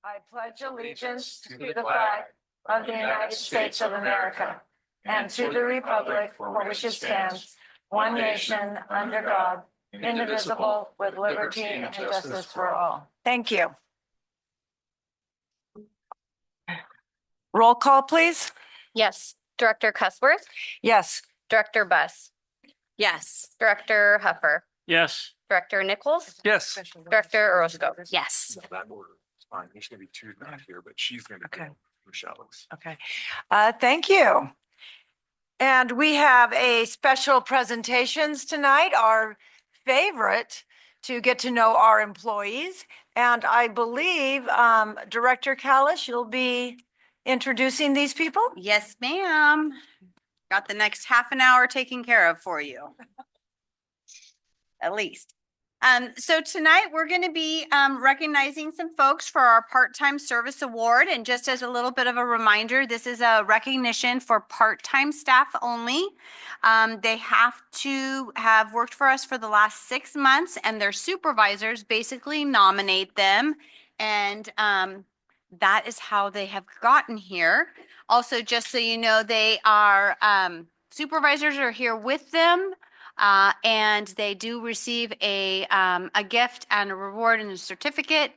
I pledge allegiance to the flag of the United States of America and to the republic for which it stands, one nation, under God, indivisible, with liberty and justice for all. Thank you. Roll call, please. Yes. Director Cussworth? Yes. Director Buss? Yes. Director Huffer? Yes. Director Nichols? Yes. Director Orozco? Yes. That order is fine. There's gonna be two not here, but she's gonna be Okay. Michelle's. Okay. Thank you. And we have a special presentations tonight, our favorite to get to know our employees. And I believe Director Callis, you'll be introducing these people? Yes, ma'am. Got the next half an hour taken care of for you. At least. So tonight we're going to be recognizing some folks for our part-time service award. And just as a little bit of a reminder, this is a recognition for part-time staff only. They have to have worked for us for the last 6 months, and their supervisors basically nominate them. And that is how they have gotten here. Also, just so you know, they are supervisors are here with them. And they do receive a gift and a reward and a certificate,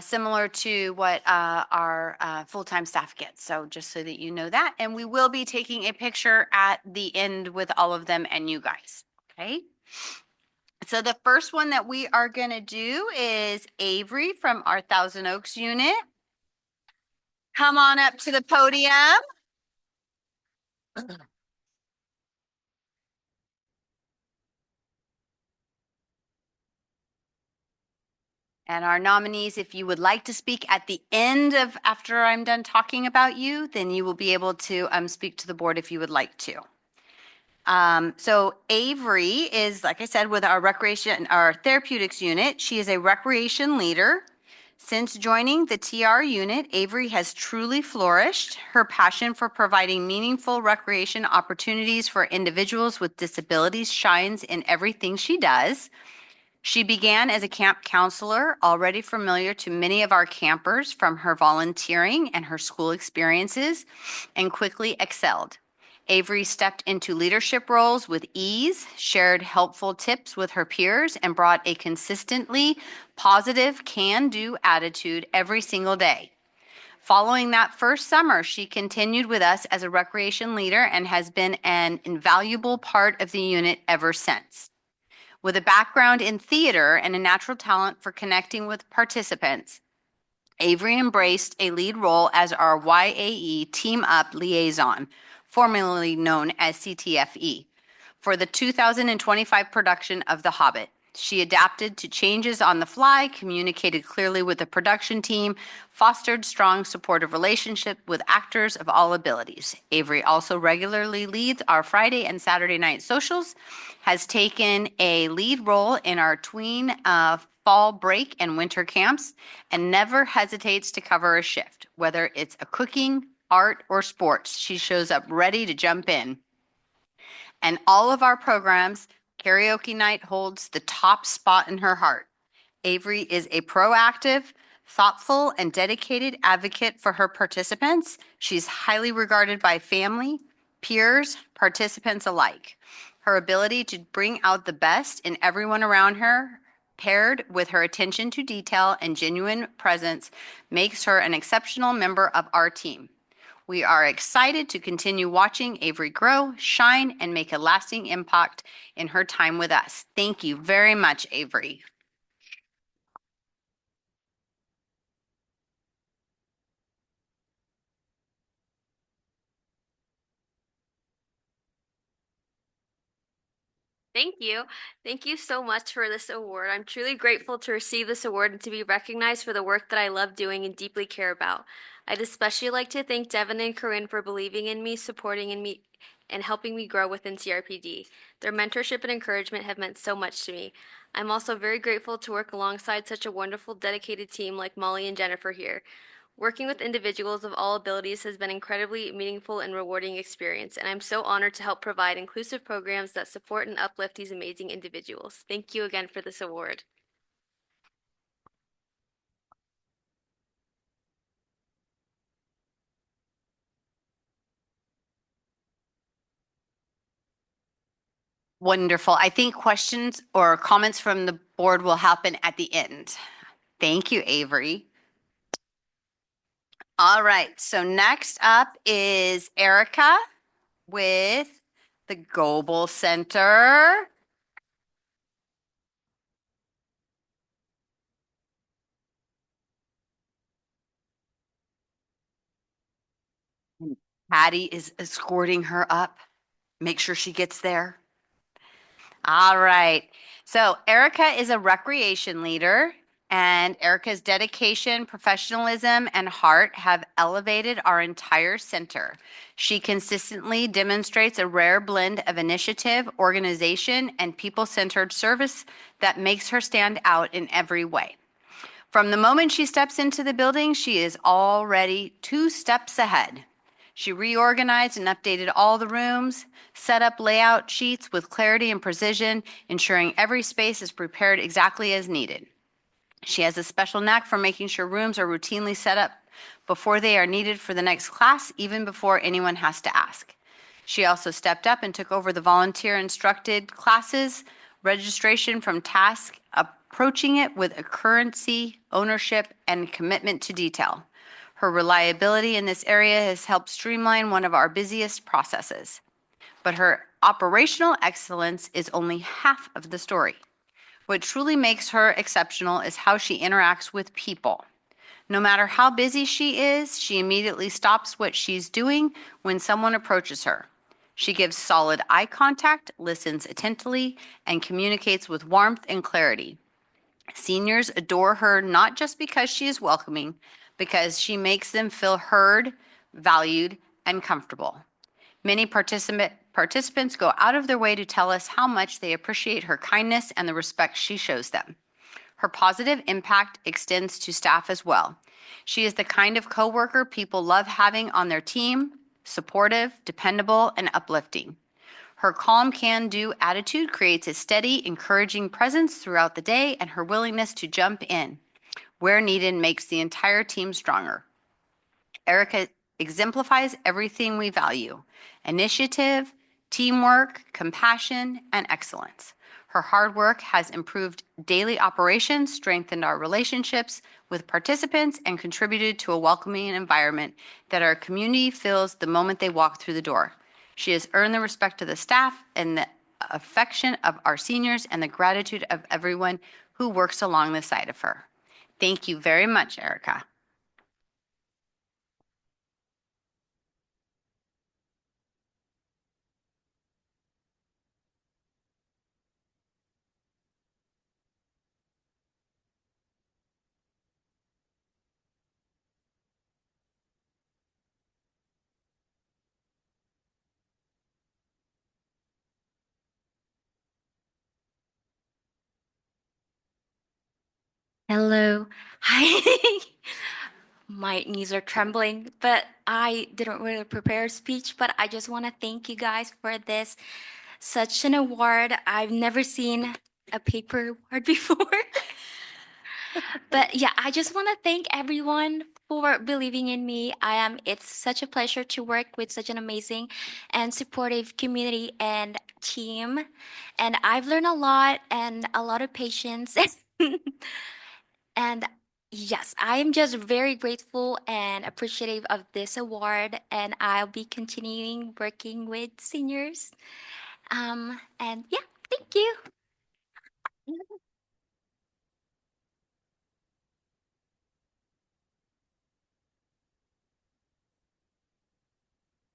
similar to what our full-time staff gets. So just so that you know that. And we will be taking a picture at the end with all of them and you guys. Okay. So the first one that we are going to do is Avery from our Thousand Oaks unit. Come on up to the podium. And our nominees, if you would like to speak at the end of after I'm done talking about you, then you will be able to speak to the board if you would like to. So Avery is, like I said, with our therapeutics unit. She is a recreation leader. Since joining the TR unit, Avery has truly flourished. Her passion for providing meaningful recreation opportunities for individuals with disabilities shines in everything she does. She began as a camp counselor, already familiar to many of our campers from her volunteering and her school experiences, and quickly excelled. Avery stepped into leadership roles with ease, shared helpful tips with her peers, and brought a consistently positive can-do attitude every single day. Following that first summer, she continued with us as a recreation leader and has been an invaluable part of the unit ever since. With a background in theater and a natural talent for connecting with participants, Avery embraced a lead role as our YAE Team Up Liaison, formerly known as CTFE, for the 2025 production of The Hobbit. She adapted to changes on the fly, communicated clearly with the production team, fostered strong supportive relationship with actors of all abilities. Avery also regularly leads our Friday and Saturday night socials, has taken a lead role in our tween fall break and winter camps, and never hesitates to cover a shift, whether it's a cooking, art, or sports. She shows up ready to jump in. And all of our programs, karaoke night holds the top spot in her heart. Avery is a proactive, thoughtful, and dedicated advocate for her participants. She's highly regarded by family, peers, participants alike. Her ability to bring out the best in everyone around her, paired with her attention to detail and genuine presence, makes her an exceptional member of our team. We are excited to continue watching Avery grow, shine, and make a lasting impact in her time with us. Thank you very much, Avery. Thank you. Thank you so much for this award. I'm truly grateful to receive this award and to be recognized for the work that I love doing and deeply care about. I'd especially like to thank Devin and Corinne for believing in me, supporting in me, and helping me grow within CRPD. Their mentorship and encouragement have meant so much to me. I'm also very grateful to work alongside such a wonderful, dedicated team like Molly and Jennifer here. Working with individuals of all abilities has been an incredibly meaningful and rewarding experience, and I'm so honored to help provide inclusive programs that support and uplift these amazing individuals. Thank you again for this award. Wonderful. I think questions or comments from the board will happen at the end. Thank you, Avery. All right, so next up is Erica with the Global Center. Patty is escorting her up. Make sure she gets there. All right. So Erica is a recreation leader, and Erica's dedication, professionalism, and heart have elevated our entire center. She consistently demonstrates a rare blend of initiative, organization, and people-centered service that makes her stand out in every way. From the moment she steps into the building, she is already 2 steps ahead. She reorganized and updated all the rooms, set up layout sheets with clarity and precision, ensuring every space is prepared exactly as needed. She has a special knack for making sure rooms are routinely set up before they are needed for the next class, even before anyone has to ask. She also stepped up and took over the volunteer instructed classes registration from task, approaching it with accuracy, ownership, and commitment to detail. Her reliability in this area has helped streamline one of our busiest processes. But her operational excellence is only half of the story. What truly makes her exceptional is how she interacts with people. No matter how busy she is, she immediately stops what she's doing when someone approaches her. She gives solid eye contact, listens attentively, and communicates with warmth and clarity. Seniors adore her not just because she is welcoming, because she makes them feel heard, valued, and comfortable. Many participants go out of their way to tell us how much they appreciate her kindness and the respect she shows them. Her positive impact extends to staff as well. She is the kind of coworker people love having on their team, supportive, dependable, and uplifting. Her calm can-do attitude creates a steady, encouraging presence throughout the day, and her willingness to jump in where needed makes the entire team stronger. Erica exemplifies everything we value: initiative, teamwork, compassion, and excellence. Her hard work has improved daily operations, strengthened our relationships with participants, and contributed to a welcoming environment that our community feels the moment they walk through the door. She has earned the respect of the staff and the affection of our seniors and the gratitude of everyone who works along the side of her. Thank you very much, Erica. Hello. Hi. My knees are trembling, but I didn't really prepare a speech, but I just want to thank you guys for this. Such an award. I've never seen a paper award before. But yeah, I just want to thank everyone for believing in me. It's such a pleasure to work with such an amazing and supportive community and team. And I've learned a lot and a lot of patience. And yes, I am just very grateful and appreciative of this award, and I'll be continuing working with seniors. And yeah, thank you.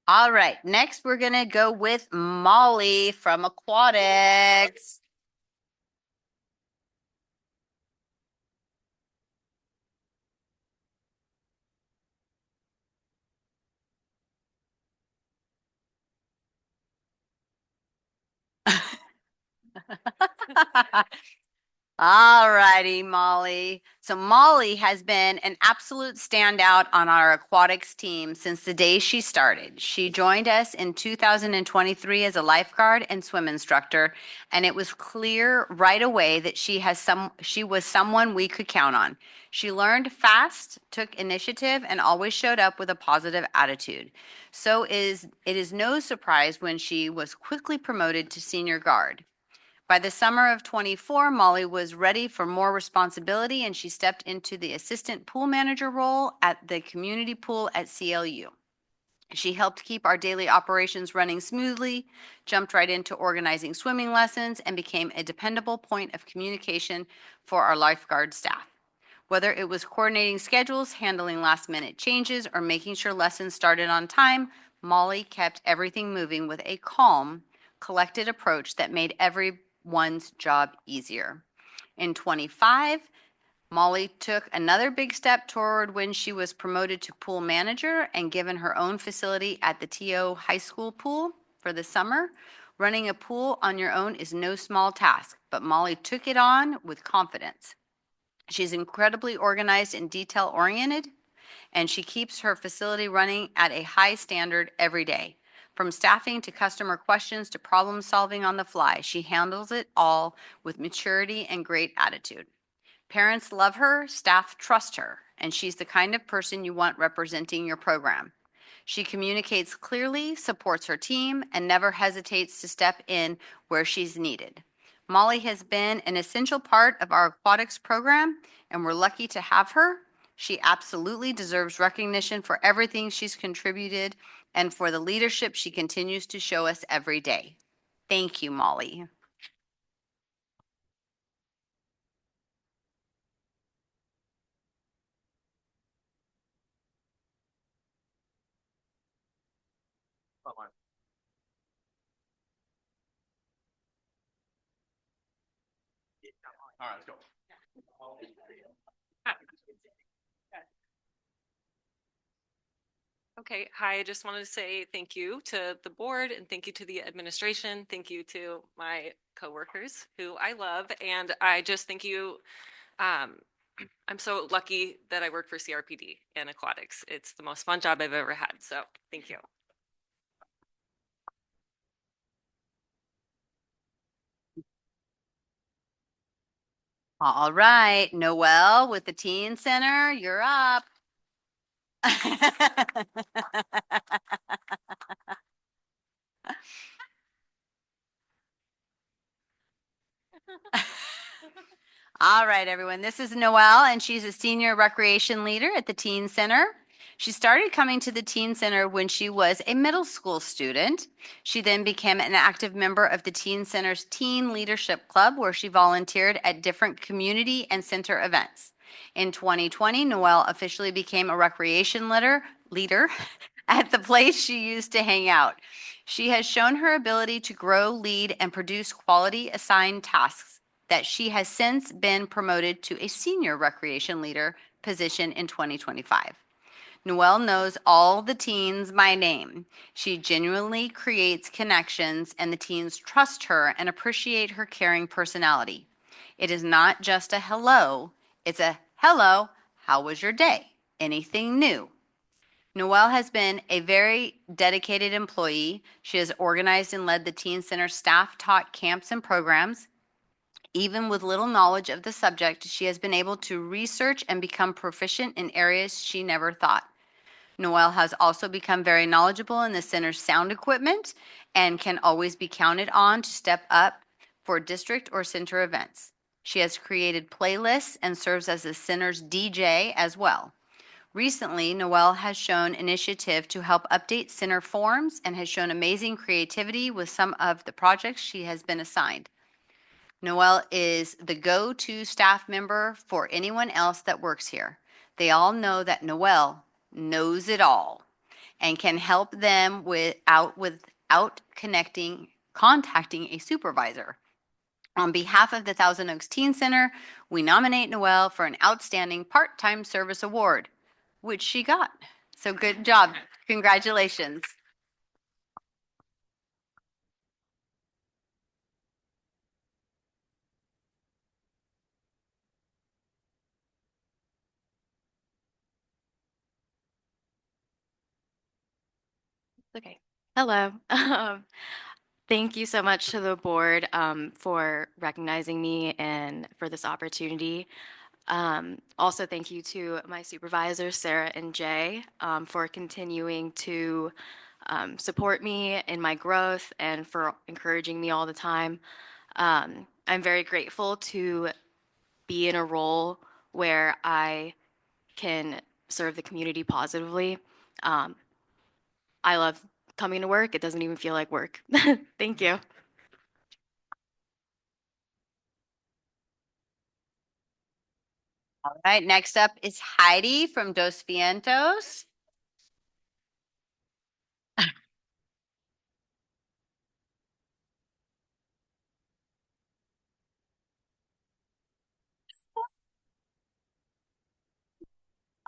All right, next we're gonna go with Molly from Aquatics. All righty, Molly. So Molly has been an absolute standout on our aquatics team since the day she started. She joined us in 2023 as a lifeguard and swim instructor, and it was clear right away that she was someone we could count on. She learned fast, took initiative, and always showed up with a positive attitude. It is no surprise when she was quickly promoted to senior guard. By the summer of 24, Molly was ready for more responsibility and she stepped into the assistant pool manager role at the community pool at CLU. She helped keep our daily operations running smoothly, jumped right into organizing swimming lessons, and became a dependable point of communication for our lifeguard staff. Whether it was coordinating schedules, handling last-minute changes, or making sure lessons started on time, Molly kept everything moving with a calm, collected approach that made everyone's job easier. In 25, Molly took another big step toward when she was promoted to pool manager and given her own facility at the TO High School pool for the summer. Running a pool on your own is no small task, but Molly took it on with confidence. She's incredibly organized and detail-oriented, and she keeps her facility running at a high standard every day. From staffing to customer questions to problem solving on the fly, she handles it all with maturity and great attitude. Parents love her, staff trust her, and she's the kind of person you want representing your program. She communicates clearly, supports her team, and never hesitates to step in where she's needed. Molly has been an essential part of our aquatics program, and we're lucky to have her. She absolutely deserves recognition for everything she's contributed and for the leadership she continues to show us every day. Thank you, Molly. All right, let's go. Okay, hi, I just wanted to say thank you to the board and thank you to the administration. Thank you to my coworkers who I love. And I just thank you. I'm so lucky that I work for CRPD and aquatics. It's the most fun job I've ever had. So thank you. All right, Noelle with the Teen Center, you're up. All right, everyone. This is Noelle, and she's a senior recreation leader at the Teen Center. She started coming to the Teen Center when she was a middle school student. She then became an active member of the Teen Center's Teen Leadership Club, where she volunteered at different community and center events. In 2020, Noelle officially became a recreation leader at the place she used to hang out. She has shown her ability to grow, lead, and produce quality assigned tasks that she has since been promoted to a senior recreation leader position in 2025. Noelle knows all the teens by name. She genuinely creates connections, and the teens trust her and appreciate her caring personality. It is not just a hello, it's a hello, how was your day? Anything new? Noelle has been a very dedicated employee. She has organized and led the Teen Center staff taught camps and programs. Even with little knowledge of the subject, she has been able to research and become proficient in areas she never thought. Noelle has also become very knowledgeable in the center's sound equipment and can always be counted on to step up for district or center events. She has created playlists and serves as the center's DJ as well. Recently, Noelle has shown initiative to help update center forms and has shown amazing creativity with some of the projects she has been assigned. Noelle is the go-to staff member for anyone else that works here. They all know that Noelle knows it all and can help them without contacting a supervisor. On behalf of the Thousand Oaks Teen Center, we nominate Noelle for an Outstanding Part-Time Service Award, which she got. So good job. Congratulations. Okay. Hello. Thank you so much to the board for recognizing me and for this opportunity. Also, thank you to my supervisors, Sarah and Jay, for continuing to support me in my growth and for encouraging me all the time. I'm very grateful to be in a role where I can serve the community positively. Um, I love coming to work. It doesn't even feel like work. Thank you. All right, next up is Heidi from Dos Vientos.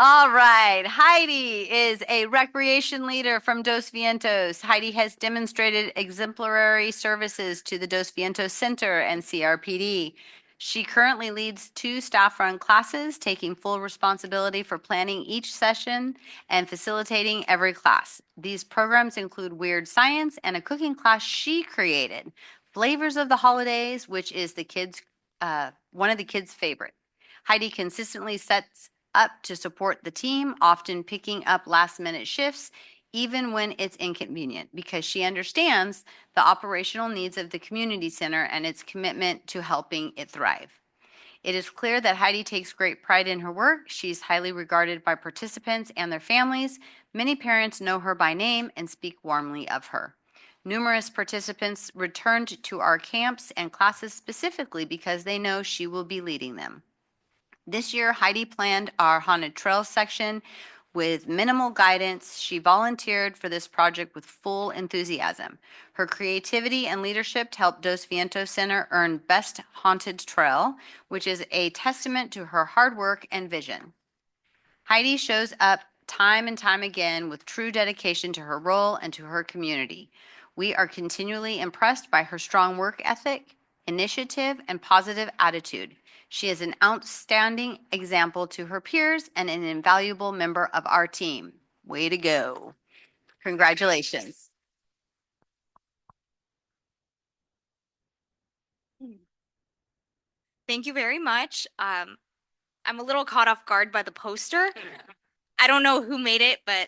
All right. Heidi is a recreation leader from Dos Vientos. Heidi has demonstrated exemplary services to the Dos Vientos Center and CRPD. She currently leads 2 staff-run classes, taking full responsibility for planning each session and facilitating every class. These programs include Weird Science and a cooking class she created, Flavors of the Holidays, which is one of the kids' favorite. Heidi consistently sets up to support the team, often picking up last-minute shifts, even when it's inconvenient, because she understands the operational needs of the community center and its commitment to helping it thrive. It is clear that Heidi takes great pride in her work. She's highly regarded by participants and their families. Many parents know her by name and speak warmly of her. Numerous participants returned to our camps and classes specifically because they know she will be leading them. This year, Heidi planned our Haunted Trails section with minimal guidance. She volunteered for this project with full enthusiasm. Her creativity and leadership helped Dos Vientos Center earn Best Haunted Trail, which is a testament to her hard work and vision. Heidi shows up time and time again with true dedication to her role and to her community. We are continually impressed by her strong work ethic, initiative, and positive attitude. She is an outstanding example to her peers and an invaluable member of our team. Way to go. Congratulations. Thank you very much. I'm a little caught off guard by the poster. I don't know who made it, but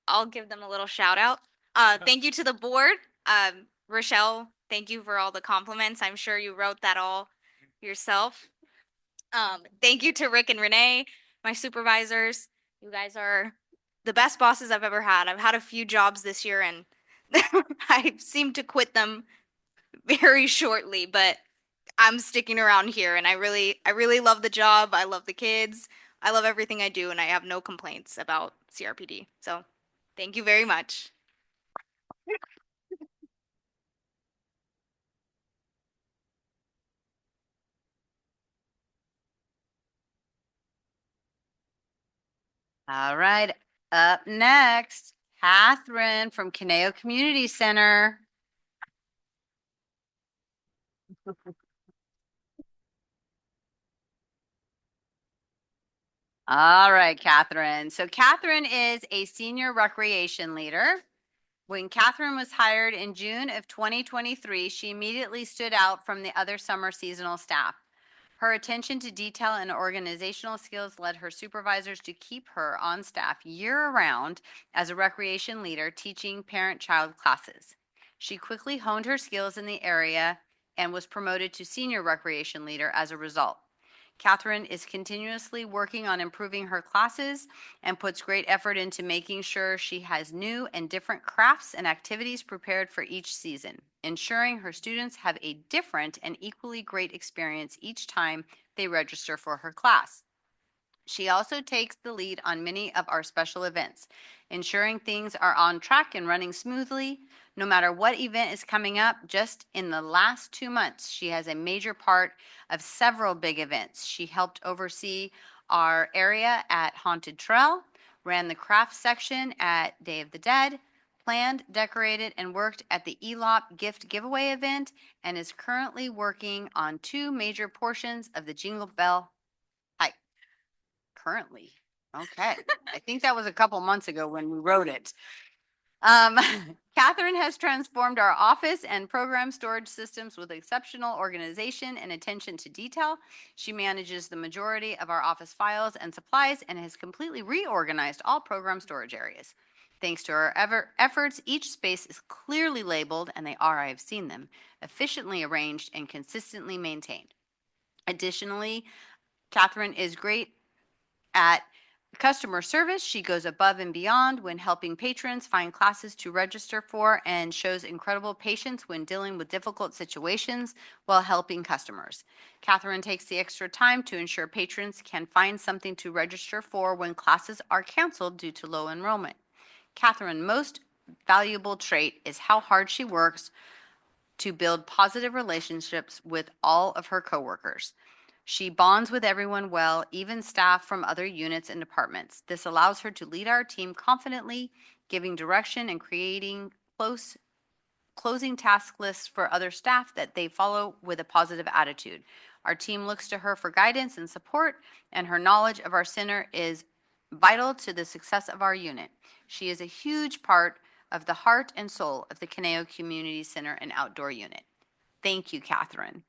I'll give them a little shout out. Thank you to the board. Rochelle, thank you for all the compliments. I'm sure you wrote that all yourself. Thank you to Rick and Renee, my supervisors. You guys are the best bosses I've ever had. I've had a few jobs this year and I seem to quit them very shortly, but I'm sticking around here and I really love the job. I love the kids. I love everything I do and I have no complaints about CRPD. So, thank you very much. All right, up next, Catherine from Conejo Community Center. All right, Catherine. So Catherine is a senior recreation leader. When Catherine was hired in June of 2023, she immediately stood out from the other summer seasonal staff. Her attention to detail and organizational skills led her supervisors to keep her on staff year-round as a recreation leader teaching parent-child classes. She quickly honed her skills in the area and was promoted to senior recreation leader as a result. Catherine is continuously working on improving her classes and puts great effort into making sure she has new and different crafts and activities prepared for each season, ensuring her students have a different and equally great experience each time they register for her class. She also takes the lead on many of our special events, ensuring things are on track and running smoothly. No matter what event is coming up, just in the last 2 months, she has a major part of several big events. She helped oversee our area at Haunted Trail, ran the craft section at Day of the Dead, planned, decorated, and worked at the ELOP gift giveaway event, and is currently working on 2 major portions of the Jingle Bell Hike. Currently. Okay, I think that was a couple months ago when we wrote it. Catherine has transformed our office and program storage systems with exceptional organization and attention to detail. She manages the majority of our office files and supplies and has completely reorganized all program storage areas. Thanks to her efforts, each space is clearly labeled, and they are, I have seen them, efficiently arranged and consistently maintained. Additionally, Catherine is great at customer service. She goes above and beyond when helping patrons find classes to register for and shows incredible patience when dealing with difficult situations while helping customers. Catherine takes the extra time to ensure patrons can find something to register for when classes are canceled due to low enrollment. Catherine's most valuable trait is how hard she works to build positive relationships with all of her coworkers. She bonds with everyone well, even staff from other units and departments. This allows her to lead our team confidently, giving direction and creating closing task lists for other staff that they follow with a positive attitude. Our team looks to her for guidance and support, and her knowledge of our center is vital to the success of our unit. She is a huge part of the heart and soul of the Conejo Community Center and Outdoor Unit. Thank you, Catherine.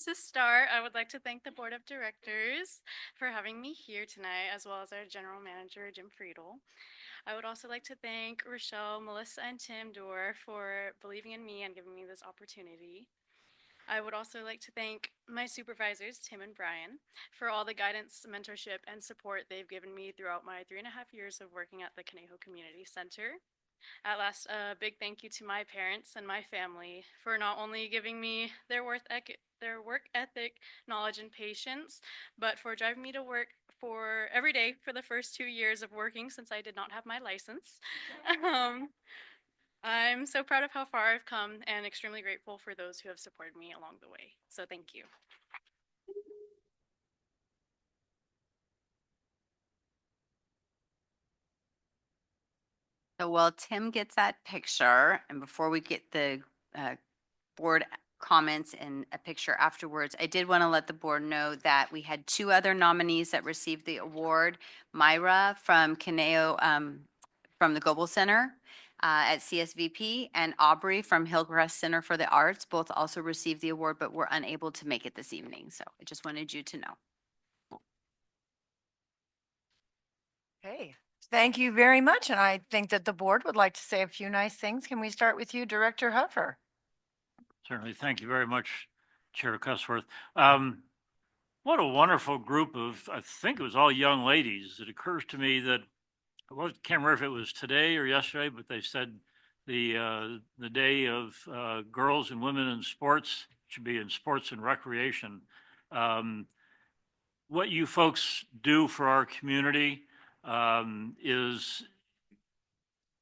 To start, I would like to thank the Board of Directors for having me here tonight, as well as our General Manager, Jim Friedel. I would also like to thank Rochelle, Melissa, and Tim Dorr for believing in me and giving me this opportunity. I would also like to thank my supervisors, Tim and Brian, for all the guidance, mentorship, and support they've given me throughout my 3.5 years of working at the Conejo Community Center. At last, a big thank you to my parents and my family for not only giving me their work ethic, knowledge, and patience, but for driving me to work for every day for the first 2 years of working since I did not have my license. I'm so proud of how far I've come and extremely grateful for those who have supported me along the way. So thank you. So while Tim gets that picture, and before we get the board comments and a picture afterwards, I did want to let the board know that we had 2 other nominees that received the award. Myra from Conejo, from the Global Center at CSVP, and Aubrey from Hillcrest Center for the Arts, both also received the award, but were unable to make it this evening. So I just wanted you to know. Okay, thank you very much. And I think that the board would like to say a few nice things. Can we start with you, Director Huffer? Certainly. Thank you very much, Chair Cusworth. What a wonderful group of, I think it was all young ladies. It occurs to me that, I can't remember if it was today or yesterday, but they said the day of girls and women in sports should be in sports and recreation. What you folks do for our community is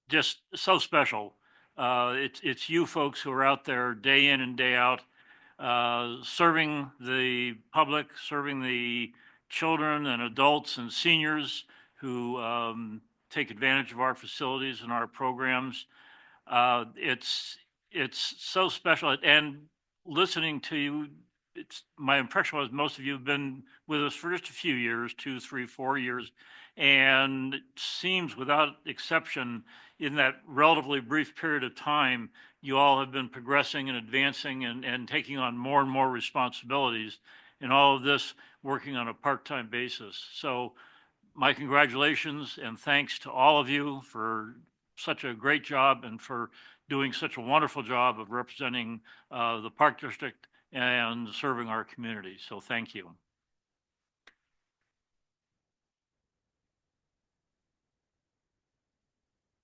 just so special. It's you folks who are out there day in and day out, serving the public, serving the children and adults and seniors who take advantage of our facilities and our programs. It's so special. And listening to you, my impression was most of you have been with us for just a few years, 2, 3, 4 years, and it seems without exception, in that relatively brief period of time, you all have been progressing and advancing and taking on more and more responsibilities, and all of this working on a part-time basis. So my congratulations and thanks to all of you for such a great job and for doing such a wonderful job of representing the Park District and serving our community. So thank you.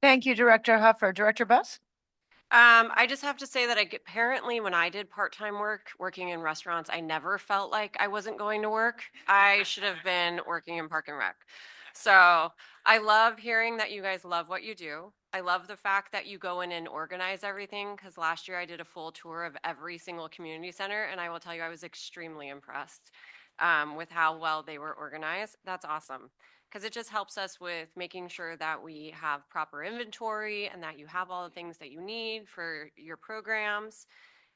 Thank you, Director Huffer. Director Buss? I just have to say that apparently when I did part-time work, working in restaurants, I never felt like I wasn't going to work. I should have been working in Park and Rec. So I love hearing that you guys love what you do. I love the fact that you go in and organize everything, because last year I did a full tour of every single community center, and I will tell you I was extremely impressed with how well they were organized. That's awesome, because it just helps us with making sure that we have proper inventory and that you have all the things that you need for your programs.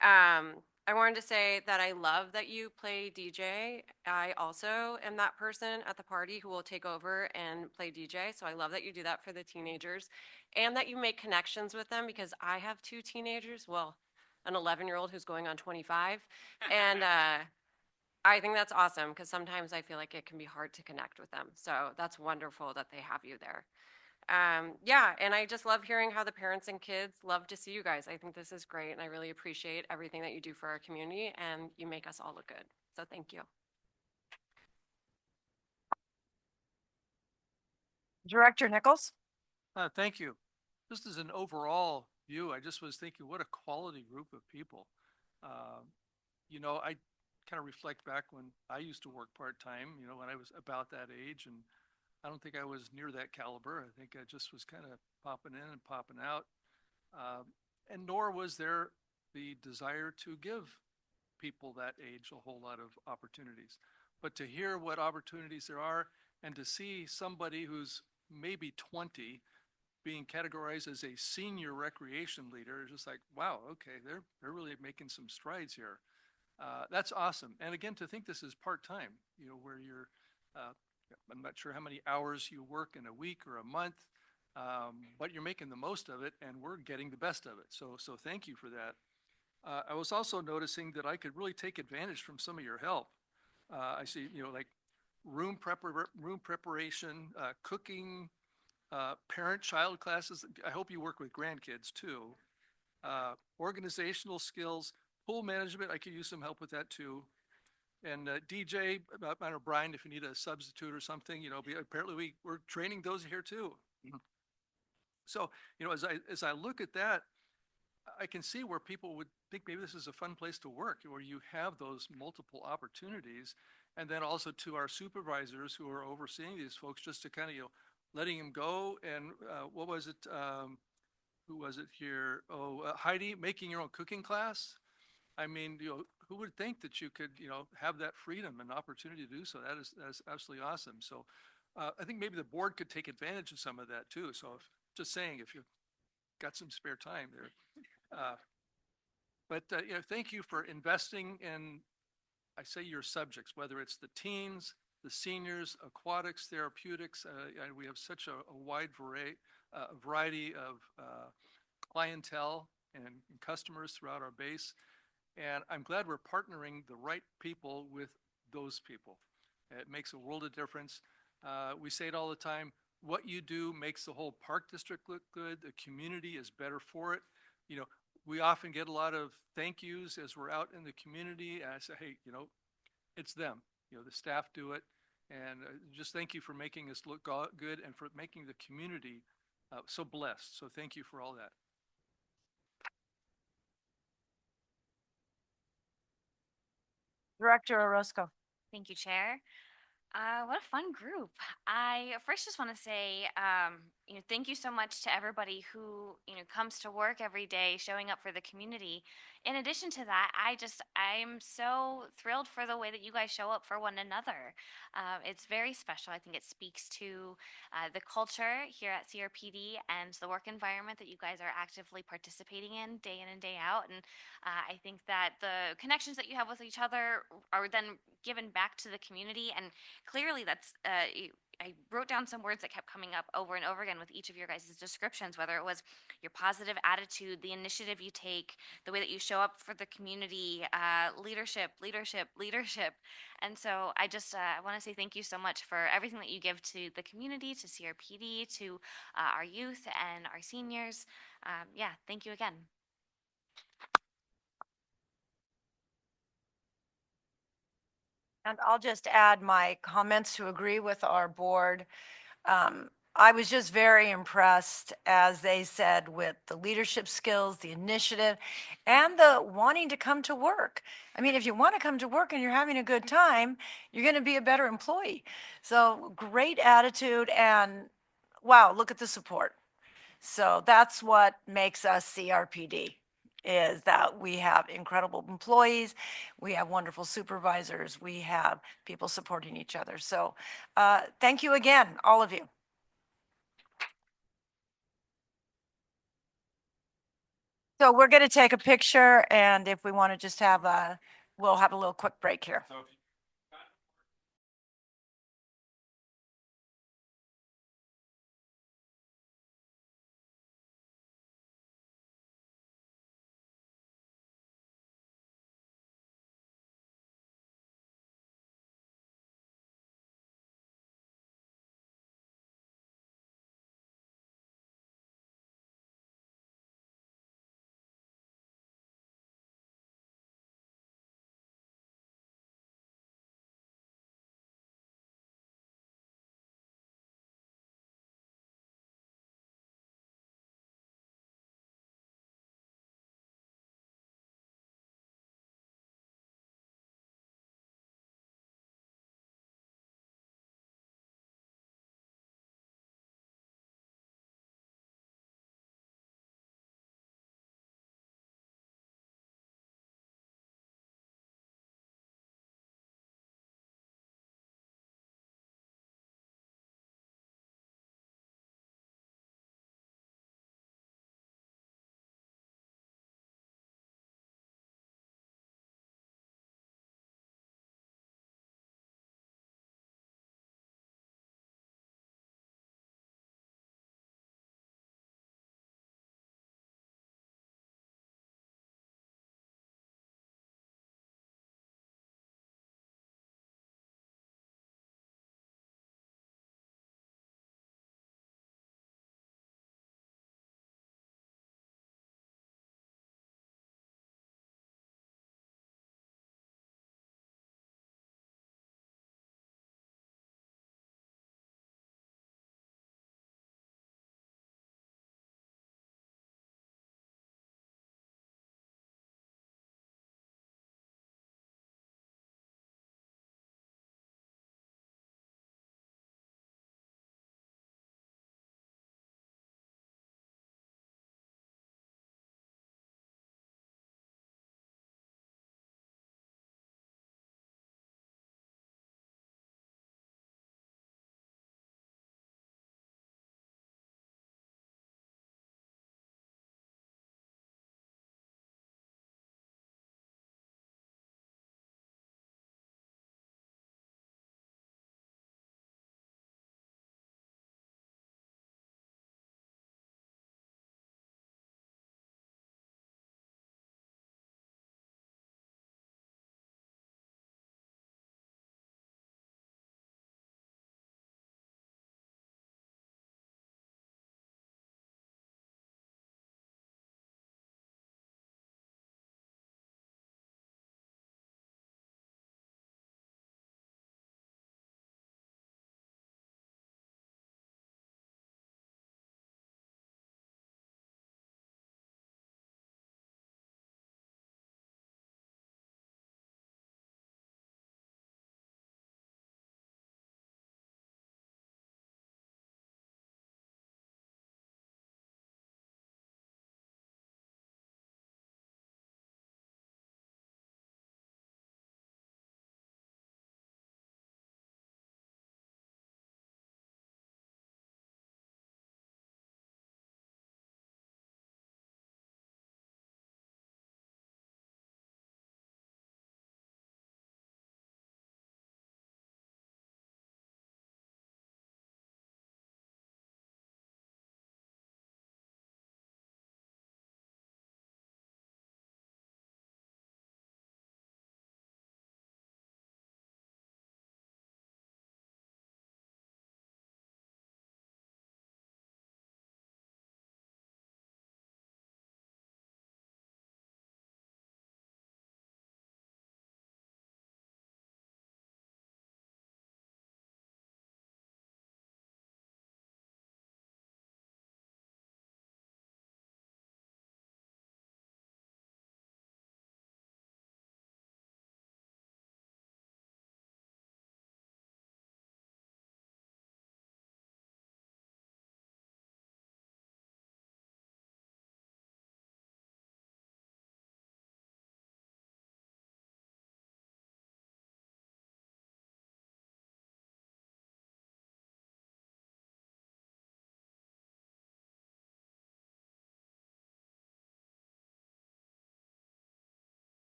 I wanted to say that I love that you play DJ. I also am that person at the party who will take over and play DJ. So I love that you do that for the teenagers and that you make connections with them because I have two teenagers. Well, an 11-year-old who's going on 25. And I think that's awesome because sometimes I feel like it can be hard to connect with them. So that's wonderful that they have you there. Yeah, and I just love hearing how the parents and kids love to see you guys. I think this is great, and I really appreciate everything that you do for our community, and you make us all look good. So thank you. Director Nichols? Thank you. Just as an overall view, I just was thinking, what a quality group of people. I kind of reflect back when I used to work part-time, when I was about that age, and I don't think I was near that caliber. I think I just was kind of popping in and popping out. And nor was there the desire to give people that age a whole lot of opportunities. But to hear what opportunities there are and to see somebody who's maybe 20 being categorized as a senior recreation leader is just like, wow, okay, they're really making some strides here. That's awesome. And again, to think this is part-time, where you're, I'm not sure how many hours you work in a week or a month, but you're making the most of it and we're getting the best of it. So thank you for that. I was also noticing that I could really take advantage from some of your help. I see, like room preparation, cooking, parent-child classes. I hope you work with grandkids too. Organizational skills, pool management. I could use some help with that too. And DJ, I don't know, Brian, if you need a substitute or something, apparently we're training those here too. So, as I look at that, I can see where people would think maybe this is a fun place to work, where you have those multiple opportunities. And then also to our supervisors who are overseeing these folks, just to kind of, letting them go. And what was it? Who was it here? Oh, Heidi, making your own cooking class. I mean, who would think that you could, have that freedom and opportunity to do so? That's absolutely awesome. So I think maybe the board could take advantage of some of that too. So just saying, if you've got some spare time there. But thank you for investing in, I say, your subjects, whether it's the teens, the seniors, aquatics, therapeutics. And we have such a wide variety of clientele and customers throughout our base. And I'm glad we're partnering the right people with those people. It makes a world of difference. We say it all the time, what you do makes the whole park district look good. The community is better for it. We often get a lot of thank yous as we're out in the community. And I say, hey, it's them. The staff do it. And just thank you for making us look good and for making the community so blessed. So thank you for all that. Director Orozco? Thank you, Chair. What a fun group. I first just want to say, thank you so much to everybody who, comes to work every day, showing up for the community. In addition to that, I'm so thrilled for the way that you guys show up for one another. It's very special. I think it speaks to the culture here at CRPD and the work environment that you guys are actively participating in day in and day out. And I think that the connections that you have with each other are then given back to the community. And clearly that's I wrote down some words that kept coming up over and over again with each of your guys' descriptions, whether it was your positive attitude, the initiative you take, the way that you show up for the community, leadership. And so I just want to say thank you so much for everything that you give to the community, to CRPD, to our youth and our seniors. Thank you again. And I'll just add my comments to agree with our board. I was just very impressed, as they said, with the leadership skills, the initiative, and the wanting to come to work. I mean, if you want to come to work and you're having a good time, you're going to be a better employee. So great attitude, and wow, look at the support. So that's what makes us CRPD, is that we have incredible employees, we have wonderful supervisors, we have people supporting each other. So thank you again, all of you. So we're going to take a picture, and if we want to just have we'll have a little quick break here.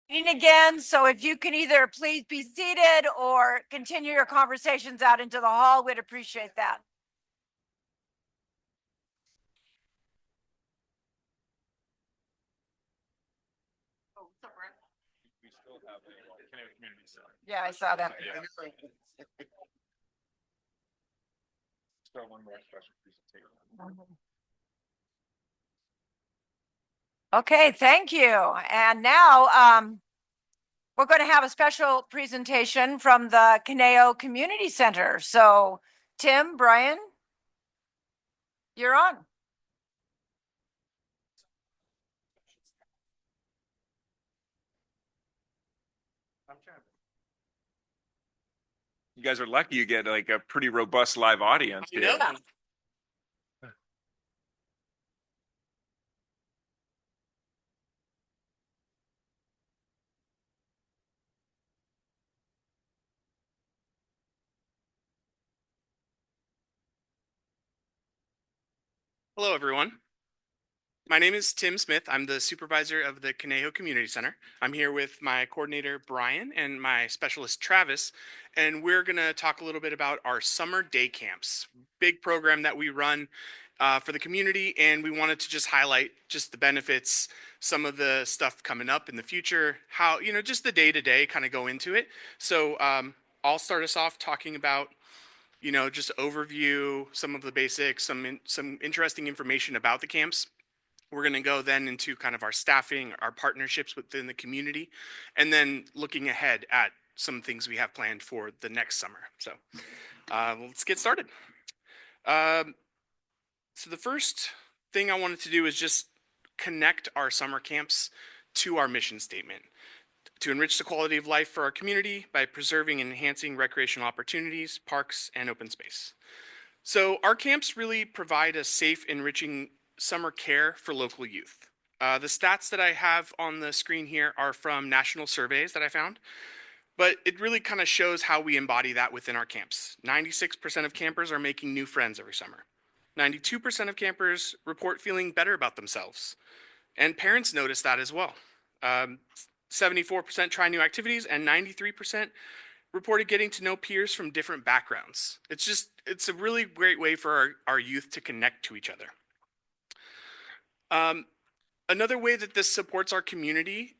Meeting again, so if you can either please be seated or continue your conversations out into the hall, we'd appreciate that. We still have a Conejo Community Center. Yeah, I saw that. Still one more special presentation. Okay, thank you. And now we're going to have a special presentation from the Conejo Community Center. So Tim, Brian, you're on. You guys are lucky you get like a pretty robust live audience here. Yeah. Hello, everyone. My name is Tim Smith. I'm the supervisor of the Conejo Community Center. I'm here with my coordinator, Brian, and my specialist, Travis, and we're going to talk a little bit about our summer day camps. Big program that we run for the community, and we wanted to just highlight just the benefits, some of the stuff coming up in the future, how, just the day-to-day kind of go into it. So I'll start us off talking about just overview, some of the basics, some interesting information about the camps. We're going to go then into kind of our staffing, our partnerships within the community, and then looking ahead at some things we have planned for the next summer. So let's get started. So the first thing I wanted to do is just connect our summer camps to our mission statement: to enrich the quality of life for our community by preserving and enhancing recreational opportunities, parks, and open space. So our camps really provide a safe, enriching summer care for local youth. The stats that I have on the screen here are from national surveys that I found, but it really kind of shows how we embody that within our camps. 96% of campers are making new friends every summer. 92% of campers report feeling better about themselves, and parents notice that as well. 74% try new activities, and 93% reported getting to know peers from different backgrounds. It's a really great way for our youth to connect to each other. Another way that this supports our community,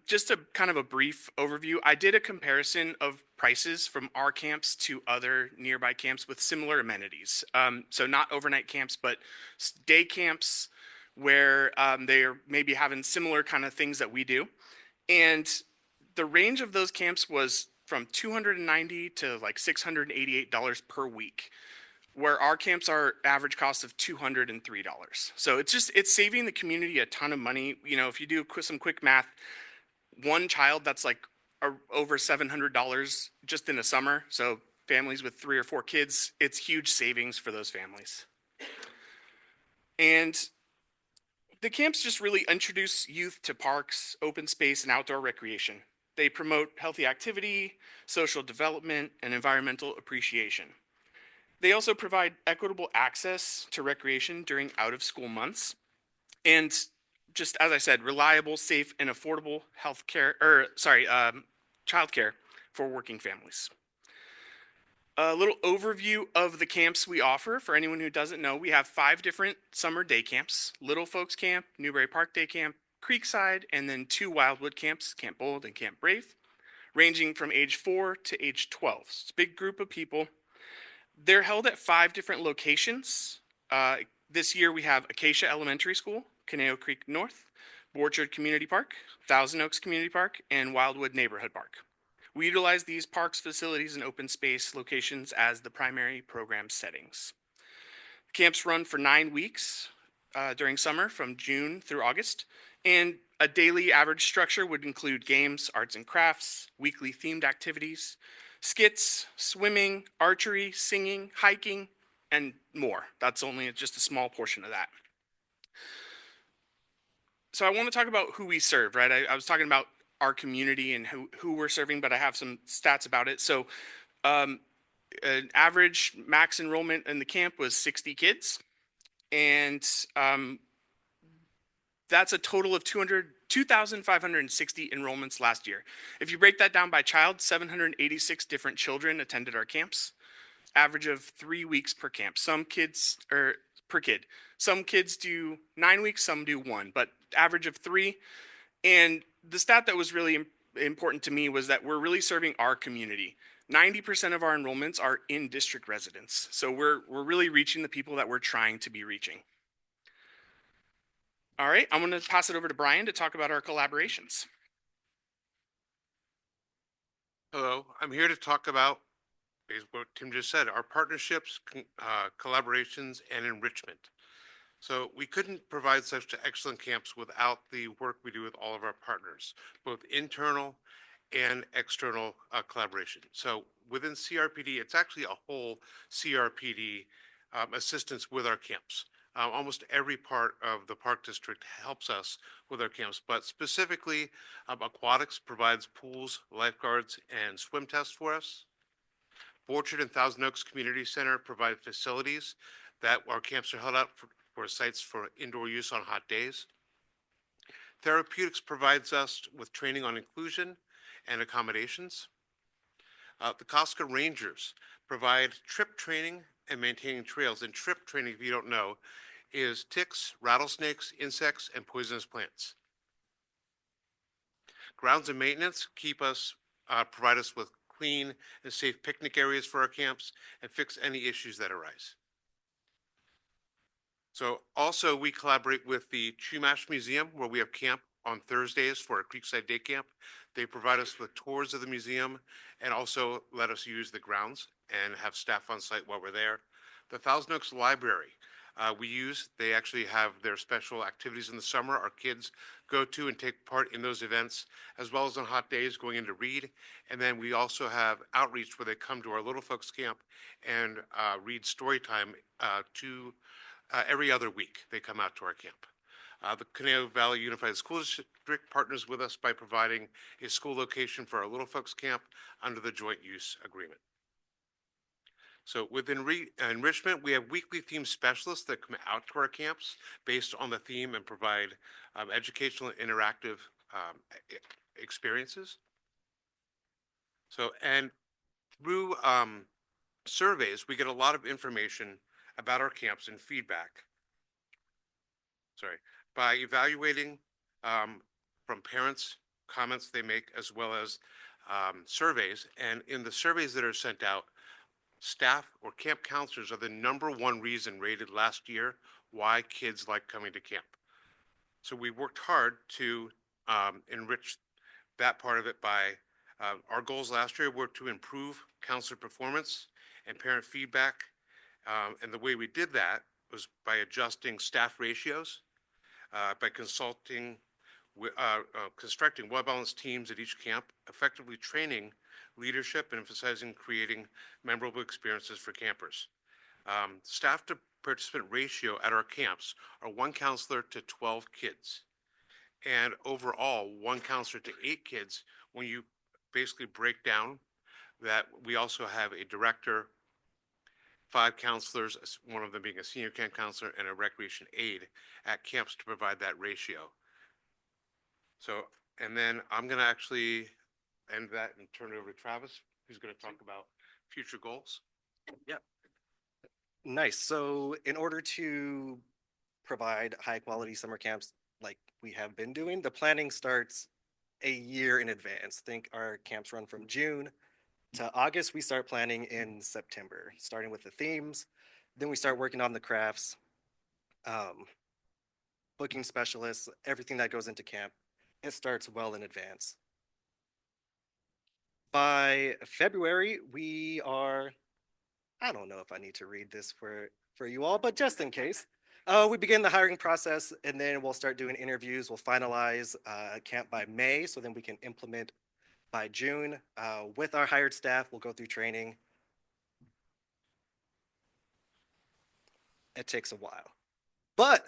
just a kind of a brief overview, I did a comparison of prices from our camps to other nearby camps with similar amenities. So not overnight camps, but day camps where they are maybe having similar kind of things that we do. And the range of those camps was from $290 to like $688 per week, where our camps are average cost of $203. So it's saving the community a ton of money. If you do some quick math, one child, that's like over $700 just in the summer. So families with 3 or 4 kids, it's huge savings for those families. And the camps just really introduce youth to parks, open space, and outdoor recreation. They promote healthy activity, social development, and environmental appreciation. They also provide equitable access to recreation during out-of-school months, and just as I said, reliable, safe, and affordable childcare for working families. A little overview of the camps we offer for anyone who doesn't know. We have 5 different summer day camps: Little Folks Camp, Newberry Park Day Camp, Creekside, and then 2 Wildwood camps, Camp Bold and Camp Brave, ranging from age 4 to age 12. So it's a big group of people. They're held at 5 different locations. This year we have Acacia Elementary School, Conejo Creek North, Orchard Community Park, Thousand Oaks Community Park, and Wildwood Neighborhood Park. We utilize these parks, facilities, and open space locations as the primary program settings. Camps run for 9 weeks during summer from June through August, and a daily average structure would include games, arts and crafts, weekly themed activities, skits, swimming, archery, singing, hiking, and more. That's only just a small portion of that. So I want to talk about who we serve, right? I was talking about our community and who we're serving, but I have some stats about it. So an average max enrollment in the camp was 60 kids. And that's a total of 2,560 enrollments last year. If you break that down by child, 786 different children attended our camps, average of 3 weeks per camp. Some kids, or per kid. Some kids do 9 weeks, some do 1, but average of 3. And the stat that was really important to me was that we're really serving our community. 90% of our enrollments are in district residents. So we're really reaching the people that we're trying to be reaching. All right, I'm going to pass it over to Brian to talk about our collaborations. Hello, I'm here to talk about is what Tim just said, our partnerships, collaborations, and enrichment. So we couldn't provide such excellent camps without the work we do with all of our partners, both internal and external collaboration. So within CRPD, it's actually a whole CRPD assistance with our camps. Almost every part of the park district helps us with our camps, but specifically aquatics provides pools, lifeguards, and swim tests for us. Orchard and Thousand Oaks Community Center provide facilities that our camps are held out for sites for indoor use on hot days. Therapeutics provides us with training on inclusion and accommodations. The Costco Rangers provide trip training and maintaining trails. And trip training, if you don't know, is ticks, rattlesnakes, insects, and poisonous plants. Grounds and maintenance provide us with clean and safe picnic areas for our camps and fix any issues that arise. So also we collaborate with the Chumash Museum, where we have camp on Thursdays for a Creekside Day Camp. They provide us with tours of the museum and also let us use the grounds and have staff on site while we're there. The Thousand Oaks Library, they actually have their special activities in the summer our kids go to and take part in those events, as well as on hot days going in to read. And then we also have outreach where they come to our little folks camp and read story time every other week. They come out to our camp. The Conejo Valley Unified School District partners with us by providing a school location for our little folks camp under the joint use agreement. So within enrichment, we have weekly theme specialists that come out to our camps based on the theme and provide educational and interactive experiences. So, and through surveys, we get a lot of information about our camps and feedback. By evaluating from parents, comments they make, as well as surveys. And in the surveys that are sent out, staff or camp counselors are the #1 reason rated last year why kids like coming to camp. So we worked hard to enrich that part of it by our goals last year were to improve counselor performance and parent feedback. And the way we did that was by adjusting staff ratios, by constructing well-balanced teams at each camp, effectively training leadership and emphasizing creating memorable experiences for campers. Staff to participant ratio at our camps are 1 counselor to 12 kids. And overall, 1 counselor to 8 kids when you basically break down that we also have a director, 5 counselors, one of them being a senior camp counselor and a recreation aide at camps to provide that ratio. So, and then I'm going to actually end that and turn it over to Travis, who's going to talk about future goals. Yeah. Nice. So in order to provide high quality summer camps like we have been doing, the planning starts a year in advance. Think our camps run from June to August. We start planning in September, starting with the themes. Then we start working on the crafts, booking specialists, everything that goes into camp. It starts well in advance. By February, we are, I don't know if I need to read this for you all, but just in case, we begin the hiring process and then we'll start doing interviews. We'll finalize camp by May, so then we can implement by June. With our hired staff, we'll go through training. It takes a while, but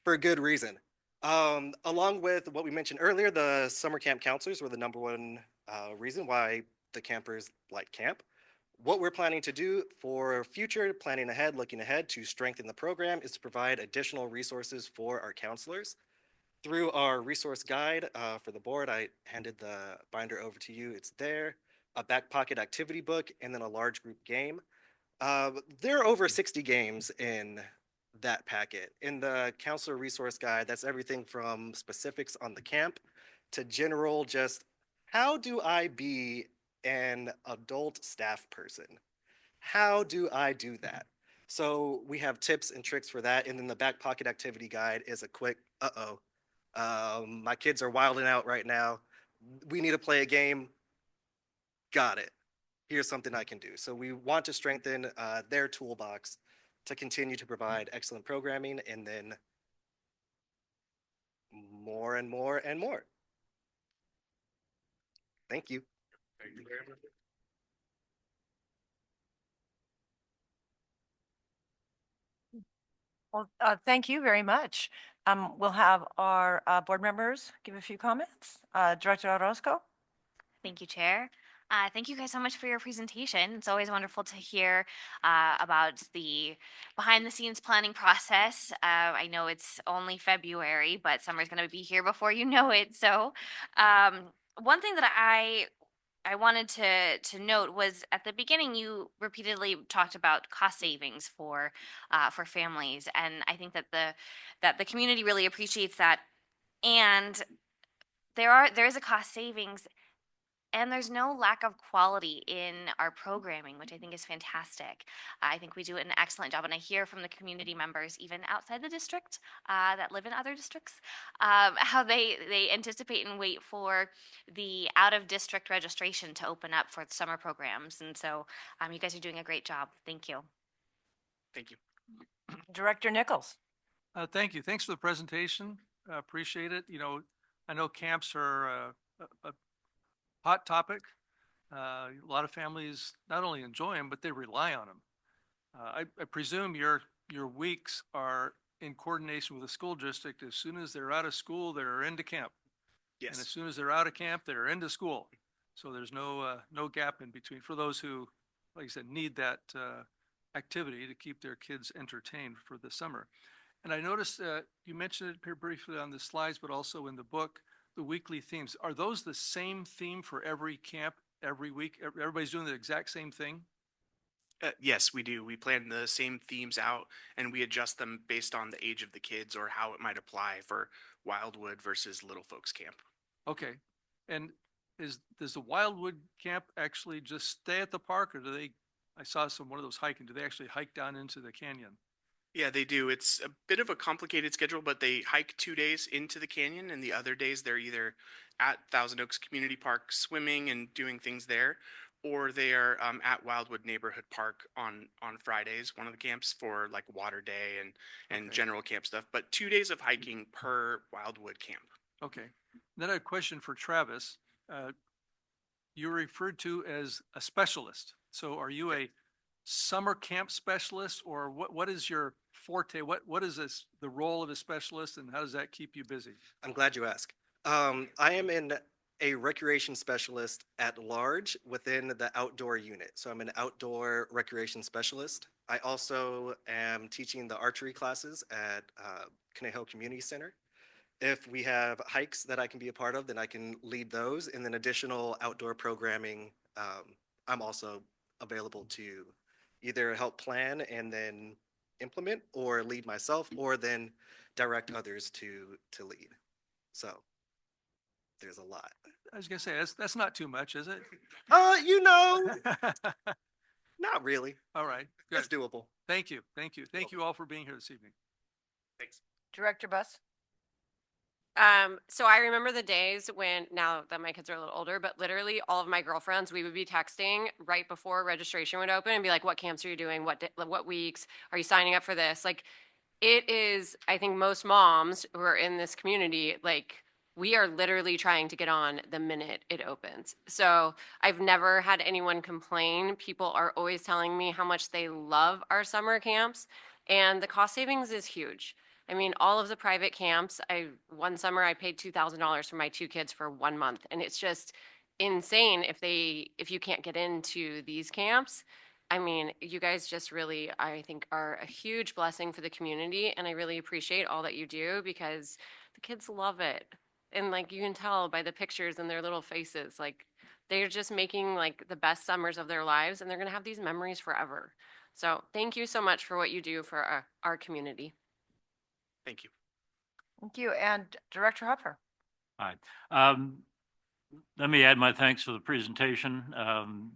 for good reason. Along with what we mentioned earlier, the summer camp counselors were the #1 reason why the campers like camp. What we're planning to do for future planning ahead, looking ahead to strengthen the program, is to provide additional resources for our counselors Through our resource guide for the board, I handed the binder over to you. It's there, a back pocket activity book, and then a large group game. There are over 60 games in that packet. In the counselor resource guide, that's everything from specifics on the camp to general just how do I be an adult staff person? How do I do that? So we have tips and tricks for that. And then the back pocket activity guide is a quick, my kids are wilding out right now. We need to play a game. Got it. Here's something I can do. So we want to strengthen their toolbox to continue to provide excellent programming and then more and more and more. Thank you. Thank you very much. Well, thank you very much. We'll have our board members give a few comments. Director Orozco? Thank you, Chair. Thank you guys so much for your presentation. It's always wonderful to hear about the behind the scenes planning process. I know it's only February, but summer's going to be here before you know it. So one thing that I wanted to note was at the beginning you repeatedly talked about cost savings for families, and I think that the community really appreciates that. And there is a cost savings, and there's no lack of quality in our programming, which I think is fantastic. I think we do an excellent job, and I hear from the community members, even outside the district, that live in other districts, how they anticipate and wait for the out-of-district registration to open up for the summer programs. And so you guys are doing a great job. Thank you. Thank you. Director Nichols? Thank you. Thanks for the presentation. Appreciate it. You know, I know camps are a hot topic. A lot of families not only enjoy them, but they rely on them. I presume your weeks are in coordination with the school district. As soon as they're out of school, they're into camp. Yes. And as soon as they're out of camp, they're into school. So there's no gap in between for those who, like I said, need that activity to keep their kids entertained for the summer. And I noticed you mentioned it here briefly on the slides, but also in the book, the weekly themes. Are those the same theme for every camp every week? Everybody's doing the exact same thing? Yes, we do. We plan the same themes out and we adjust them based on the age of the kids or how it might apply for Wildwood versus Little Folks Camp. Okay. And does the Wildwood camp actually just stay at the park, or do they, I saw one of those hiking, do they actually hike down into the canyon? Yeah, they do. It's a bit of a complicated schedule, but they hike 2 days into the canyon, and the other days they're either at Thousand Oaks Community Park swimming and doing things there, or they are at Wildwood Neighborhood Park on Fridays, one of the camps for like water day and Okay. general camp stuff. But 2 days of hiking per Wildwood camp. Okay. Then I have a question for Travis. You're referred to as a specialist. So are you a summer camp specialist, or what is your forte? What is the role of a specialist, and how does that keep you busy? I'm glad you asked. I am a recreation specialist at large within the outdoor unit. So I'm an outdoor recreation specialist. I also am teaching the archery classes at Conejo Community Center. If we have hikes that I can be a part of, then I can lead those. And then additional outdoor programming, I'm also available to either help plan and then implement, or lead myself, or then direct others to lead. So there's a lot. I was gonna say, that's not too much, is it? You know, not really. All right, It's good. doable. Thank you. Thank you. Thank you all for being here this evening. Thanks. Director Buss? So I remember the days when, now that my kids are a little older, but literally all of my girlfriends, we would be texting right before registration would open and be like, what camps are you doing? What weeks are you signing up for this? Like, it is, I think most moms who are in this community, like, we are literally trying to get on the minute it opens. So I've never had anyone complain. People are always telling me how much they love our summer camps, and the cost savings is huge. I mean, all of the private camps, one summer I paid $2,000 for my 2 kids for 1 month, and it's just insane if you can't get into these camps. I mean, you guys just really, I think, are a huge blessing for the community, and I really appreciate all that you do, because The kids love it. And like you can tell by the pictures and their little faces, like they're just making like the best summers of their lives and they're going to have these memories forever. So thank you so much for what you do for our community. Thank you. Thank you. And Director Huffer. Hi. Um, Let me add my thanks for the presentation. I'm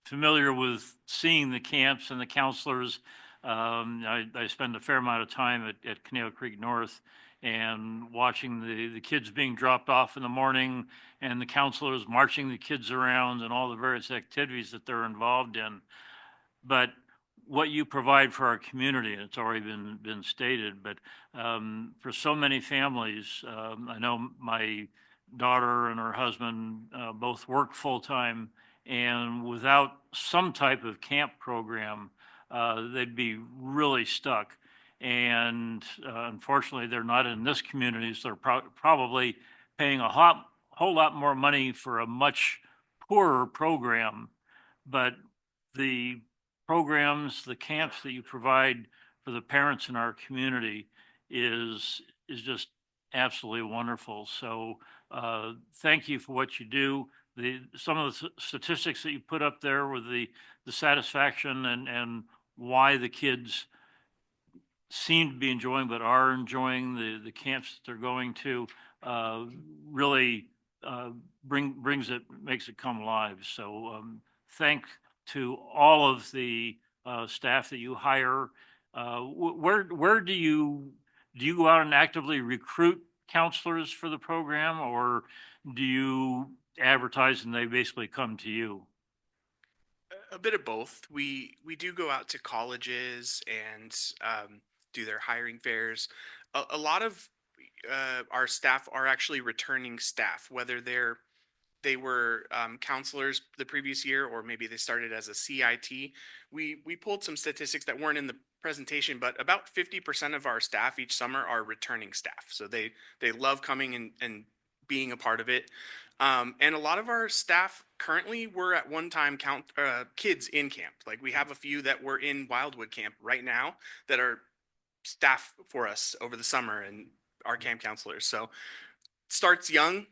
familiar with seeing the camps and the counselors. I spend a fair amount of time at Conejo Creek North and watching the kids being dropped off in the morning and the counselors marching the kids around and all the various activities that they're involved in. But what you provide for our community, and it's already been stated, but for so many families, I know my daughter and her husband both work full-time, and without some type of camp program, they'd be really stuck. And unfortunately, they're not in this community, so they're probably paying a whole lot more money for a much poorer program. But the programs, the camps that you provide for the parents in our community is just absolutely wonderful. So thank you for what you do. Some of the statistics that you put up there with the satisfaction and why the kids seem to be enjoying but are enjoying the camps that they're going to really makes it come alive. So thank to all of the staff that you hire. Where do you go out and actively recruit counselors for the program, or do you advertise and they basically come to you? A bit of both. We do go out to colleges and do their hiring fairs. A lot of our staff are actually returning staff, whether they were counselors the previous year or maybe they started as a CIT. We pulled some statistics that weren't in the presentation, but about 50% of our staff each summer are returning staff. So they love coming and being a part of it. And a lot of our staff currently were at one time kids in camp. Like we have a few that were in Wildwood camp right now that are staff for us over the summer and our camp counselors. So starts young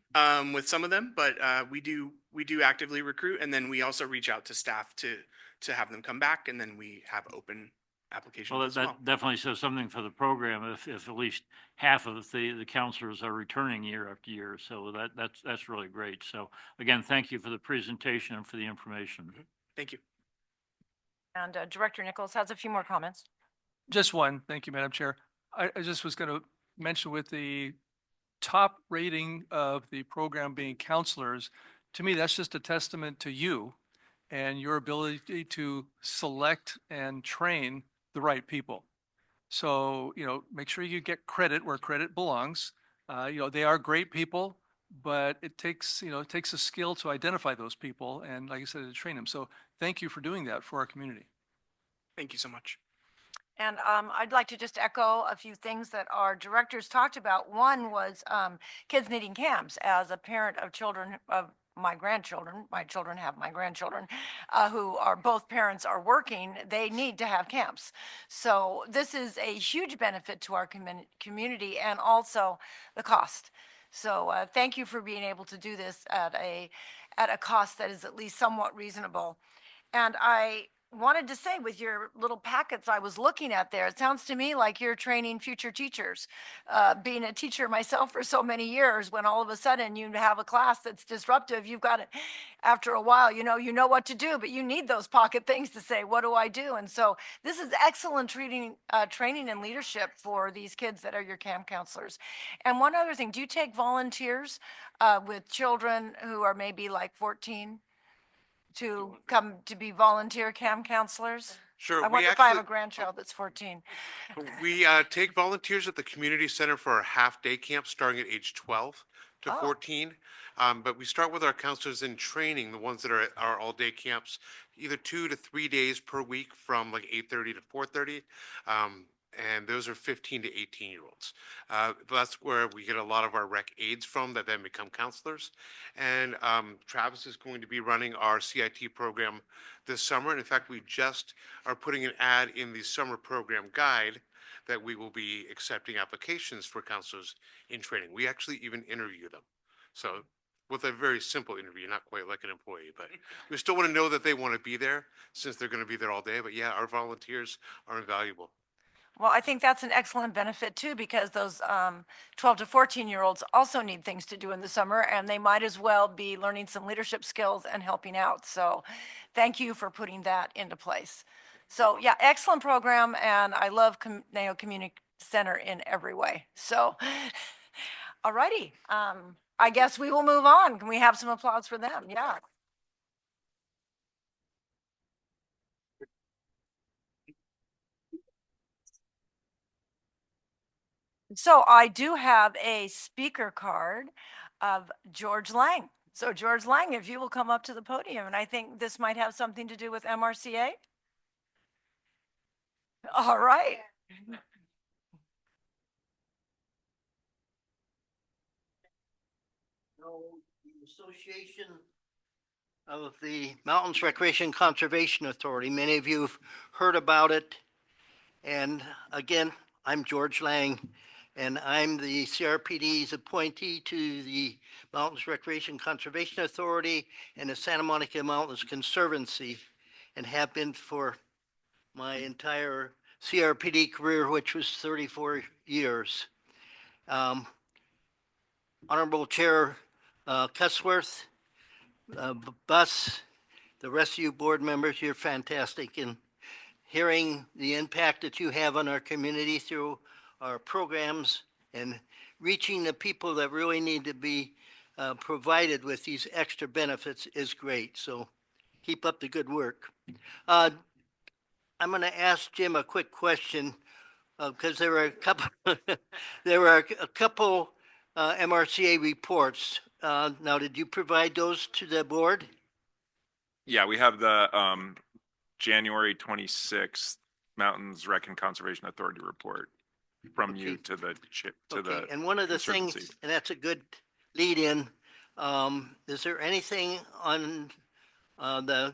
with some of them, but we do actively recruit, and then we also reach out to staff to have them come back, and then we have open applications Well, as that well. definitely says something for the program if at least half of the counselors are returning year after year. So that's really great. So again, thank you for the presentation and for the information. Thank you. And Director Nichols has a few more comments. Just one. Thank you, Madam Chair. I just was going to mention with the top rating of the program being counselors, to me, that's just a testament to you and your ability to select and train the right people. So, make sure you get credit where credit belongs. They are great people, but it takes a skill to identify those people and, like I said, to train them. So thank you for doing that for our community. Thank you so much. And I'd like to just echo a few things that our directors talked about. One was kids needing camps. As a parent of children of my grandchildren, my children have my grandchildren, who are both parents are working, they need to have camps. So this is a huge benefit to our community and also the cost. So thank you for being able to do this at a cost that is at least somewhat reasonable. And I wanted to say, with your little packets I was looking at there, it sounds to me like you're training future teachers. Being a teacher myself for so many years, when all of a sudden you have a class that's disruptive, you've got it after a while, you know what to do, but you need those pocket things to say, what do I do? And so this is excellent training and leadership for these kids that are your camp counselors. And one other thing, do you take volunteers with children who are maybe like 14? To come to be volunteer camp counselors? Sure. I wonder if I have a grandchild that's 14. We take volunteers at the community center for our half-day camp starting at age 12 to 14. But we start with our counselors in training, the ones that are at our all-day camps, either 2 to 3 days per week from like 8:30 to 4:30. And those are 15 to 18-year-olds. That's where we get a lot of our rec aides from that then become counselors. And Travis is going to be running our CIT program this summer. And in fact, we just are putting an ad in the summer program guide that we will be accepting applications for counselors in training. We actually even interview them. So with a very simple interview, not quite like an employee, but we still want to know that they want to be there since they're going to be there all day. But yeah, our volunteers are invaluable. Well, I think that's an excellent benefit too, because those 12 to 14-year-olds also need things to do in the summer, and they might as well be learning some leadership skills and helping out. So thank you for putting that into place. So yeah, excellent program, and I love Conejo Community Center in every way. So, all righty. I guess we will move on. Can we have some applause for them? Yeah. So I do have a speaker card of George Lang. So George Lang, if you will come up to the podium, and I think this might have something to do with MRCA. All right. The Association of the Mountains Recreation Conservation Authority. Many of you have heard about it. And again, I'm George Lang, and I'm the CRPD's appointee to the Mountains Recreation Conservation Authority and the Santa Monica Mountains Conservancy, and have been for my entire CRPD career, which was 34 years. Honorable Chair Cusworth, Bus, the rest of you board members, you're fantastic in hearing the impact that you have on our community through our programs and reaching the people that really need to be provided with these extra benefits is great. So keep up the good work. I'm going to ask Jim a quick question because there were a couple MRCA reports. Now, did you provide those to the board? Yeah, we have the January 26th Mountains Rec and Conservation Authority report from you to the Okay, and one of the things, and that's a good lead in, is there anything on the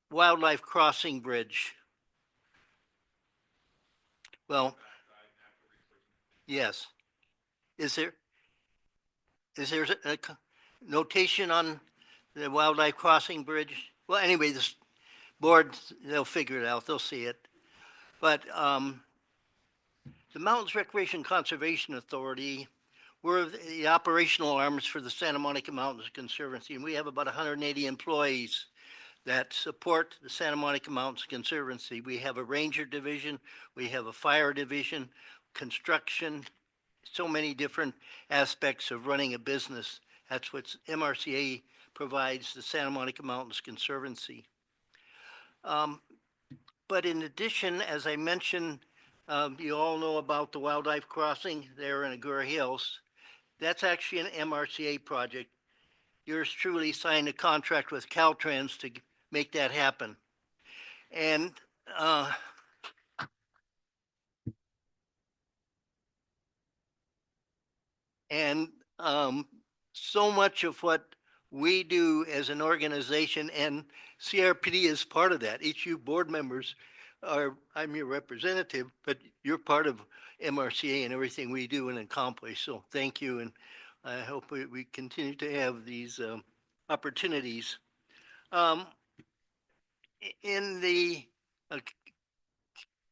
wildlife crossing bridge? Well, yes. Is there a notation on the wildlife crossing bridge? Well, anyway, this board, they'll figure it out. They'll see it. But the Mountains Recreation Conservation Authority, we're the operational arms for the Santa Monica Mountains Conservancy, and we have about 180 employees that support the Santa Monica Mountains Conservancy. We have a ranger division, we have a fire division, construction, so many different aspects of running a business. That's what MRCA provides the Santa Monica Mountains Conservancy. But in addition, as I mentioned, you all know about the wildlife crossing there in Agoura Hills. That's actually an MRCA project. Yours truly signed a contract with Caltrans to make that happen. And so much of what we do as an organization, and CRPD is part of that. Each of you board members I'm your representative, but you're part of MRCA and everything we do and accomplish. So thank you. And I hope we continue to have these opportunities. In the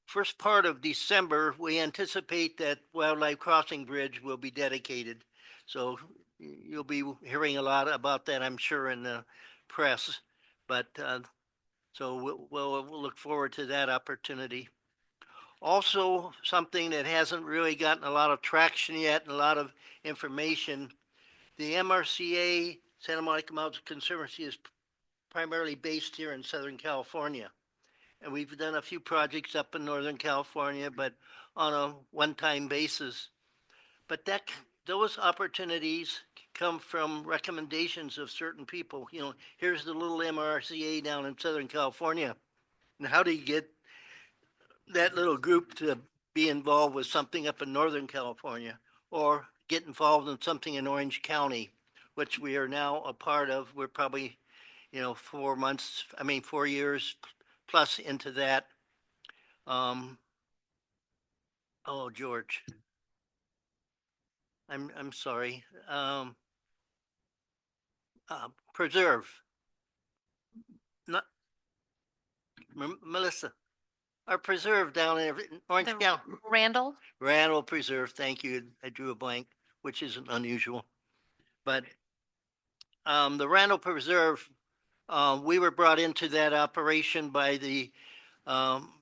first part of December, we anticipate that Wildlife Crossing Bridge will be dedicated. So you'll be hearing a lot about that, I'm sure, in the press. But so we'll look forward to that opportunity. Also, something that hasn't really gotten a lot of traction yet and a lot of information, the MRCA Santa Monica Mountains Conservancy is primarily based here in Southern California. And we've done a few projects up in Northern California, but on a one-time basis. But those opportunities come from recommendations of certain people. You know, here's the little MRCA down in Southern California. And how do you get that little group to be involved with something up in Northern California or get involved in something in Orange County, which we are now a part of? We're probably, 4 years plus into that. Oh, George. I'm sorry. Preserve. Not Melissa. Our preserve down in Orange The County. Randall? Randall Preserve. Thank you. I drew a blank, which isn't unusual. But the Randall Preserve, we were brought into that operation by the um,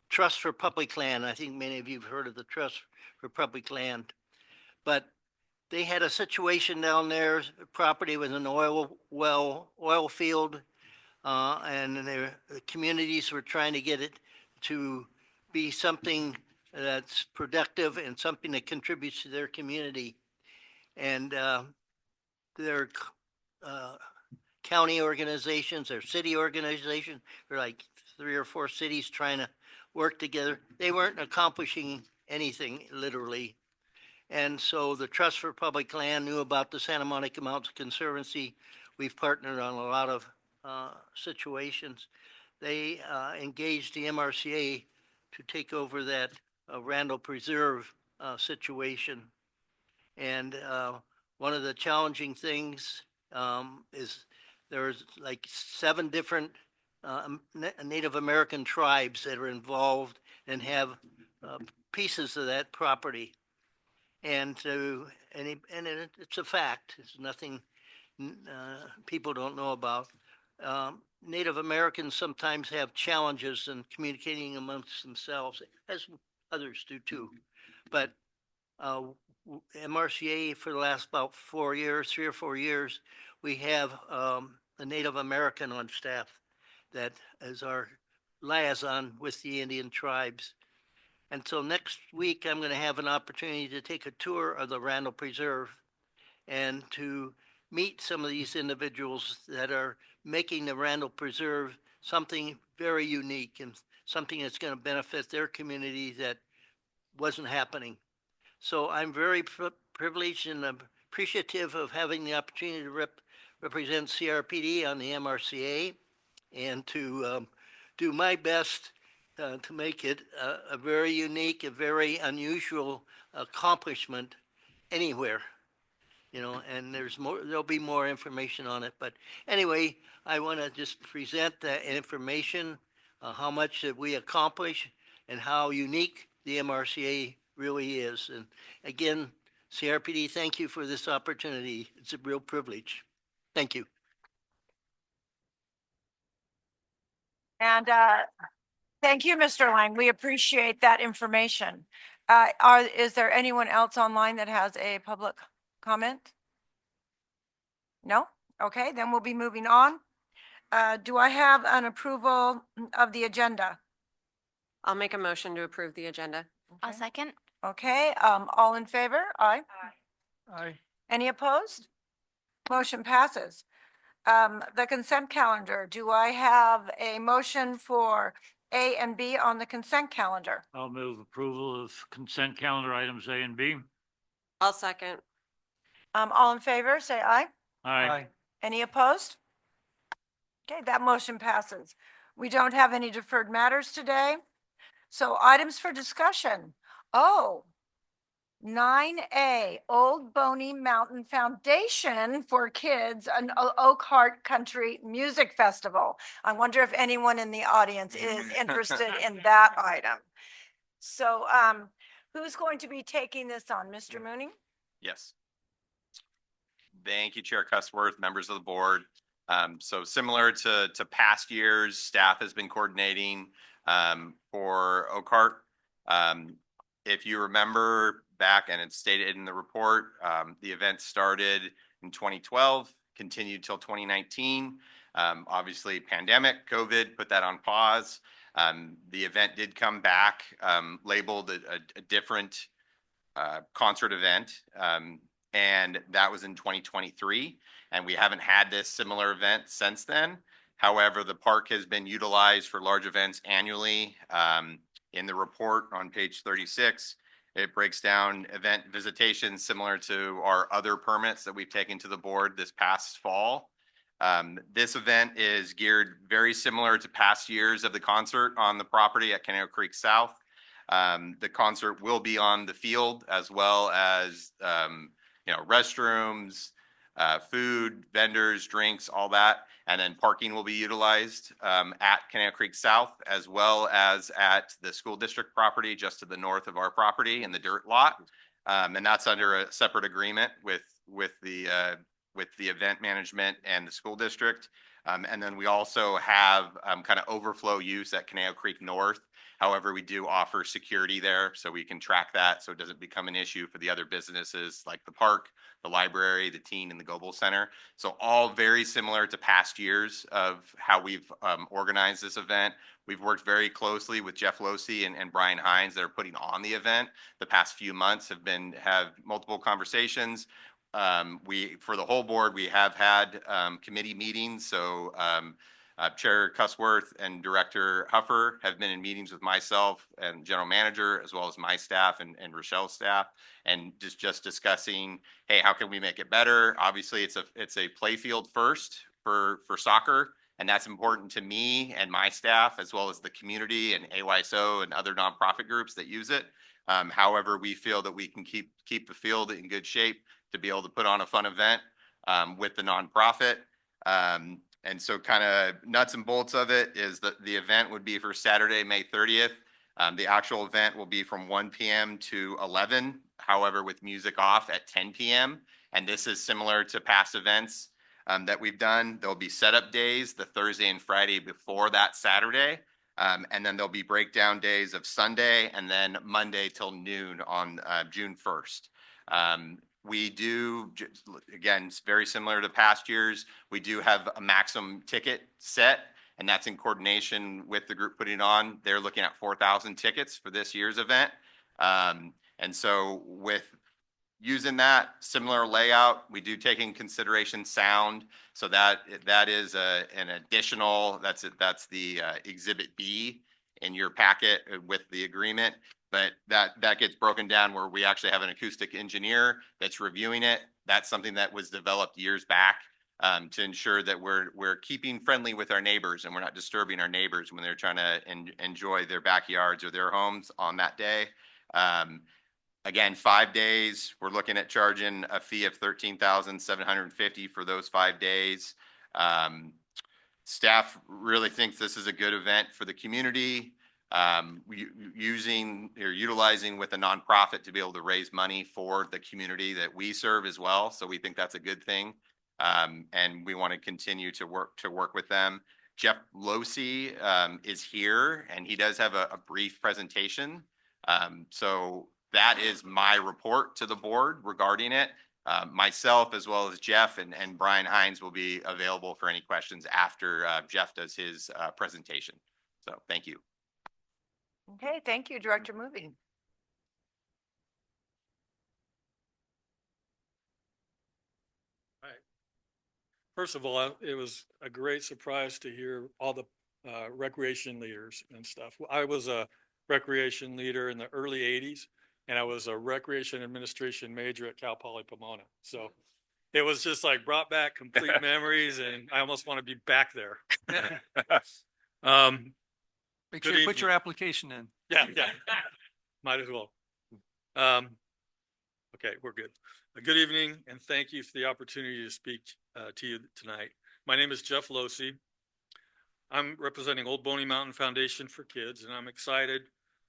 Trust for Public Land. I think many of you have heard of the Trust for Public Land. But they had a situation down there, property with an oil field, and the communities were trying to get it to be something that's productive and something that contributes to their community. And their county organizations or city organizations, or like 3 or 4 cities trying to work together. They weren't accomplishing anything literally. And so the Trust for Public Land knew about the Santa Monica Mountain Conservancy. We've partnered on a lot of situations. They engaged the MRCA to take over that Randall Preserve situation. And one of the challenging things is there's like 7 different Native American tribes that are involved and have pieces of that property. And it's a fact. It's nothing people don't know about. Native Americans sometimes have challenges in communicating amongst themselves, as others do too. But MRCA for the last about 4 years, 3 or 4 years, we have a Native American on staff that is our liaison with the Indian tribes. And so next week, I'm going to have an opportunity to take a tour of the Randall Preserve and to meet some of these individuals that are making the Randall Preserve something very unique and something that's going to benefit their community that wasn't happening. So I'm very privileged and appreciative of having the opportunity to represent CRPD on the MRCA and to do my best to make it a very unique, a very unusual accomplishment anywhere, you know, and there'll be more information on it. But anyway, I want to just present that information, how much that we accomplish and how unique the MRCA really is. And again, CRPD, thank you for this opportunity. It's a real privilege. Thank you. And thank you, Mr. Lang. We appreciate that information. Is there anyone else online that has a public comment? No? Okay, then we'll be moving on. Do I have an approval of the agenda? I'll make a motion to approve the agenda. I'll second. Okay, all in favor? Aye. Aye. Any opposed? Motion passes. The consent calendar, do I have a motion for A and B on the consent calendar? I'll move approval of consent calendar items A and B. I'll second. All in favor, say aye. Aye. Any opposed? Okay, that motion passes. We don't have any deferred matters today. So items for discussion. Oh, 9A, Old Boney Mountain Foundation for Kids, an Oak Heart Country Music Festival. I wonder if anyone in the audience is interested in that item. So who's going to be taking this on? Mr. Mooney? Yes. Thank you, Chair Cusworth, members of the board. So similar to past years, staff has been coordinating for Oak Heart. If you remember back, and it's stated in the report, the event started in 2012, continued till 2019. Obviously, pandemic, COVID put that on pause. The event did come back, labeled a different concert event, and that was in 2023. And we haven't had this similar event since then. However, the park has been utilized for large events annually. In the report on page 36, it breaks down event visitations similar to our other permits that we've taken to the board this past fall. This event is geared very similar to past years of the concert on the property at Conejo Creek South. The concert will be on the field as well as, restrooms, food, vendors, drinks, all that. And then parking will be utilized at Conejo Creek South as well as at the school district property just to the north of our property in the dirt lot. And that's under a separate agreement with the event management and the school district. And then we also have kind of overflow use at Conejo Creek North. However, we do offer security there so we can track that so it doesn't become an issue for the other businesses like the park, the library, the teen, and the Goebel Center. So all very similar to past years of how we've organized this event. We've worked very closely with Jeff Losey and Brian Hines that are putting on the event. The past few months have multiple conversations. For the whole board, we have had committee meetings. So Chair Cusworth and Director Huffer have been in meetings with myself and General Manager, as well as my staff and Rochelle's staff, and just discussing, hey, how can we make it better? Obviously, it's a play field first for soccer, and that's important to me and my staff, as well as the community and AYSO and other nonprofit groups that use it. However, we feel that we can keep the field in good shape to be able to put on a fun event with the nonprofit. And so kind of nuts and bolts of it is that the event would be for Saturday, May 30th. The actual event will be from 1 p.m. to 11, however, with music off at 10 p.m. And this is similar to past events that we've done. There'll be setup days, the Thursday and Friday before that Saturday. And then there'll be breakdown days of Sunday and then Monday till noon on June 1st. We do, again, it's very similar to past years. We do have a maximum ticket set, and that's in coordination with the group putting it on. They're looking at 4,000 tickets for this year's event. And so with using that similar layout, we do take in consideration sound. So that is an additional, that's the Exhibit B in your packet with the agreement. But that gets broken down where we actually have an acoustic engineer that's reviewing it. That's something that was developed years back to ensure that we're keeping friendly with our neighbors and we're not disturbing our neighbors when they're trying to enjoy their backyards or their homes on that day. Again, 5 days, we're looking at charging a fee of $13,750 for those 5 days. Staff really thinks this is a good event for the community. Utilizing with a nonprofit to be able to raise money for the community that we serve as well. So we think that's a good thing. And we want to continue to work with them. Jeff Losey is here and he does have a brief presentation. So that is my report to the board regarding it. Myself, as well as Jeff and Brian Hines will be available for any questions after Jeff does his presentation. So thank you. Okay, thank you, Director Moving. All right. First of all, it was a great surprise to hear all the recreation leaders and stuff. I was a recreation leader in the early 80s, and I was a recreation administration major at Cal Poly Pomona. So it was just like brought back complete memories, and I almost want to be back there. Make sure you put your application in. Yeah. Might as well. Okay, we're good. Good evening, and thank you for the opportunity to speak to you tonight. My name is Jeff Losey. I'm representing Old Boney Mountain Foundation for Kids, and I'm excited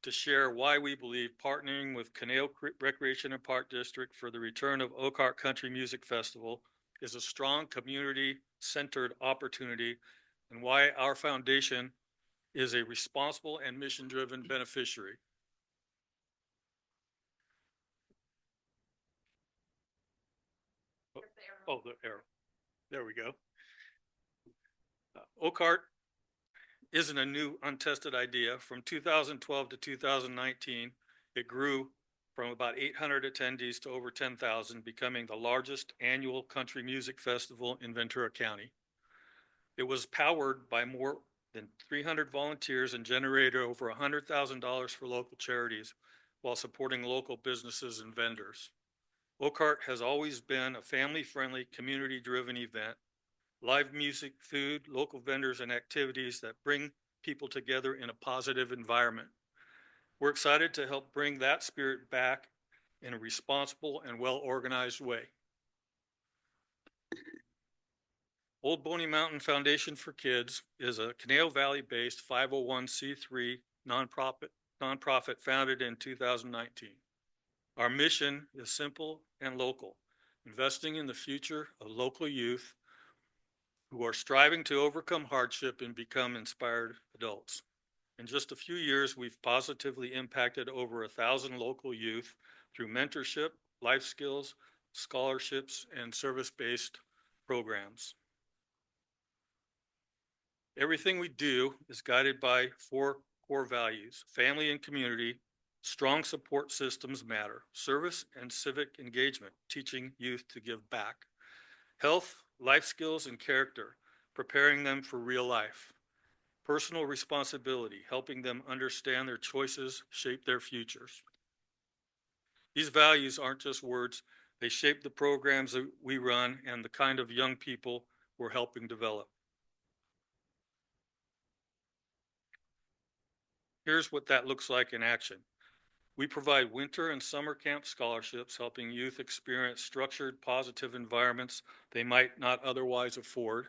to share why we believe partnering with Conejo Recreation and Park District for the return of Oak Country Music Festival is a strong community-centered opportunity, and why our foundation is a responsible and mission-driven beneficiary. Oh, the arrow. There we go. Oak isn't a new, untested idea. From 2012 to 2019, it grew from about 800 attendees to over 10,000, becoming the largest annual country music festival in Ventura County. It was powered by more than 300 volunteers and generated over $100,000 for local charities while supporting local businesses and vendors. Oak has always been a family-friendly, community-driven event. Live music, food, local vendors, and activities that bring people together in a positive environment. We're excited to help bring that spirit back in a responsible and well-organized way. Old Boney Mountain Foundation for Kids is a Conejo Valley-based 501c3 nonprofit founded in 2019. Our mission is simple and local, investing in the future of local youth who are striving to overcome hardship and become inspired adults. In just a few years, we've positively impacted over 1,000 local youth through mentorship, life skills, scholarships, and service-based programs. Everything we do is guided by 4 core values: family and community, strong support systems matter, service and civic engagement, teaching youth to give back, health, life skills, and character, preparing them for real life, personal responsibility, helping them understand their choices shape their futures. These values aren't just words, they shape the programs that we run and the kind of young people we're helping develop. Here's what that looks like in action. We provide winter and summer camp scholarships, helping youth experience structured, positive environments they might not otherwise afford.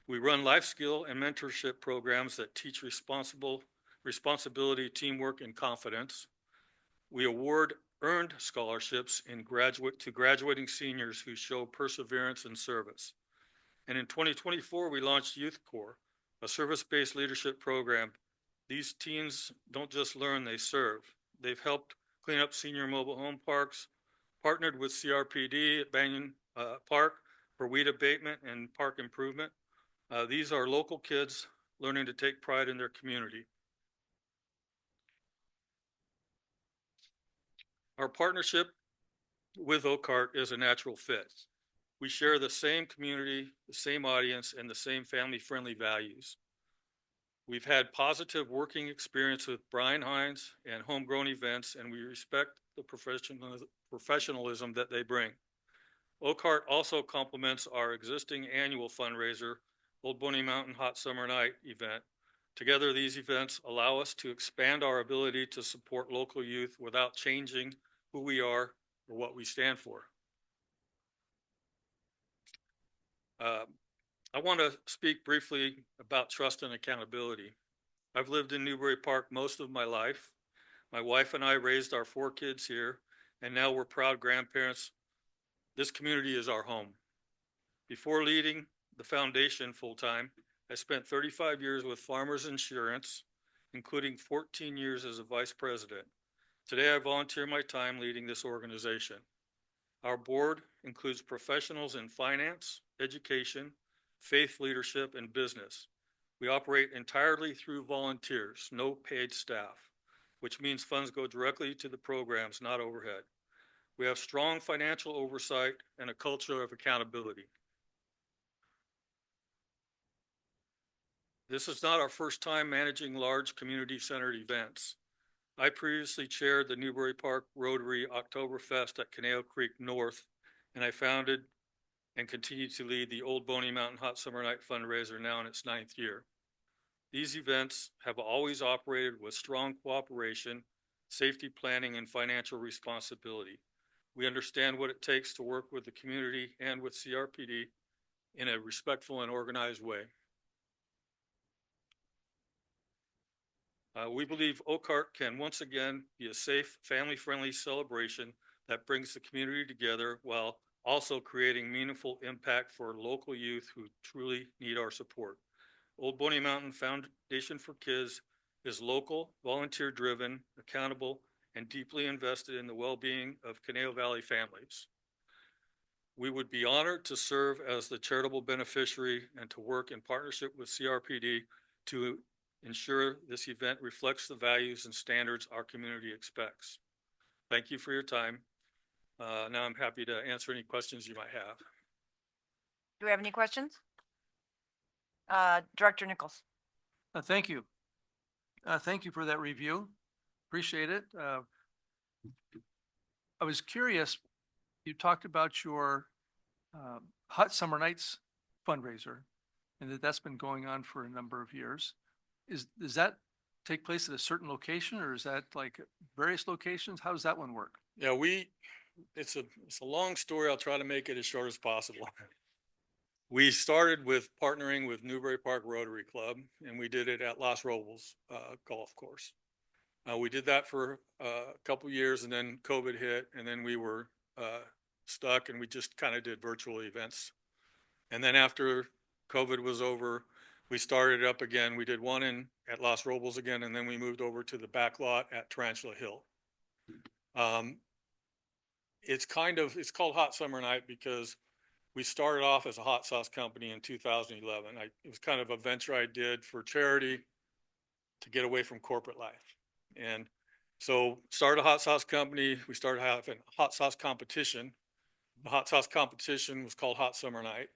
We run life skill and mentorship programs that teach responsibility, teamwork, and confidence. We award earned scholarships to graduating seniors who show perseverance and service. And in 2024, we launched Youth Corps, a service-based leadership program. These teens don't just learn, they serve. They've helped clean up senior mobile home parks, partnered with CRPD at Banyan Park for weed abatement and park improvement. These are local kids learning to take pride in their community. Our partnership with Oakart is a natural fit. We share the same community, the same audience, and the same family-friendly values. We've had positive working experience with Brian Hines and homegrown events, and we respect the professionalism that they bring. Oakart also complements our existing annual fundraiser, Old Boney Mountain Hot Summer Night event. Together, these events allow us to expand our ability to support local youth without changing who we are or what we stand for. I want to speak briefly about trust and accountability. I've lived in Newbury Park most of my life. My wife and I raised our 4 kids here, and now we're proud grandparents. This community is our home. Before leading the foundation full-time, I spent 35 years with Farmers Insurance, including 14 years as a vice president. Today, I volunteer my time leading this organization. Our board includes professionals in finance, education, faith leadership, and business. We operate entirely through volunteers, no paid staff, which means funds go directly to the programs, not overhead. We have strong financial oversight and a culture of accountability. This is not our first time managing large community-centered events. I previously chaired the Newbury Park Rotary Oktoberfest at Conejo Creek North, and I founded and continue to lead the Old Boney Mountain Hot Summer Night fundraiser, now in its 9th year. These events have always operated with strong cooperation, safety planning, and financial responsibility. We understand what it takes to work with the community and with CRPD in a respectful and organized way. We believe Oakart can once again be a safe, family-friendly celebration that brings the community together while also creating meaningful impact for local youth who truly need our support. Old Boney Mountain Foundation for Kids is local, volunteer-driven, accountable, and deeply invested in the well-being of Conejo Valley families. We would be honored to serve as the charitable beneficiary and to work in partnership with CRPD to ensure this event reflects the values and standards our community expects. Thank you for your time. Now I'm happy to answer any questions you might have. Do we have any questions? Director Nichols. Thank you. Thank you for that review. Appreciate it. I was curious, you talked about your Hot Summer Nights fundraiser and that's been going on for a number of years. Is that take place at a certain location, or is that like various locations? How does that one work? Yeah, it's a long story. I'll try to make it as short as possible. We started with partnering with Newbury Park Rotary Club, and we did it at Los Robles Golf Course. We did that for a couple years, and then COVID hit, and then we were stuck, and we just kind of did virtual events. And then after COVID was over, we started up again. We did one at Los Robles again, and then we moved over to the back lot at Tarantula Hill. It's called Hot Summer Night because we started off as a hot sauce company in 2011. It was kind of a venture I did for charity to get away from corporate life. And so started a hot sauce company. We started having a hot sauce competition. The hot sauce competition was called Hot Summer Night.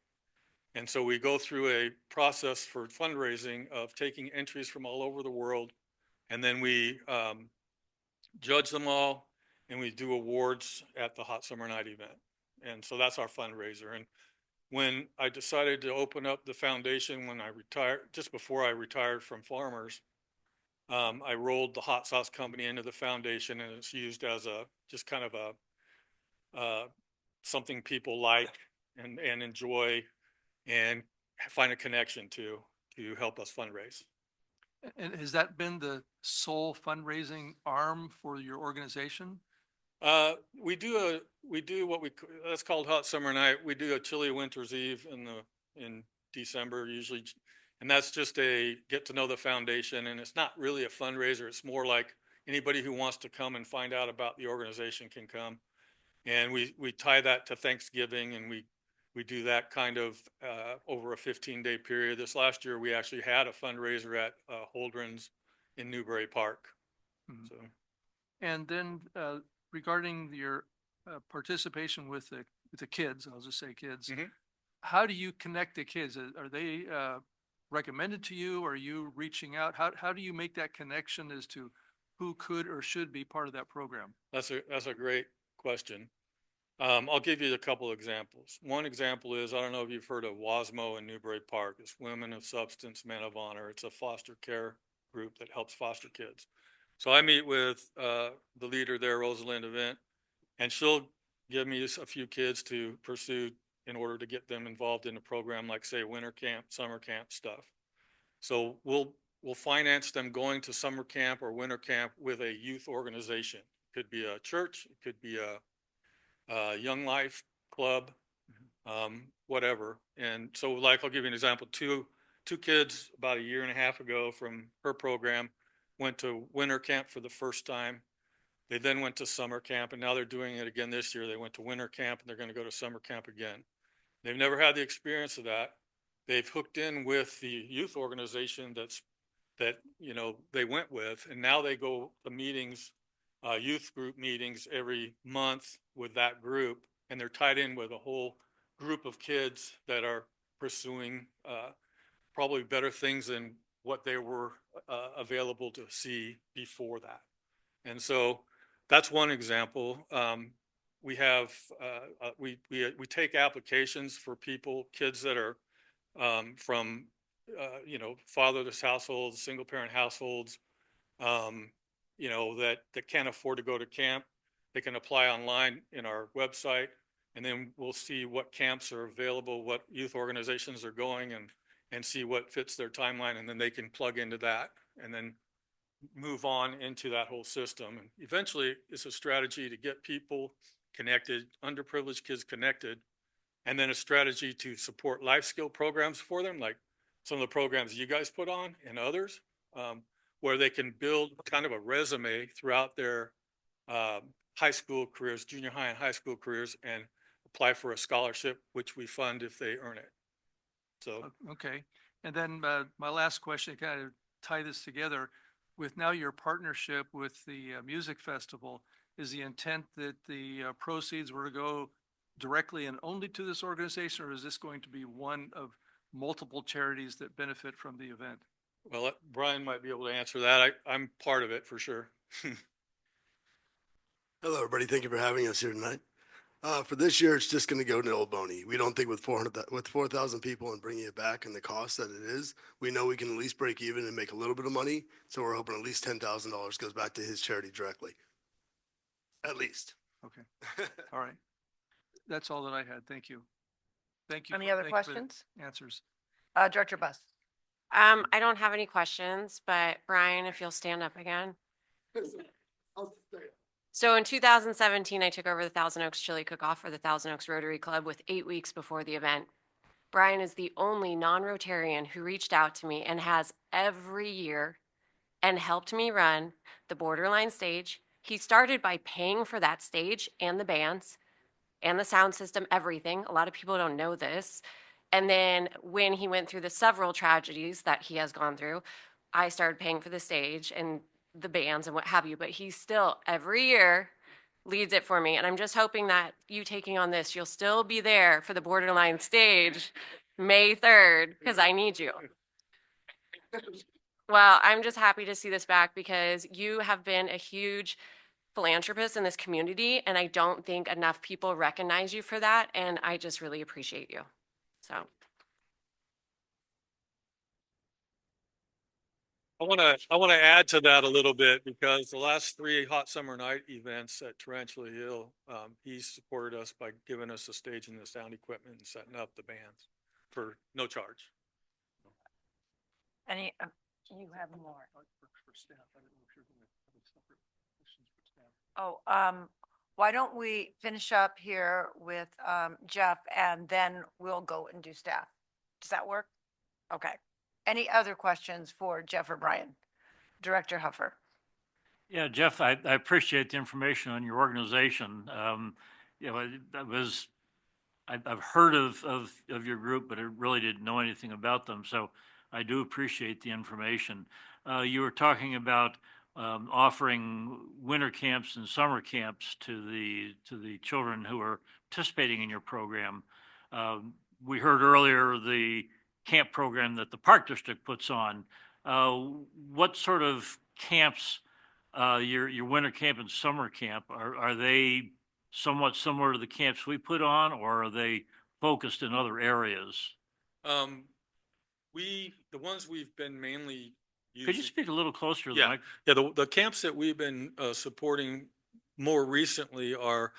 And so we go through a process for fundraising of taking entries from all over the world. And then we judge them all, and we do awards at the Hot Summer Night event. And so that's our fundraiser. And when I decided to open up the foundation when I retired, just before I retired from Farmers, I rolled the hot sauce company into the foundation, and it's used as just kind of something people like and enjoy and find a connection to help us fundraise. And has that been the sole fundraising arm for your organization? We do that's called Hot Summer Night. We do a chilly winter's eve in December usually, and that's just a get to know the foundation. And it's not really a fundraiser. It's more like anybody who wants to come and find out about the organization can come. And we tie that to Thanksgiving, and we do that kind of over a 15-day period. This last year, we actually had a fundraiser at Holdren's in Newbury Park. Mhm. So. And then regarding your participation with the kids, I'll just say kids, how do you connect the kids? Are they recommended to you? Are you reaching out? How do you make that connection as to who could or should be part of that program? That's a great question. I'll give you a couple of examples. One example is, I don't know if you've heard of WASMO in Newbury Park. It's Women of Substance, Men of Honor. It's a foster care group that helps foster kids. So I meet with the leader there, Rosalind Event, and she'll give me a few kids to pursue in order to get them involved in a program like, say, winter camp, summer camp stuff. So we'll finance them going to summer camp or winter camp with a youth organization. It could be a church, it could be a Young Life Club, whatever. And so, like, I'll give you an example. Two kids about a year and a half ago from her program went to winter camp for the first time. They then went to summer camp, and now they're doing it again this year. They went to winter camp, and they're going to go to summer camp again. They've never had the experience of that. They've hooked in with the youth organization that they went with, and now they go to meetings, youth group meetings every month with that group, and they're tied in with a whole group of kids that are pursuing probably better things than what they were available to see before that. And so that's one example. We have we take applications for kids that are from fatherless households, single parent households, that can't afford to go to camp. They can apply online in our website, and then we'll see what camps are available, what youth organizations are going, and see what fits their timeline, and then they can plug into that and then move on into that whole system. And eventually it's a strategy to get people connected, underprivileged kids connected, and then a strategy to support life skill programs for them, like some of the programs you guys put on and others, where they can build kind of a resume throughout their high school careers, junior high and high school careers, and apply for a scholarship, which we fund if they earn it. So. Okay. And then my last question, kind of tie this together with now your partnership with the music festival. Is the intent that the proceeds were to go directly and only to this organization, or is this going to be one of multiple charities that benefit from the event? Well, Brian might be able to answer that. I'm part of it for sure. Hello, everybody. Thank you for having us here tonight. For this year, it's just going to go to Old Boney. We don't think with 4,000 people and bringing it back and the cost that it is, we know we can at least break even and make a little bit of money. So we're hoping at least $10,000 goes back to his charity directly. At least. Okay. All right. That's all that I had. Thank you. Thank you. Any other thank you for the questions? Answers. Director Buss. I don't have any questions, but Brian, if you'll stand up again. So in 2017, I took over the Thousand Oaks Chili Cook-Off for the Thousand Oaks Rotary Club with 8 weeks before the event. Brian is the only non-Rotarian who reached out to me and has every year and helped me run the Borderline stage. He started by paying for that stage and the bands and the sound system, everything. A lot of people don't know this. And then when he went through the several tragedies that he has gone through, I started paying for the stage and the bands and what have you. But he still, every year, leads it for me. And I'm just hoping that you taking on this, you'll still be there for the Borderline stage May 3rd, because I need you. Well, I'm just happy to see this back because you have been a huge philanthropist in this community, and I don't think enough people recognize you for that, and I just really appreciate you. So. I want to add to that a little bit because the last 3 hot summer night events at Tarantula Hill, he supported us by giving us the stage and the sound equipment and setting up the bands for no charge. Any, you have more. Oh, why don't we finish up here with Jeff and then we'll go and do staff. Does that work? Okay. Any other questions for Jeff or Brian? Director Huffer. Yeah, Jeff, I appreciate the information on your organization. I've heard of your group, but I really didn't know anything about them. So I do appreciate the information. You were talking about offering winter camps and summer camps to the children who are participating in your program. We heard earlier the camp program that the Park District puts on. What sort of camps, your winter camp and summer camp, are they somewhat similar to the camps we put on, or are they focused in other areas? The ones we've been mainly using. Could you speak a little closer to the Yeah, mic? yeah. The camps that we've been supporting more recently are,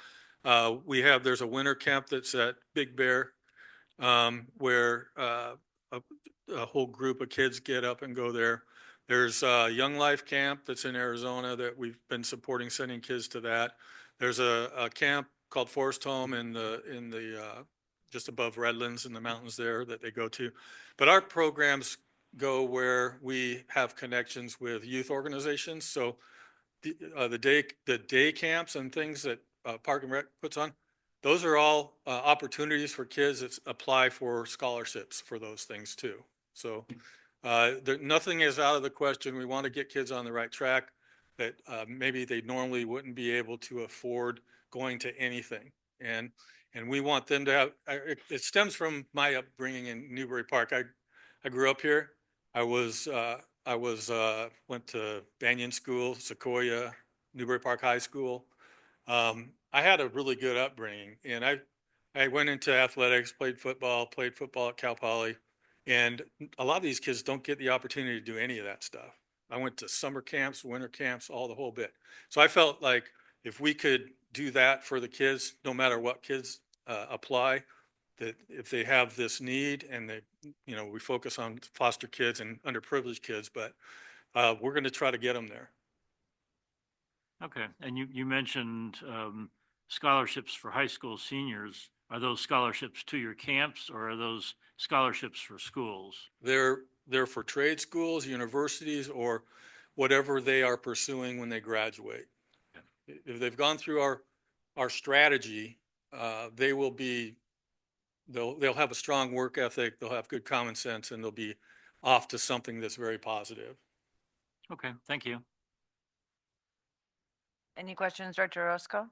there's a winter camp that's at Big Bear, where a whole group of kids get up and go there. There's a Young Life camp that's in Arizona that we've been supporting, sending kids to that. There's a camp called Forest Home in the just above Redlands in the mountains there that they go to. But our programs go where we have connections with youth organizations. So the day camps and things that Park and Rec puts on, those are all opportunities for kids that apply for scholarships for those things too. So nothing is out of the question. We want to get kids on the right track that maybe they normally wouldn't be able to afford going to anything. And we want them to have, it stems from my upbringing in Newbury Park. I grew up here. I went to Banyan School, Sequoia, Newbury Park High School. I had a really good upbringing, and I went into athletics, played football at Cal Poly, and a lot of these kids don't get the opportunity to do any of that stuff. I went to summer camps, winter camps, all the whole bit. So I felt like if we could do that for the kids, no matter what kids apply, that if they have this need and we focus on foster kids and underprivileged kids, but we're going to try to get them there. Okay, and you mentioned scholarships for high school seniors. Are those scholarships to your camps, or are those scholarships for schools? They're for trade schools, universities, or whatever they are pursuing when they graduate. Okay. If they've gone through our strategy, they'll have a strong work ethic, they'll have good common sense, and they'll be off to something that's very positive. Okay, thank you. Any questions, Director Orozco?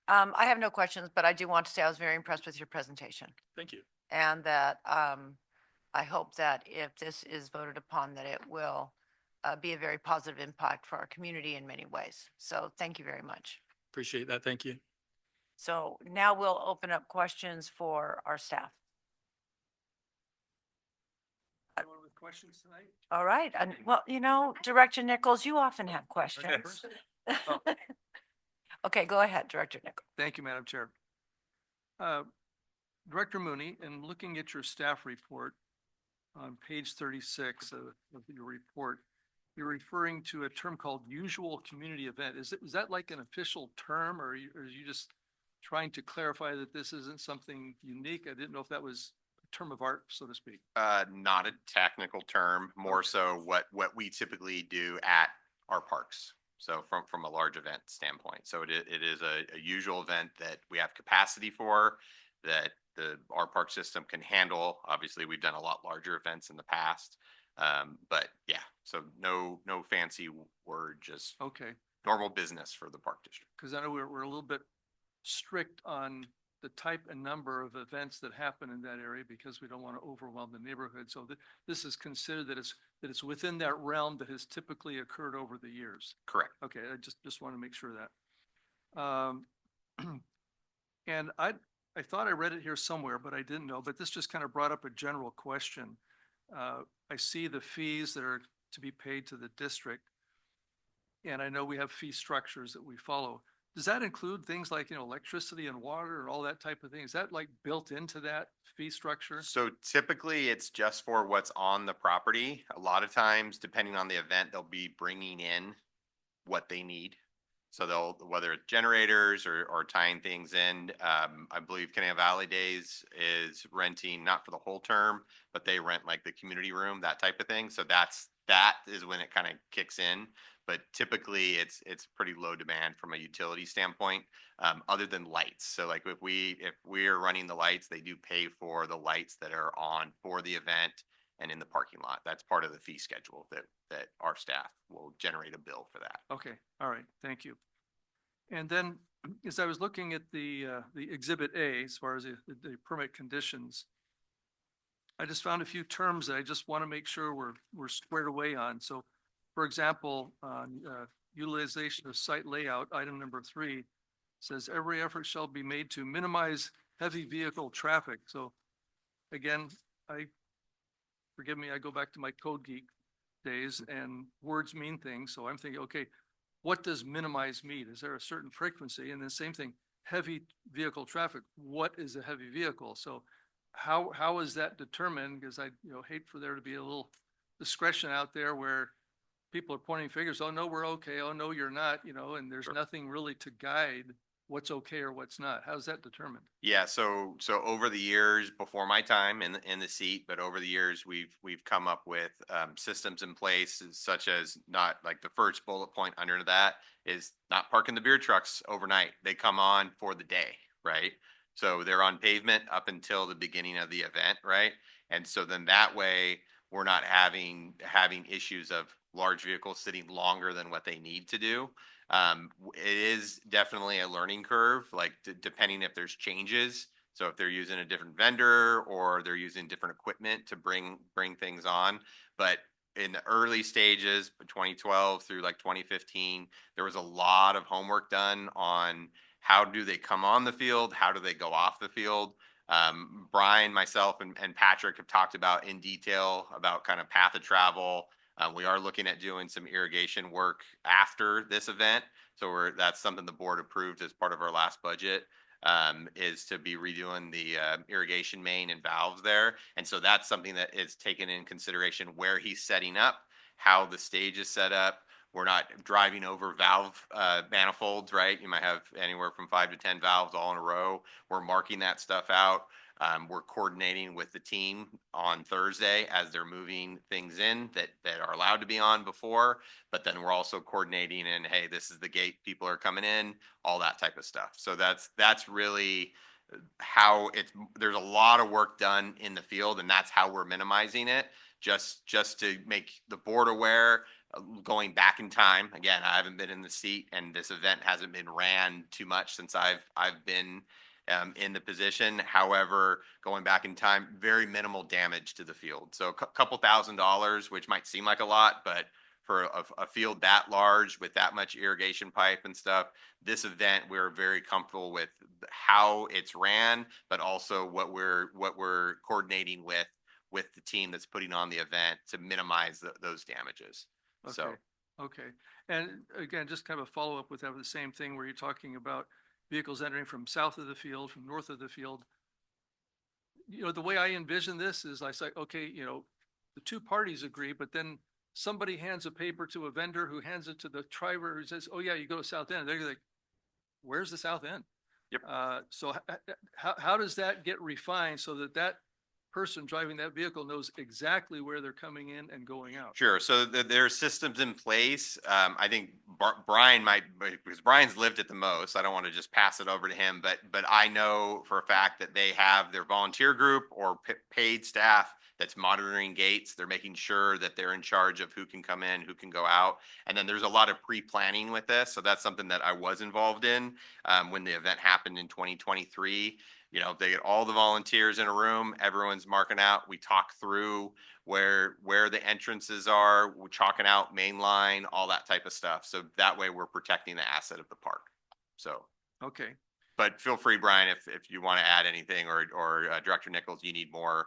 I have no questions, but I do want to say I was very impressed with your presentation. Thank you. And that I hope that if this is voted upon, that it will be a very positive impact for our community in many ways. So thank you very much. Appreciate that. Thank you. So now we'll open up questions for our staff. Anyone with questions tonight? All right. And well, Director Nichols, you often have questions. Oh. Okay, go ahead, Director Nichols. Thank you, Madam Chair. Director Mooney, in looking at your staff report on page 36 of your report, you're referring to a term called usual community event. Is that like an official term, or are you just trying to clarify that this isn't something unique? I didn't know if that was a term of art, so to speak. Not a technical term, more so what we typically do at our parks. So from a large event standpoint. So it is a usual event that we have capacity for, that our park system can handle. Obviously, we've done a lot larger events in the past. But yeah, so no fancy word, just okay, normal business for the park district. Because I know we're a little bit strict on the type and number of events that happen in that area because we don't want to overwhelm the neighborhood. So this is considered that it's within that realm that has typically occurred over the years. Correct. Okay, I just want to make sure that. And I thought I read it here somewhere, but I didn't know. But this just kind of brought up a general question. I see the fees that are to be paid to the district, and I know we have fee structures that we follow. Does that include things like, electricity and water and all that type of thing? Is that like built into that fee structure? So typically it's just for what's on the property. A lot of times, depending on the event, they'll be bringing in what they need. So whether it's generators or tying things in, I believe Conejo Valley Days is renting, not for the whole term, but they rent like the community room, that type of thing. So that is when it kind of kicks in. But typically it's pretty low demand from a utility standpoint, other than lights. So like if we are running the lights, they do pay for the lights that are on for the event and in the parking lot. That's part of the fee schedule that our staff will generate a bill for that. Okay, all right, thank you. And then as I was looking at the Exhibit A, as far as the permit conditions, I just found a few terms that I just want to make sure we're squared away on. So, for example, utilization of site layout, item number 3 says every effort shall be made to minimize heavy vehicle traffic. So again, forgive me, I go back to my code geek days, and words mean things. So I'm thinking, okay, what does minimize mean? Is there a certain frequency? And then same thing, heavy vehicle traffic. What is a heavy vehicle? So how is that determined? Because I hate for there to be a little discretion out there where people are pointing fingers. Oh no, we're okay. Oh no, you're not. And there's nothing really to guide what's okay or what's not. How's that determined? Yeah, so over the years, before my time in the seat, but over the years, we've come up with systems in place, such as, not like the first bullet point under that is not parking the beer trucks overnight. They come on for the day, right? So they're on pavement up until the beginning of the event, right? And so then that way we're not having issues of large vehicles sitting longer than what they need to do. It is definitely a learning curve, like depending if there's changes. So if they're using a different vendor or they're using different equipment to bring things on. But in the early stages, 2012 through like 2015, there was a lot of homework done on how do they come on the field, how do they go off the field. Brian, myself, and Patrick have talked about in detail about kind of path of travel. We are looking at doing some irrigation work after this event. So that's something the board approved as part of our last budget, is to be redoing the irrigation main and valves there. And so that's something that is taken in consideration where he's setting up, how the stage is set up. We're not driving over valve manifolds, right? You might have anywhere from 5 to 10 valves all in a row. We're marking that stuff out. We're coordinating with the team on Thursday as they're moving things in that are allowed to be on before, but then we're also coordinating and, hey, this is the gate people are coming in, all that type of stuff. So that's really how there's a lot of work done in the field, and that's how we're minimizing it, just to make the board aware. Going back in time, again, I haven't been in the seat, and this event hasn't been ran too much since I've been in the position. However, going back in time, very minimal damage to the field. So a couple $1,000s, which might seem like a lot, but for a field that large with that much irrigation pipe and stuff, this event, we're very comfortable with how it's ran, but also what we're coordinating with the team that's putting on the event to minimize those damages. Okay. So, Okay. And again, just kind of a follow up with that, the same thing where you're talking about vehicles entering from south of the field, from north of the field. You know, the way I envision this is I say, okay, you know, the two parties agree, but then somebody hands a paper to a vendor who hands it to the driver who says, oh yeah, you go to South End. They're like, where's the South End? Yep. So how does that get refined so that that person driving that vehicle knows exactly where they're coming in and going out? sure. So there are systems in place. I think Brian might, because Brian's lived it the most. I don't want to just pass it over to him, but I know for a fact that they have their volunteer group or paid staff that's monitoring gates. They're making sure that they're in charge of who can come in, who can go out. And then there's a lot of pre-planning with this. So that's something that I was involved in when the event happened in 2023. You know, they get all the volunteers in a room, everyone's marking out. We talk through where the entrances are, we're chalking out main line, all that type of stuff. So that way we're protecting the asset of the park. So, Okay. but feel free, Brian, if you want to add anything, or Director Nichols, you need more.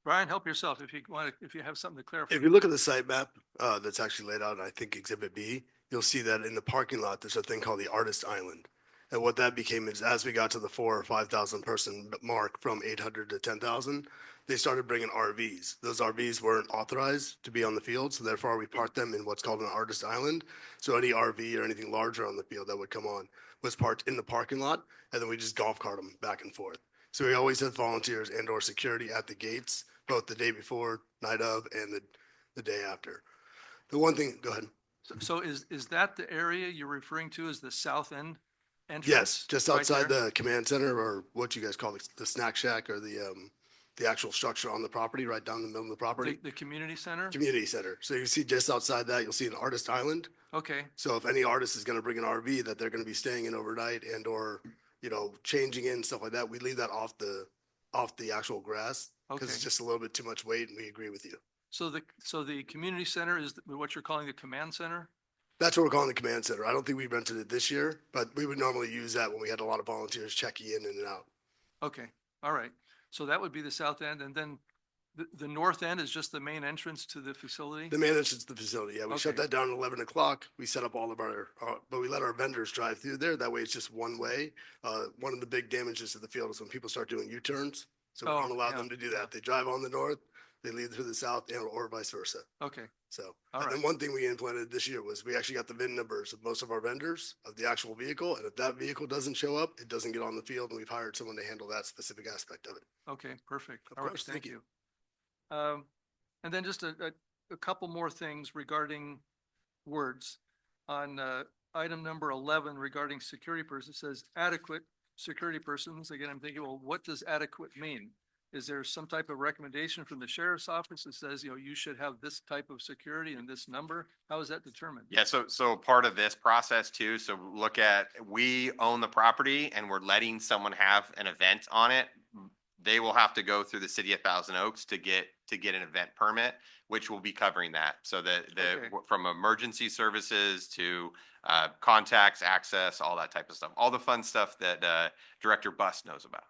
Brian, help yourself if you want to, if you have something to clarify. If you look at the site map that's actually laid out, I think Exhibit B, you'll see that in the parking lot, there's a thing called the Artist Island. And what that became is as we got to the 4,000 or 5,000 person mark from 800 to 10,000, they started bringing RVs. Those RVs weren't authorized to be on the field, so therefore we parked them in what's called an Artist Island. So any RV or anything larger on the field that would come on was parked in the parking lot, and then we just golf cart them back and forth. So we always had volunteers and or security at the gates, both the day before, night of, and the day after. The one thing, go ahead. So is that the area you're referring to as the South End entrance? Yes, just right outside there? the command center, or what you guys call the snack shack, or the actual structure on the property, right down the middle of the property. The community center? Community center. So you see just outside that, you'll see an artist island. Okay. So if any artist is going to bring an RV that they're going to be staying in overnight and or, you know, changing in stuff like that, we leave that off the actual grass because Okay. it's just a little bit too much weight, and we agree with you. So the community center is what you're calling the command center? That's what we're calling the command center. I don't think we rented it this year, but we would normally use that when we had a lot of volunteers checking in and out. Okay, all right. So that would be the south end, and then the north end is just the main entrance to the facility? The main entrance to the facility, yeah, we shut Okay. that down at 11 o'clock. We set up all of but we let our vendors drive through there. That way it's just one way. One of the big damages to the field is when people start doing U-turns. So we Oh, don't allow yeah, them to do that. They drive on the north, they leave through the south, and or vice versa. Okay, So, All and then right. one thing we implemented this year was we actually got the VIN numbers of most of our vendors of the actual vehicle. And if that vehicle doesn't show up, it doesn't get on the field, and we've hired someone to handle that specific aspect of it. okay, perfect. Of All right, course, thank thank you. And then just a couple more things regarding words. On item number 11 regarding security person, it says adequate security persons. Again, I'm thinking, well, what does adequate mean? Is there some type of recommendation from the sheriff's office that says, you know, you should have this type of security and this number? How is that determined? Yeah, so part of this process too, so we own the property and we're letting someone have an event on it. They will have to go through the city of Thousand Oaks to get an event permit, which will be covering that. So Okay. from emergency services to contacts, access, all that type of stuff, all the fun stuff that Director Bus knows about.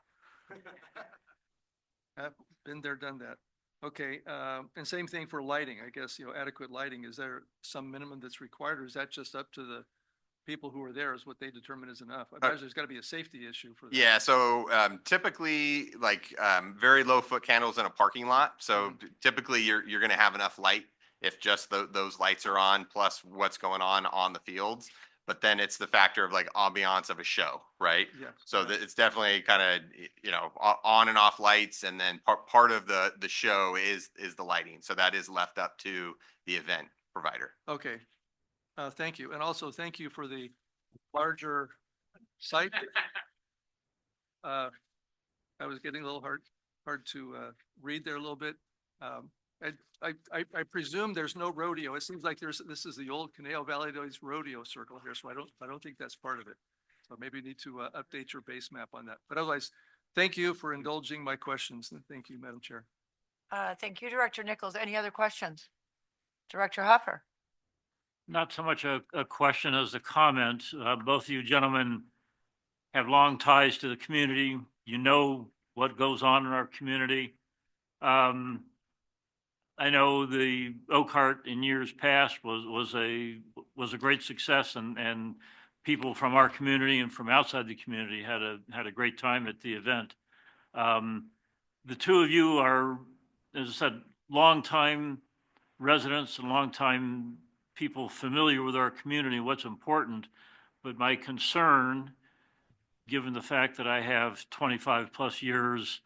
I've been there, done that. Okay, and same thing for lighting, I guess, you know, adequate lighting. Is there some minimum that's required, or is that just up to the people who are there is what they determine is enough? I imagine there's got to be a safety issue for that. Yeah, so typically very low foot candles in a parking lot. So typically you're going to have enough light if just those lights are on, plus what's going on the fields. But then it's the factor of like ambiance of a show, right? Yeah. So it's definitely kind of, you know, on and off lights, and then part of the show is the lighting. So that is left up to the event provider. Okay, thank you. And also thank you for the larger site. I was getting a little hard to read there a little bit. I presume there's no rodeo. It seems like this is the old Conejo Valley rodeo circle here, so I don't think that's part of it. So maybe you need to update your base map on that. But otherwise, thank you for indulging my questions, and thank you, Madam Chair. Thank you, Director Nichols. Any other questions? Director Huffer? Not so much a question as a comment. Both of you gentlemen have long ties to the community. You know what goes on in our community. I know the Oakart in years past was a great success, and people from our community and from outside the community had a great time at the event. The two of you are, as I said, longtime residents and longtime people familiar with our community, what's important. But my concern, given the fact that I have 25 plus years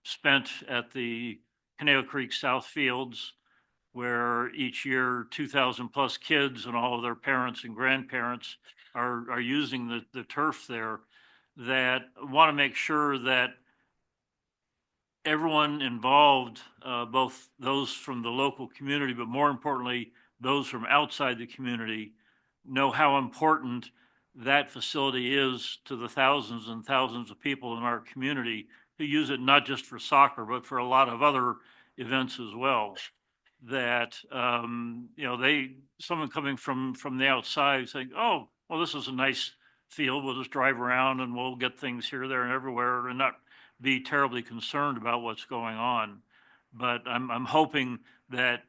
spent at the Conejo Creek South Fields, where each year 2,000 plus kids and all of their parents and grandparents are using the turf there, that want to make sure that everyone involved, both those from the local community, but more importantly, those from outside the community, know how important that facility is to the thousands and thousands of people in our community who use it not just for soccer, but for a lot of other events as well. That, someone coming from the outside saying, oh, well, this is a nice field. We'll just drive around and we'll get things here, there, and everywhere, and not be terribly concerned about what's going on. But I'm hoping that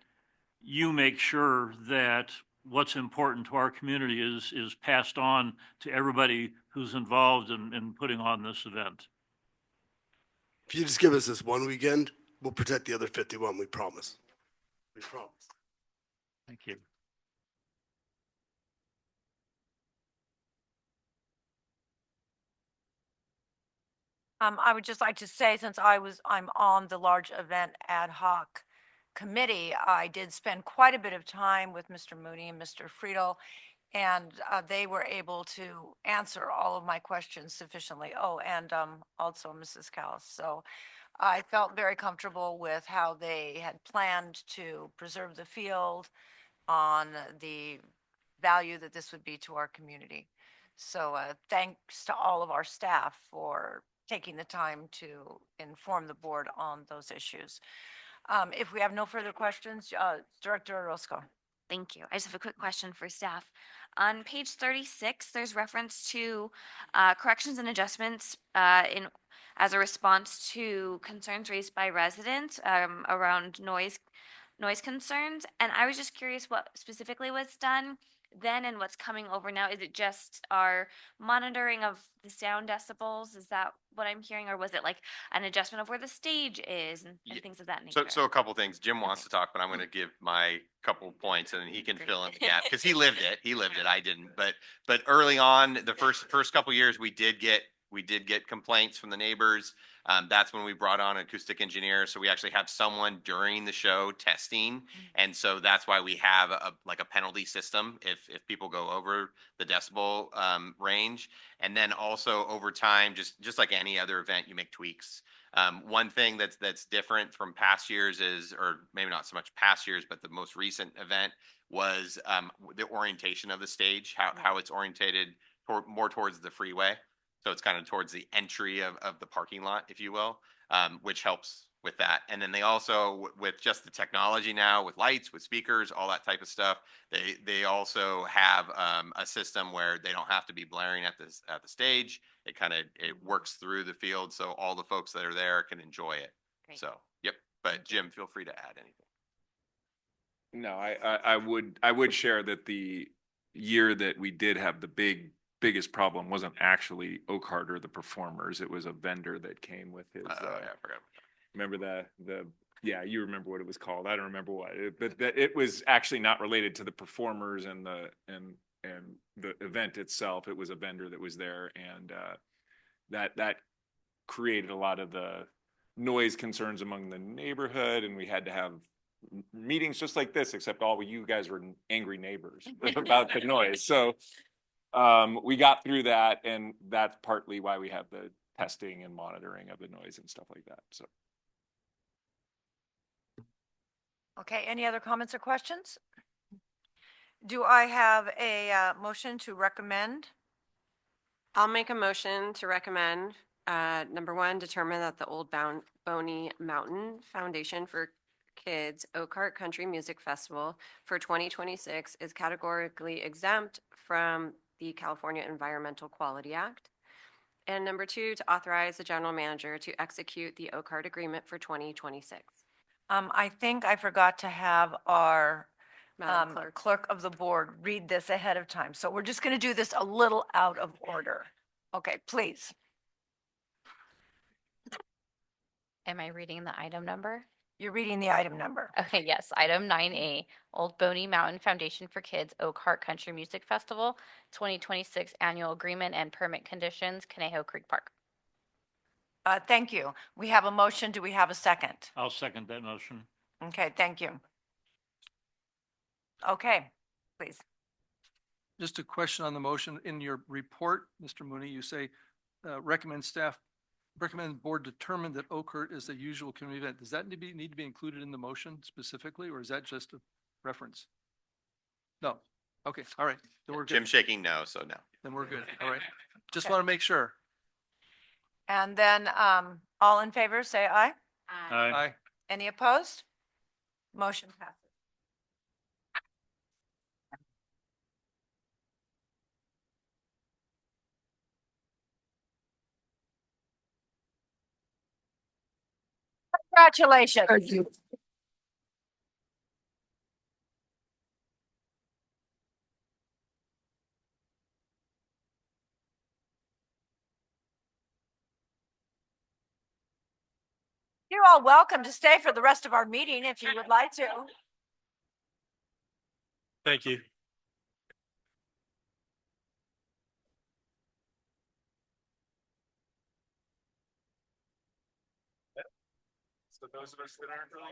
you make sure that what's important to our community is passed on to everybody who's involved in putting on this event. If you just give us this one weekend, we'll protect the other 51. We promise. We promise. Thank you. I would just like to say, since I'm on the large event ad hoc committee, I did spend quite a bit of time with Mr. Mooney and Mr. Friedel, and they were able to answer all of my questions sufficiently. Oh, and also Mrs. Callis. So I felt very comfortable with how they had planned to preserve the field on the value that this would be to our community. So thanks to all of our staff for taking the time to inform the board on those issues. If we have no further questions, Director Orozco. Thank you. I just have a quick question for staff. On page 36, there's reference to corrections and adjustments as a response to concerns raised by residents around noise concerns. And I was just curious what specifically was done then and what's coming over now. Is it just our monitoring of the sound decibels? Is that what I'm hearing? Or was it like an adjustment of where the stage is and things of that nature? So a couple things. Jim wants to talk, but I'm going to give my couple points and then he can fill in the gap because he lived it. He lived it. I didn't. But early on, the first couple years, we did get complaints from the neighbors. That's when we brought on an acoustic engineer. So we actually have someone during the show testing. And so that's why we have a penalty system if people go over the decibel range. And then also over time, just like any other event, you make tweaks. One thing that's different from past years is, or maybe not so much past years, but the most recent event was the orientation of the stage, how it's orientated more towards the freeway. So it's kind of towards the entry of the parking lot, if you will, which helps with that. And then they also, with just the technology now, with lights, with speakers, all that type of stuff, they also have a system where they don't have to be blaring at the stage. It works through the field, so all the folks that are there can enjoy it. Great. So, yep. But Jim, feel free to add anything. No, I would share that the year that we did have the biggest problem wasn't actually Oakart or the performers. It was a vendor that came with his. I forgot. Remember yeah, you remember what it was called. I don't remember what, but it was actually not related to the performers and the event itself. It was a vendor that was there, and that created a lot of the noise concerns among the neighborhood, and we had to have meetings just like this, except all you guys were angry neighbors about the noise. So we got through that, and that's partly why we have the testing and monitoring of the noise and stuff like that. So. Okay, any other comments or questions? Do I have a motion to recommend? I'll make a motion to recommend, number one, determine that the Old Boney Mountain Foundation for Kids Oak Country Music Festival for 2026 is categorically exempt from the California Environmental Quality Act. And number two, to authorize the general manager to execute the Oak agreement for 2026. I think I forgot to have our Madam Clerk. clerk of the board read this ahead of time. So we're just going to do this a little out of order. Okay, please. Am I reading the item number? You're reading the item number. Okay, yes, item 9A, Old Boney Mountain Foundation for Kids Oak Country Music Festival, 2026 Annual Agreement and Permit Conditions, Conejo Creek Park. Thank you. We have a motion. Do we have a second? I'll second that motion. Okay, thank you. Okay, please. Just a question on the motion. In your report, Mr. Mooney, you say, recommend board determine that Oakhurt is the usual community event. Does that need to be included in the motion specifically, or is that just a reference? No. Okay, all right. Then we're good. Jim shaking no, so no. Then we're good. All right. Just want to make sure. And then all in favor, say aye. Aye. Aye. Any opposed? Motion passes. Congratulations. Thank you. You're all welcome to stay for the rest of our meeting if you would like to. Thank you. So those of us that aren't really.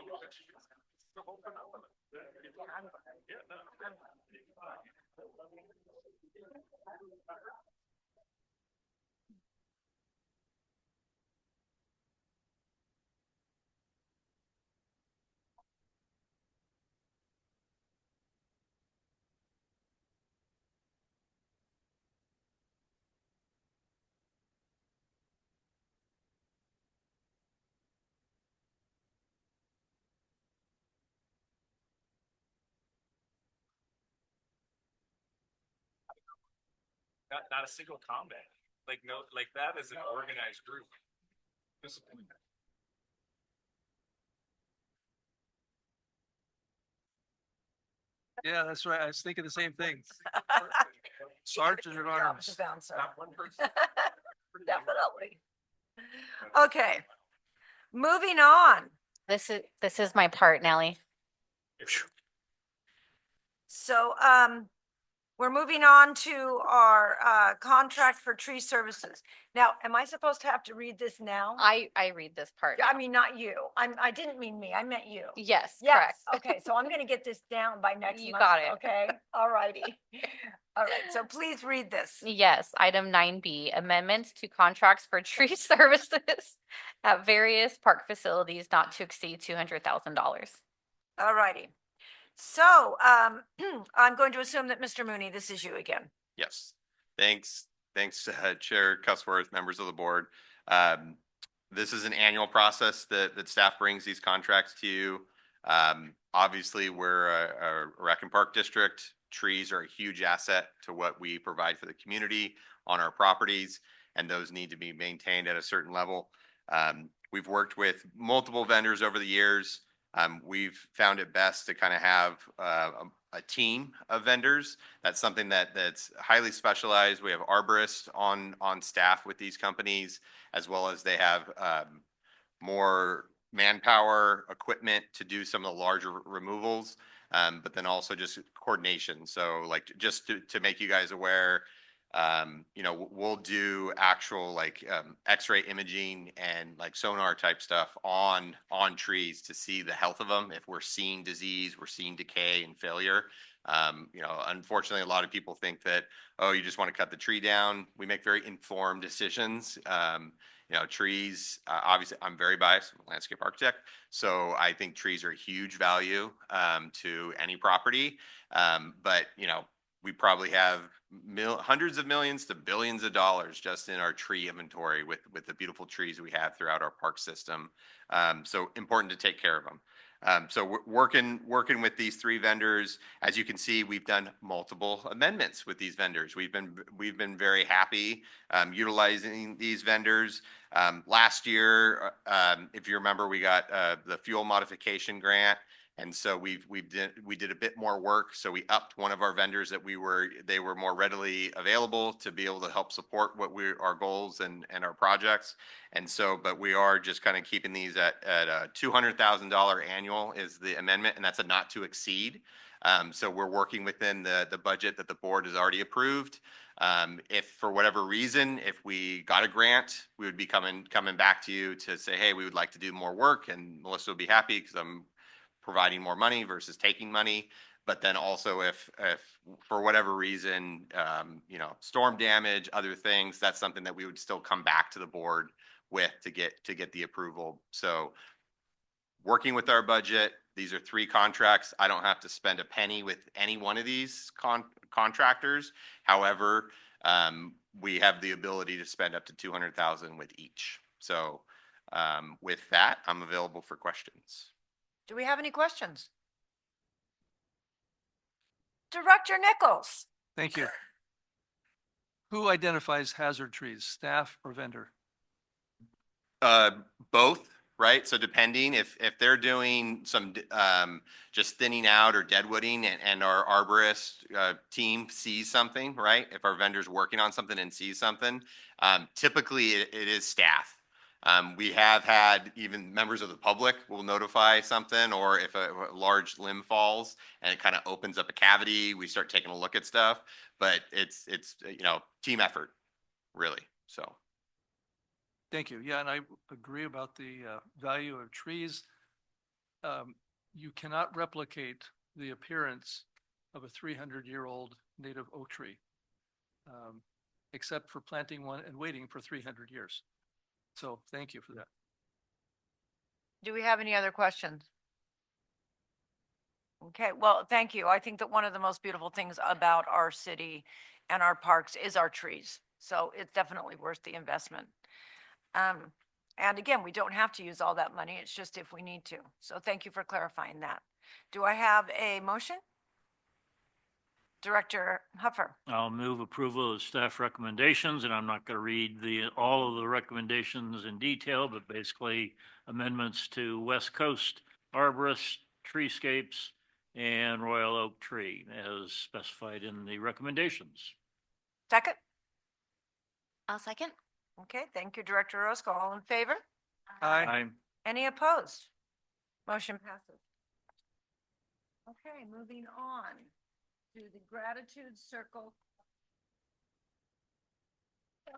Not a single combat. Like no, like that is an organized group. Discipline. Yeah, that's right. I was thinking the same thing. Sergeant at Arms. Not one person. Definitely. Okay. Moving on. This is my part, Nellie. So we're moving on to our contract for tree services. Now, am I supposed to have to read this now? I read this part. I mean, not you. I didn't mean me. I meant you. Yes, Yes. correct. Okay, so I'm going to get this down by next month. You got it. Okay. All righty. All right. So please read this. Yes, item 9B, amendments to contracts for tree services at various park facilities not to exceed $200,000. All righty. So I'm going to assume that Mr. Mooney, this is you again. Yes. Thanks, Chair Cusworth, members of the board. This is an annual process that staff brings these contracts to you. Obviously, we're a rec and park district. Trees are a huge asset to what we provide for the community on our properties, and those need to be maintained at a certain level. We've worked with multiple vendors over the years. We've found it best to kind of have a team of vendors. That's something that's highly specialized. We have arborists on staff with these companies, as well as they have more manpower, equipment to do some of the larger removals, but then also just coordination. So like just to make you guys aware, we'll do actual like x-ray imaging and like sonar type stuff on trees to see the health of them. If we're seeing disease, we're seeing decay and failure. Unfortunately, a lot of people think that, oh, you just want to cut the tree down. We make very informed decisions. Trees, obviously I'm very biased, I'm a landscape architect. So I think trees are a huge value to any property. But we probably have hundreds of millions to billions of dollars just in our tree inventory with the beautiful trees we have throughout our park system. So important to take care of them. So we're working with these three vendors. As you can see, we've done multiple amendments with these vendors. We've been very happy utilizing these vendors. Last year, if you remember, we got the fuel modification grant. And so we did a bit more work. So we upped one of our vendors that they were more readily available to be able to help support our goals and our projects. And so, but we are just kind of keeping these at a $200,000 annual is the amendment, and that's a not to exceed. So we're working within the budget that the board has already approved. If for whatever reason, if we got a grant, we would be coming back to you to say, hey, we would like to do more work, and Melissa would be happy because I'm providing more money versus taking money. But then also if for whatever reason, storm damage, other things, that's something that we would still come back to the board with to get the approval. So working with our budget, these are 3 contracts. I don't have to spend a penny with any one of these contractors. However, we have the ability to spend up to $200,000 with each. So with that, I'm available for questions. Do we have any questions? Director Nichols. Thank you. Who identifies hazard trees, staff or vendor? Both, right? So depending if they're doing some just thinning out or deadwooding and our arborist team sees something, right? If our vendor's working on something and sees something, typically it is staff. We have had even members of the public will notify something, or if a large limb falls and it kind of opens up a cavity, we start taking a look at stuff. But it's team effort, really. So. Thank you. Yeah, and I agree about the value of trees. You cannot replicate the appearance of a 300-year-old native oak tree, except for planting one and waiting for 300 years. So thank you for that. Do we have any other questions? Okay, well, thank you. I think that one of the most beautiful things about our city and our parks is our trees. So it's definitely worth the investment. And again, we don't have to use all that money. It's just if we need to. So thank you for clarifying that. Do I have a motion? Director Huffer. I'll move approval of staff recommendations, and I'm not going to read all of the recommendations in detail, but basically amendments to West Coast arborist, treescapes, and royal oak tree as specified in the recommendations. Second? I'll second. Okay, thank you, Director Roscoe. All in favor? Aye. Any opposed? Motion passes. Okay, moving on to the Gratitude Circle.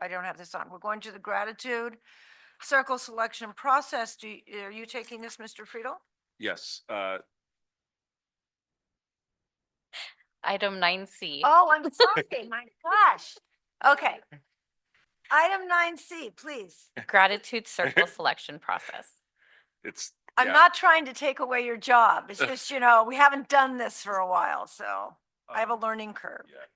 I don't have this on. We're going to the Gratitude Circle selection process. Are you taking this, Mr. Friedel? Yes. Item 9C. Oh, I'm sorry. My gosh. Okay. Item 9C, please. Gratitude Circle selection process. I'm not trying to take away your job. It's just, we haven't done this for a while, so I have a learning curve. Yeah.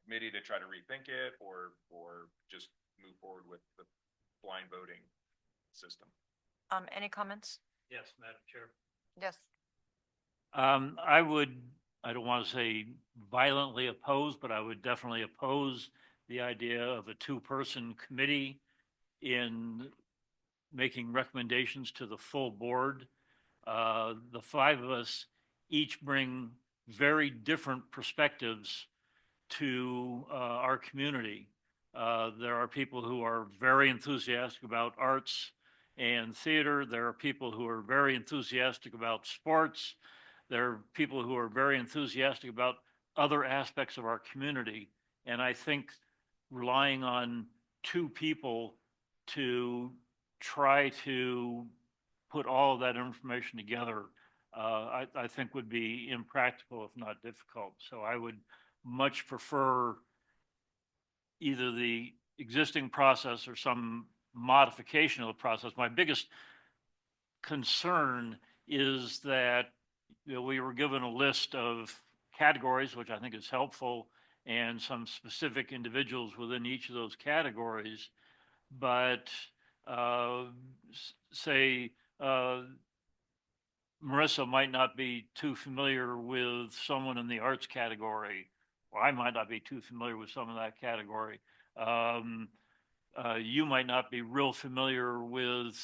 committee to try to rethink it or just move forward with the blind voting system. Any comments? Yes, Madam Chair. Yes. I don't want to say violently oppose, but I would definitely oppose the idea of a two-person committee in making recommendations to the full board. The five of us each bring very different perspectives to our community. There are people who are very enthusiastic about arts and theater. There are people who are very enthusiastic about sports. There are people who are very enthusiastic about other aspects of our community. And I think relying on two people to try to put all of that information together, I think would be impractical, if not difficult. So I would much prefer either the existing process or some modification of the process. My biggest concern is that we were given a list of categories, which I think is helpful, and some specific individuals within each of those categories. But say Marissa might not be too familiar with someone in the arts category, or I might not be too familiar with some of that category. You might not be real familiar with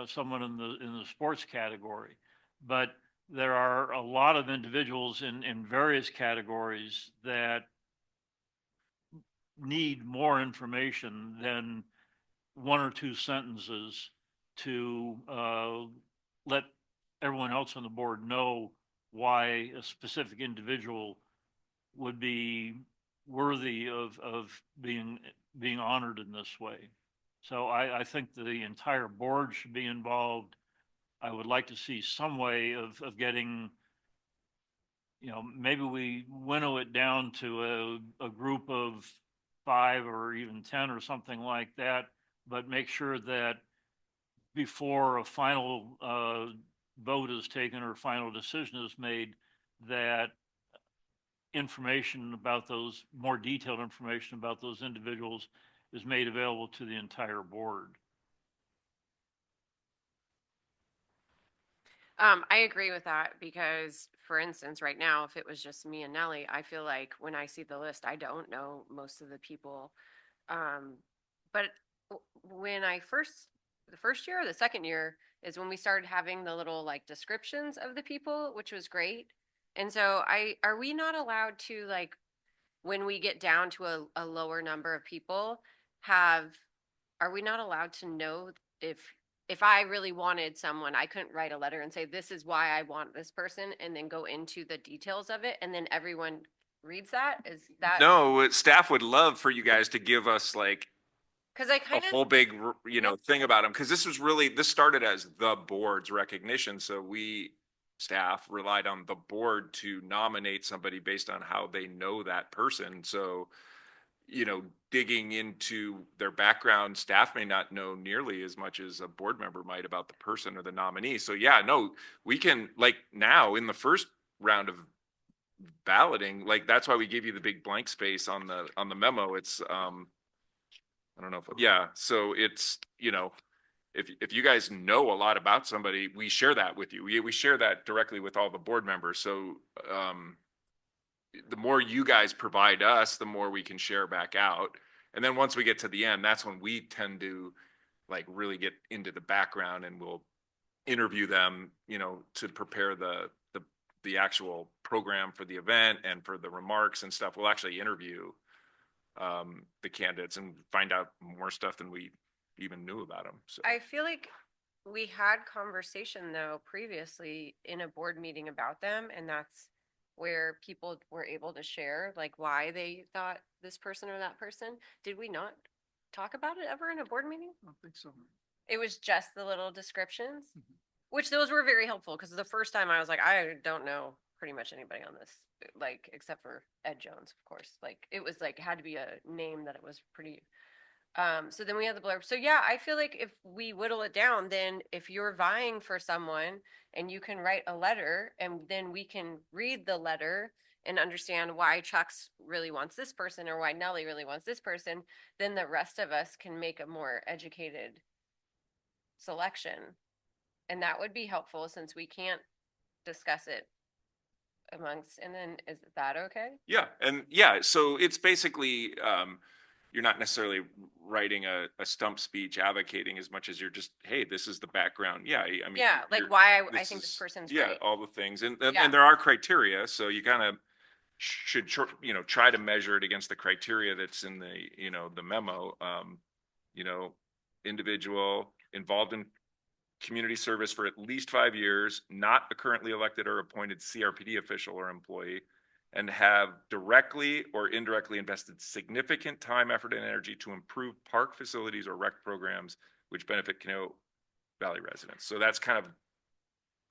someone in the sports category, but there are a lot of individuals in various categories that need more information than one or two sentences to let everyone else on the board know why a specific individual would be worthy of being honored in this way. So I think the entire board should be involved. I would like to see some way of getting, maybe we winnow it down to a group of 5 or even 10 or something like that, but make sure that before a final vote is taken or final decision is made, that information about those, more detailed information about those individuals is made available to the entire board. I agree with that because, for instance, right now, if it was just me and Nellie, I feel like when I see the list, I don't know most of the people. But when the first year or the second year is when we started having the little like descriptions of the people, which was great. And so are we not allowed to, like, when we get down to a lower number of people, are we not allowed to know if I really wanted someone, I couldn't write a letter and say, this is why I want this person, and then go into the details of it, and then everyone reads that? Is that? No, staff would love for you guys to give us like Because I kind a of whole big, thing about them. Because this started as the board's recognition. So staff relied on the board to nominate somebody based on how they know that person. So, digging into their background, staff may not know nearly as much as a board member might about the person or the nominee. So yeah, no, we can, like, now in the first round of balloting, like, that's why we gave you the big blank space on the memo. It's I don't know yeah, so it's, if you guys know a lot about somebody, we share that with you. We share that directly with all the board members. So the more you guys provide us, the more we can share back out. And then once we get to the end, that's when we tend to like really get into the background, and we'll interview them, to prepare the actual program for the event and for the remarks and stuff. We'll actually interview the candidates and find out more stuff than we even knew about them. So I feel like we had conversation though previously in a board meeting about them, and that's where people were able to share like why they thought this person or that person. Did we not talk about it ever in a board meeting? I don't think so. It was just the little descriptions, which those were very helpful because the first time I was like, I don't know pretty much anybody on this, like, except for Ed Jones, of course. Like, it was like, had to be a name that it was pretty. So then we had the blurb. So yeah, I feel like if we whittle it down, then if you're vying for someone and you can write a letter, and then we can read the letter and understand why Chuck's really wants this person or why Nellie really wants this person, then the rest of us can make a more educated selection. And that would be helpful since we can't discuss it amongst, and then is that okay? Yeah, and yeah, so it's basically, you're not necessarily writing a stump speech advocating as much as you're just, hey, this is the background. Yeah, I mean. Yeah, like you're- why I think this is- person's Yeah, right. all the things, and Yeah. there are criteria, so you kind of should, try to measure it against the criteria that's in the, the memo. Individual involved in community service for at least 5 years, not a currently elected or appointed CRPD official or employee, and have directly or indirectly invested significant time, effort, and energy to improve park facilities or rec programs which benefit Conejo Valley residents. So that's kind of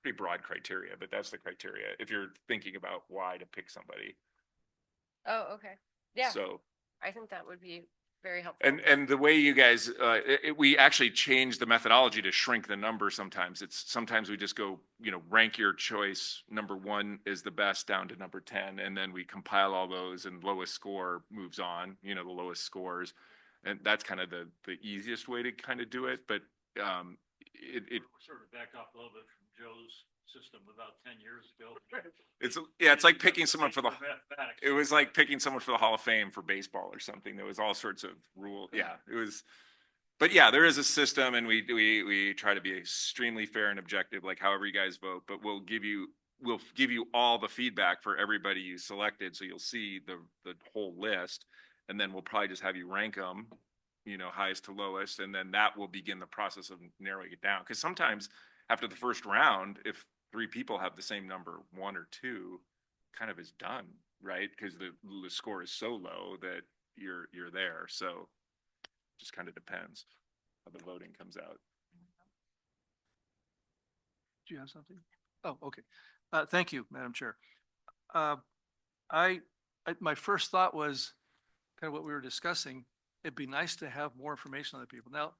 pretty broad criteria, but that's the criteria if you're thinking about why to pick somebody. Oh, okay. Yeah. So, I think that would be very helpful. and the way you guys, we actually change the methodology to shrink the number sometimes. Sometimes we just go, rank your choice. Number 1 is the best down to number 10. And then we compile all those and lowest score moves on, the lowest scores. And that's kind of the easiest way to kind of do it. But it Sort of backed off a little bit from Joe's system about 10 years ago. it's like picking someone for the, Mathematics. it was like picking someone for the Hall of Fame for baseball or something. There was all sorts of rule. Yeah, it was, but yeah, there is a system, and we try to be extremely fair and objective, like however you guys vote, but we'll give you all the feedback for everybody you selected. So you'll see the whole list, and then we'll probably just have you rank them, highest to lowest. And then that will begin the process of narrowing it down. Cause sometimes after the first round, if 3 people have the same number, 1 or 2, kind of is done, right? Because the score is so low that you're there. So just kind of depends how the voting comes out. Do you have something? Oh, okay. Thank you, Madam Chair. My first thought was kind of what we were discussing. It'd be nice to have more information on the people. Now,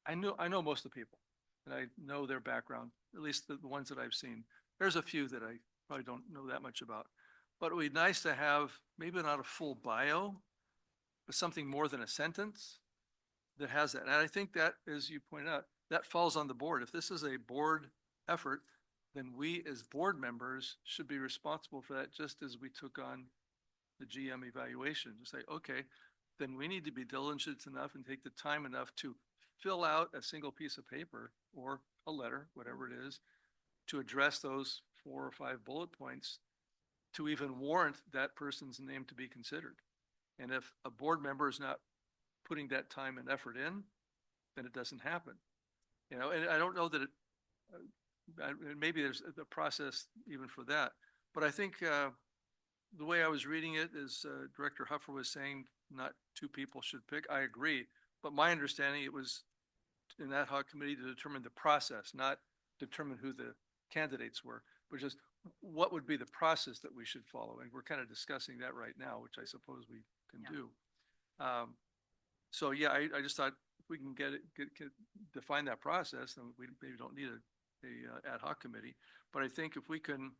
I know most of the people, and I know their background, at least the ones that I've seen. There's a few that I probably don't know that much about, but it would be nice to have maybe not a full bio, but something more than a sentence that has that. And I think that, as you pointed out, that falls on the board. If this is a board effort, then we as board members should be responsible for that, just as we took on the GM evaluation, to say, okay, then we need to be diligent enough and take the time enough to fill out a single piece of paper or a letter, whatever it is, to address those 4 or 5 bullet points to even warrant that person's name to be considered. And if a board member is not putting that time and effort in, then it doesn't happen. And I don't know that maybe there's a process even for that. But I think the way I was reading it is Director Huffer was saying not 2 people should pick. I agree. But my understanding, it was in that ad hoc committee to determine the process, not determine who the candidates were, but just what would be the process that we should follow. And we're kind of discussing that right now, which I suppose we can do. So yeah, I just thought if we can define that process, then we maybe don't need a ad hoc committee. But I think if we can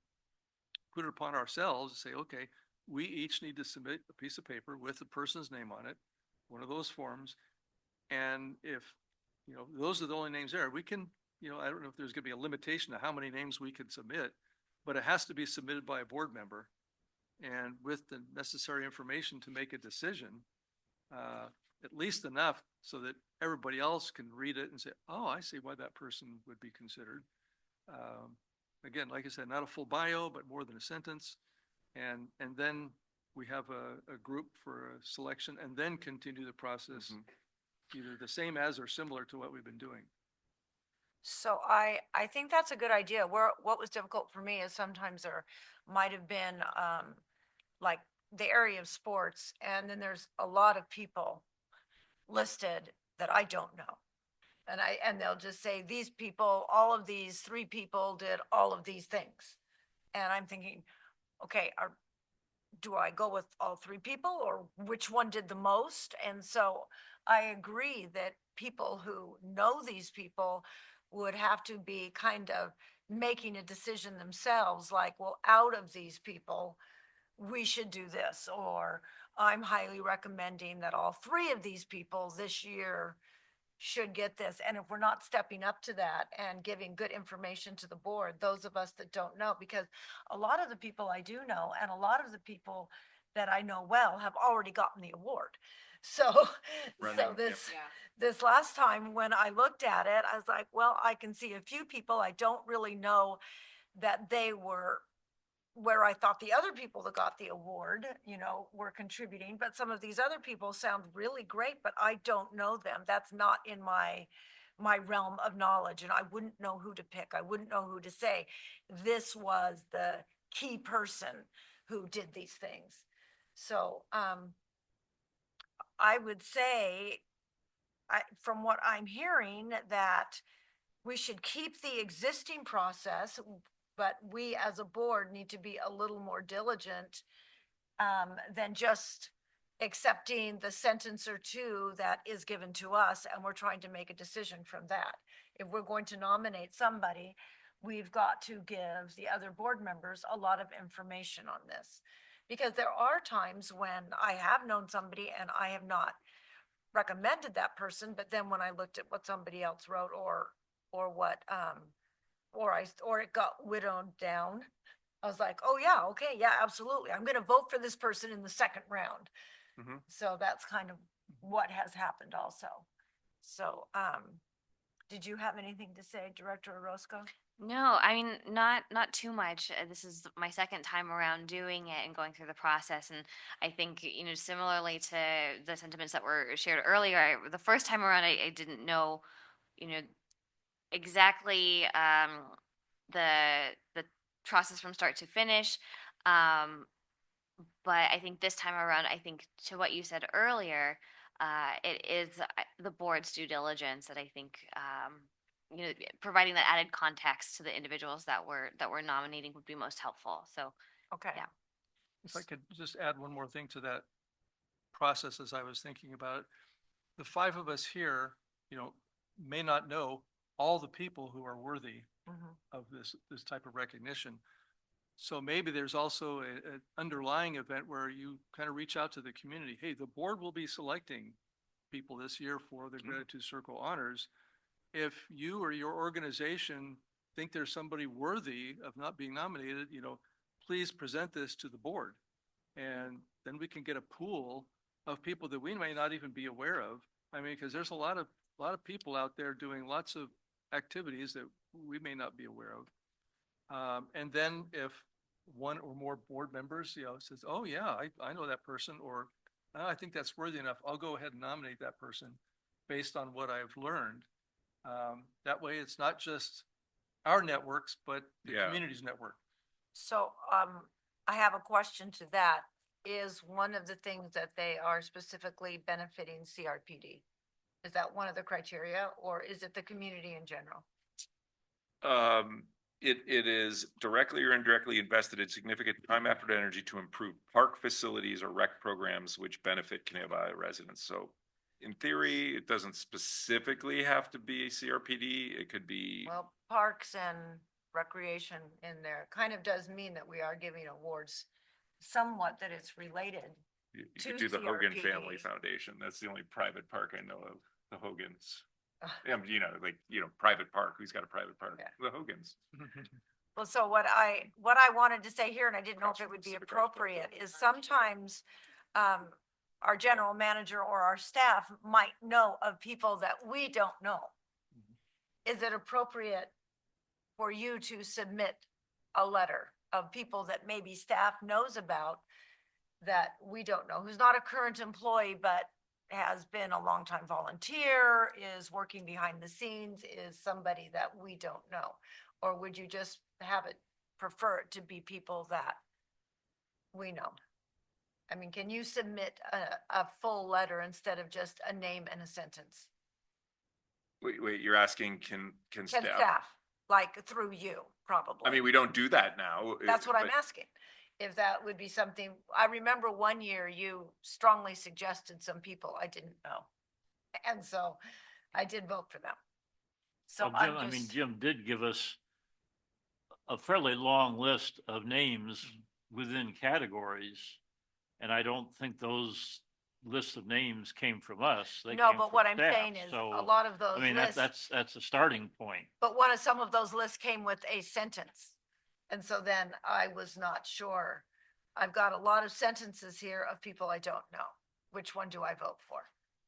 put it upon ourselves and say, okay, we each need to submit a piece of paper with the person's name on it, one of those forms. And if, those are the only names there, we can, I don't know if there's going to be a limitation to how many names we can submit, but it has to be submitted by a board member and with the necessary information to make a decision, at least enough so that everybody else can read it and say, oh, I see why that person would be considered. Again, like I said, not a full bio, but more than a sentence. And then we have a group for a selection and then continue the process, either the same as or similar to what we've been doing. So I think that's a good idea. What was difficult for me is sometimes there might have been like the area of sports, and then there's a lot of people listed that I don't know. And they'll just say these people, all of these 3 people did all of these things. And I'm thinking, okay, do I go with all 3 people or which one did the most? And so I agree that people who know these people would have to be kind of making a decision themselves, like, well, out of these people, we should do this, or I'm highly recommending that all three of these people this year should get this. And if we're not stepping up to that and giving good information to the board, those of us that don't know, because a lot of the people I do know and a lot of the people that I know well have already gotten the award. So, so this last time when I looked at it, I was like, well, I can see a few people. I don't really know that they were where I thought the other people that got the award, were contributing, but some of these other people sound really great, but I don't know them. That's not in my realm of knowledge, and I wouldn't know who to pick. I wouldn't know who to say, this was the key person who did these things. So, I would say, from what I'm hearing, that we should keep the existing process, but we as a board need to be a little more diligent than just accepting the sentence or two that is given to us, and we're trying to make a decision from that. If we're going to nominate somebody, we've got to give the other board members a lot of information on this. Because there are times when I have known somebody and I have not recommended that person, but then when I looked at what somebody else wrote, or what or it got widowed down, I was like, oh yeah, okay, yeah, absolutely, I'm gonna vote for this person in the second round. So that's kind of what has happened also. So, did you have anything to say, Director Orozco? No, I mean, not too much. This is my second time around doing it and going through the process, and I think, similarly to the sentiments that were shared earlier, the first time around, I didn't know, exactly the process from start to finish. But I think this time around, I think to what you said earlier, it is the board's due diligence that I think, providing that added context to the individuals that we're nominating would be most helpful. So, okay, yeah. If I could just add one more thing to that process as I was thinking about it. The five of us here, may not know all the people who are worthy of this type of recognition. So maybe there's also an underlying event where you kind of reach out to the community. Hey, the board will be selecting people this year for the Gratitude Circle honors. If you or your organization think there's somebody worthy of not being nominated, please present this to the board. And then we can get a pool of people that we may not even be aware of. I mean, because there's a lot of people out there doing lots of activities that we may not be aware of. And then if one or more board members, says, oh yeah, I know that person, or I think that's worthy enough, I'll go ahead and nominate that person based on what I've learned. That way it's not just our networks, but the community's network. So, I have a question to that. Is one of the things that they are specifically benefiting CRPD? Is that one of the criteria, or is it the community in general? It is directly or indirectly invested in significant time, effort, and energy to improve park facilities or rec programs which benefit Conejo Valley residents. So in theory, it doesn't specifically have to be CRPD. It could be. Well, parks and recreation in there kind of does mean that we are giving awards somewhat, that it's related. You to could do the Hogan CRPD. Family Foundation. That's the only private park I know of. The Hogans. Private park. Who's got a private park? Yeah. The Hogans. Well, so what I wanted to say here, and I didn't know if it would be appropriate, is sometimes our general manager or our staff might know of people that we don't know. Is it appropriate for you to submit a letter of people that maybe staff knows about that we don't know, who's not a current employee, but has been a longtime volunteer, is working behind the scenes, is somebody that we don't know? Or would you just prefer it to be people that we know? I mean, can you submit a full letter instead of just a name and a sentence? Wait, you're asking can staff? Like through you, probably. I mean, we don't do that now. That's what I'm asking. If that would be something, I remember one year you strongly suggested some people I didn't know. And so I did vote for them. So Well, Jim, Jim did give us a fairly long list of names within categories. And I don't think those lists of names came from us. They No, came but from what I'm staff. saying is a So, lot of those I mean, lists, that's a starting point. but some of those lists came with a sentence. And so then I was not sure. I've got a lot of sentences here of people I don't know. Which one do I vote for?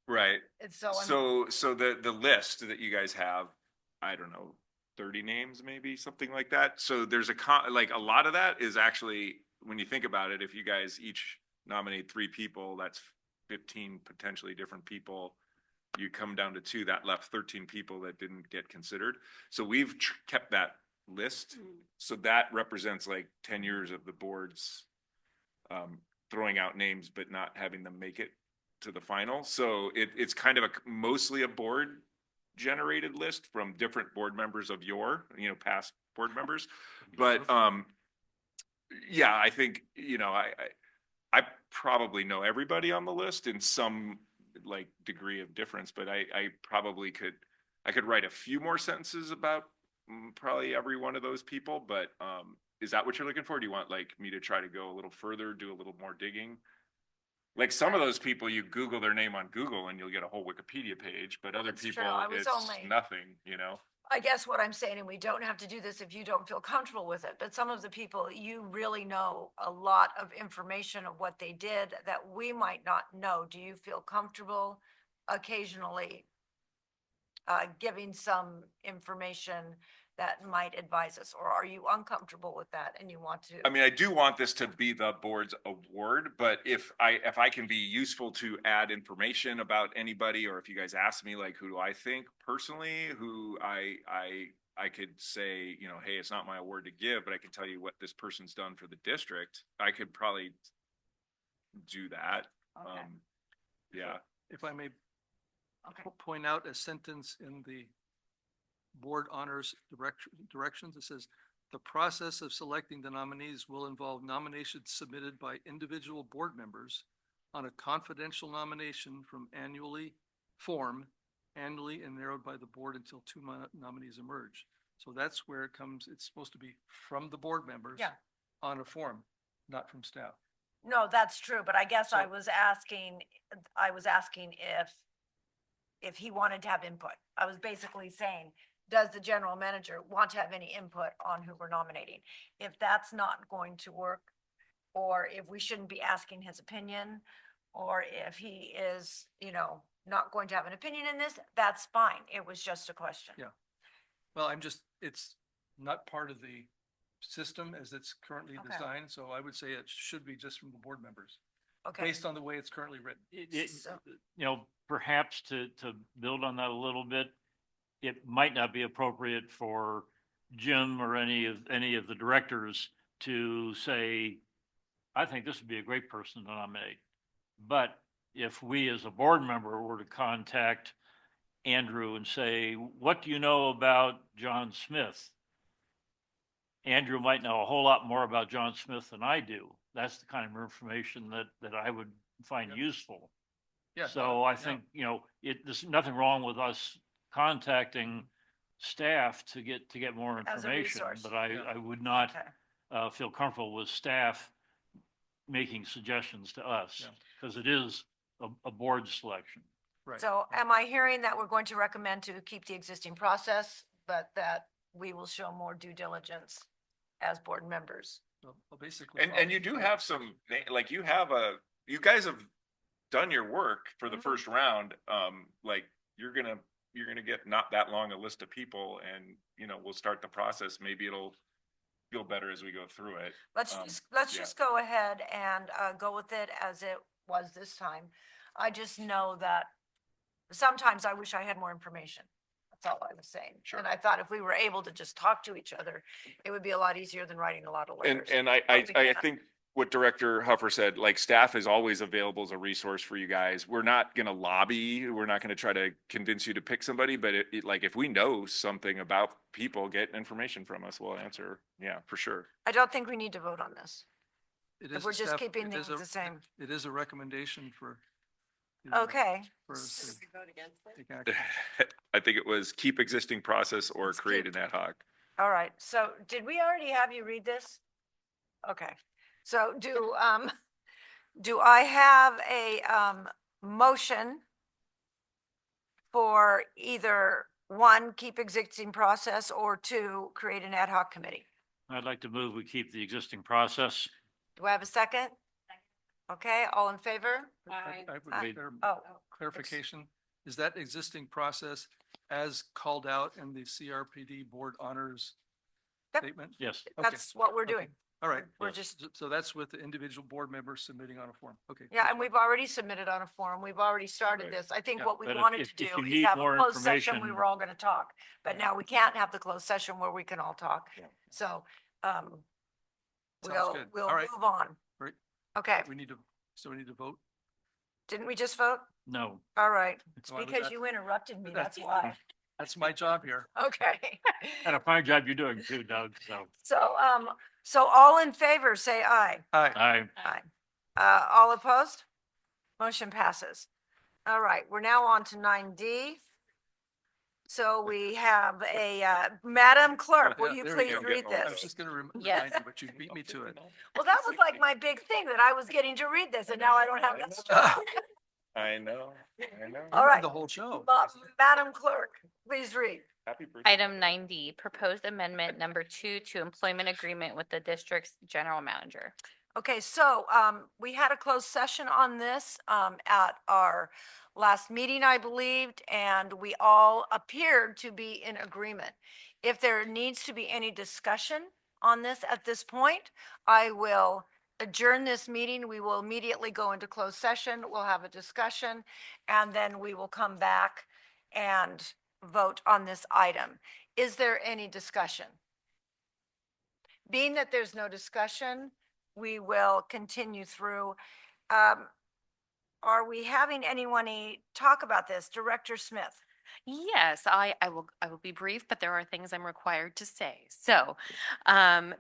Right. And so So the list that you guys have, I don't know, 30 names, maybe something like that. So there's like a lot of that is actually, when you think about it, if you guys each nominate 3 people, that's 15 potentially different people. You come down to 2, that left 13 people that didn't get considered. So we've kept that list. So that represents like 10 years of the board's throwing out names, but not having them make it to the final. So it's kind of mostly a board generated list from different board members of past board members. But yeah, I think, I probably know everybody on the list in some like degree of difference, but I probably could write a few more sentences about probably every one of those people. But is that what you're looking for? Do you want like me to try to go a little further, do a little more digging? Like some of those people, you Google their name on Google and you'll get a whole Wikipedia page, but other That's people, true. I was it's only- nothing, I guess what I'm saying, and we don't have to do this if you don't feel comfortable with it, but some of the people, you really know a lot of information of what they did that we might not know. Do you feel comfortable occasionally giving some information that might advise us, or are you uncomfortable with that and you want to? I mean, I do want this to be the board's award, but if I can be useful to add information about anybody, or if you guys ask me, like, who do I think personally, who I could say, hey, it's not my award to give, but I can tell you what this person's done for the district. I could probably do that. Okay. Yeah. If I may Okay. point out a sentence in the board honors directions, it says, the process of selecting the nominees will involve nominations submitted by individual board members on a confidential nomination form annually and narrowed by the board until 2 nominees emerge. So that's where it's supposed to be from the board members. Yeah. On a form, not from staff. No, that's true, but I guess I So- was asking if he wanted to have input. I was basically saying, does the general manager want to have any input on who we're nominating? If that's not going to work, or if we shouldn't be asking his opinion, or if he is, not going to have an opinion in this, that's fine. It was just a question. Yeah. Well, it's not part of the system as it's currently Okay. designed, so I would say it should be just from the board members, Okay. based on the way it's currently written. Perhaps to build on that a little bit, it might not be appropriate for Jim or any of the directors to say, I think this would be a great person to nominate. But if we as a board member were to contact Andrew and say, what do you know about John Smith? Andrew might know a whole lot more about John Smith than I do. That's the kind of information that I would find useful. Yeah. So I think, there's nothing wrong with us contacting staff to get more As a information, resource. but I would not feel comfortable with staff making suggestions to us, because it is a board selection. Right. So am I hearing that we're going to recommend to keep the existing process, but that we will show more due diligence as board members? Well, basically. And you do have some, like you guys have done your work for the first round. Like you're gonna get not that long a list of people, and we'll start the process. Maybe it'll feel better as we go through it. Let's just go ahead and go with it as it was this time. I just know that sometimes I wish I had more information. That's all I was saying. Sure. And I thought if we were able to just talk to each other, it would be a lot easier than writing a lot of letters. And I But we can't. think what Director Huffer said, like staff is always available as a resource for you guys. We're not going to lobby. We're not going to try to convince you to pick somebody, but like if we know something about people, get information from us. We'll answer. Yeah, for sure. I don't think we need to vote on this. It If is we're just staff- keeping it things is the same. It is a recommendation for. Okay. For us to Vote against it? take action. I think it was keep existing process or Let's create keep- an ad hoc. All right, so did we already have you read this? Okay, so do I have a, motion for either one, keep existing process, or two, create an ad hoc committee? I'd like to move we keep the existing process. Do I have a second? Okay, all in favor? I have a Aye. clear Oh, clarification. Is that existing process as called out in the CRPD board honors Yep. statement? Yes. Okay. that's what we're Okay. doing. All right. We're Yes. just, So that's with the individual board members submitting on a form. Okay. yeah, and we've already submitted on a form. We've already started Right. this. I think Yeah, what we but wanted if to you do is need have a more closed session. We information- were all going to talk, but now we can't have the closed session where we can all talk. So, Sounds we'll good. we'll All right. move on. Right. Okay, We need to vote? didn't we just vote? No. All right, it's Why was because that? you interrupted me, that's That's- why. That's my job here. Okay. And a fine job you're doing too, Doug, so. So all in favor, say aye. Aye. Aye. Aye. All opposed? Motion passes. All right, we're now on to 9D. So we have a, Madam Clerk, will Yeah, you there we please go. read I was this? just going to Yes. remind you, but you beat me to it. Well, that was like my big thing, that I was getting to read this, and now I don't have this job. I know. All You right. read the whole show. Madam Clerk, please read. Happy birthday. Item 9D, proposed amendment number 2 to employment agreement with the district's general manager. Okay, so we had a closed session on this at our last meeting, I believed, and we all appeared to be in agreement. If there needs to be any discussion on this at this point, I will adjourn this meeting. We will immediately go into closed session. We'll have a discussion, and then we will come back and vote on this item. Is there any discussion? Being that there's no discussion, we will continue through. Are we having anyone talk about this? Director Smith? Yes, I will be brief, but there are things I'm required to say. So,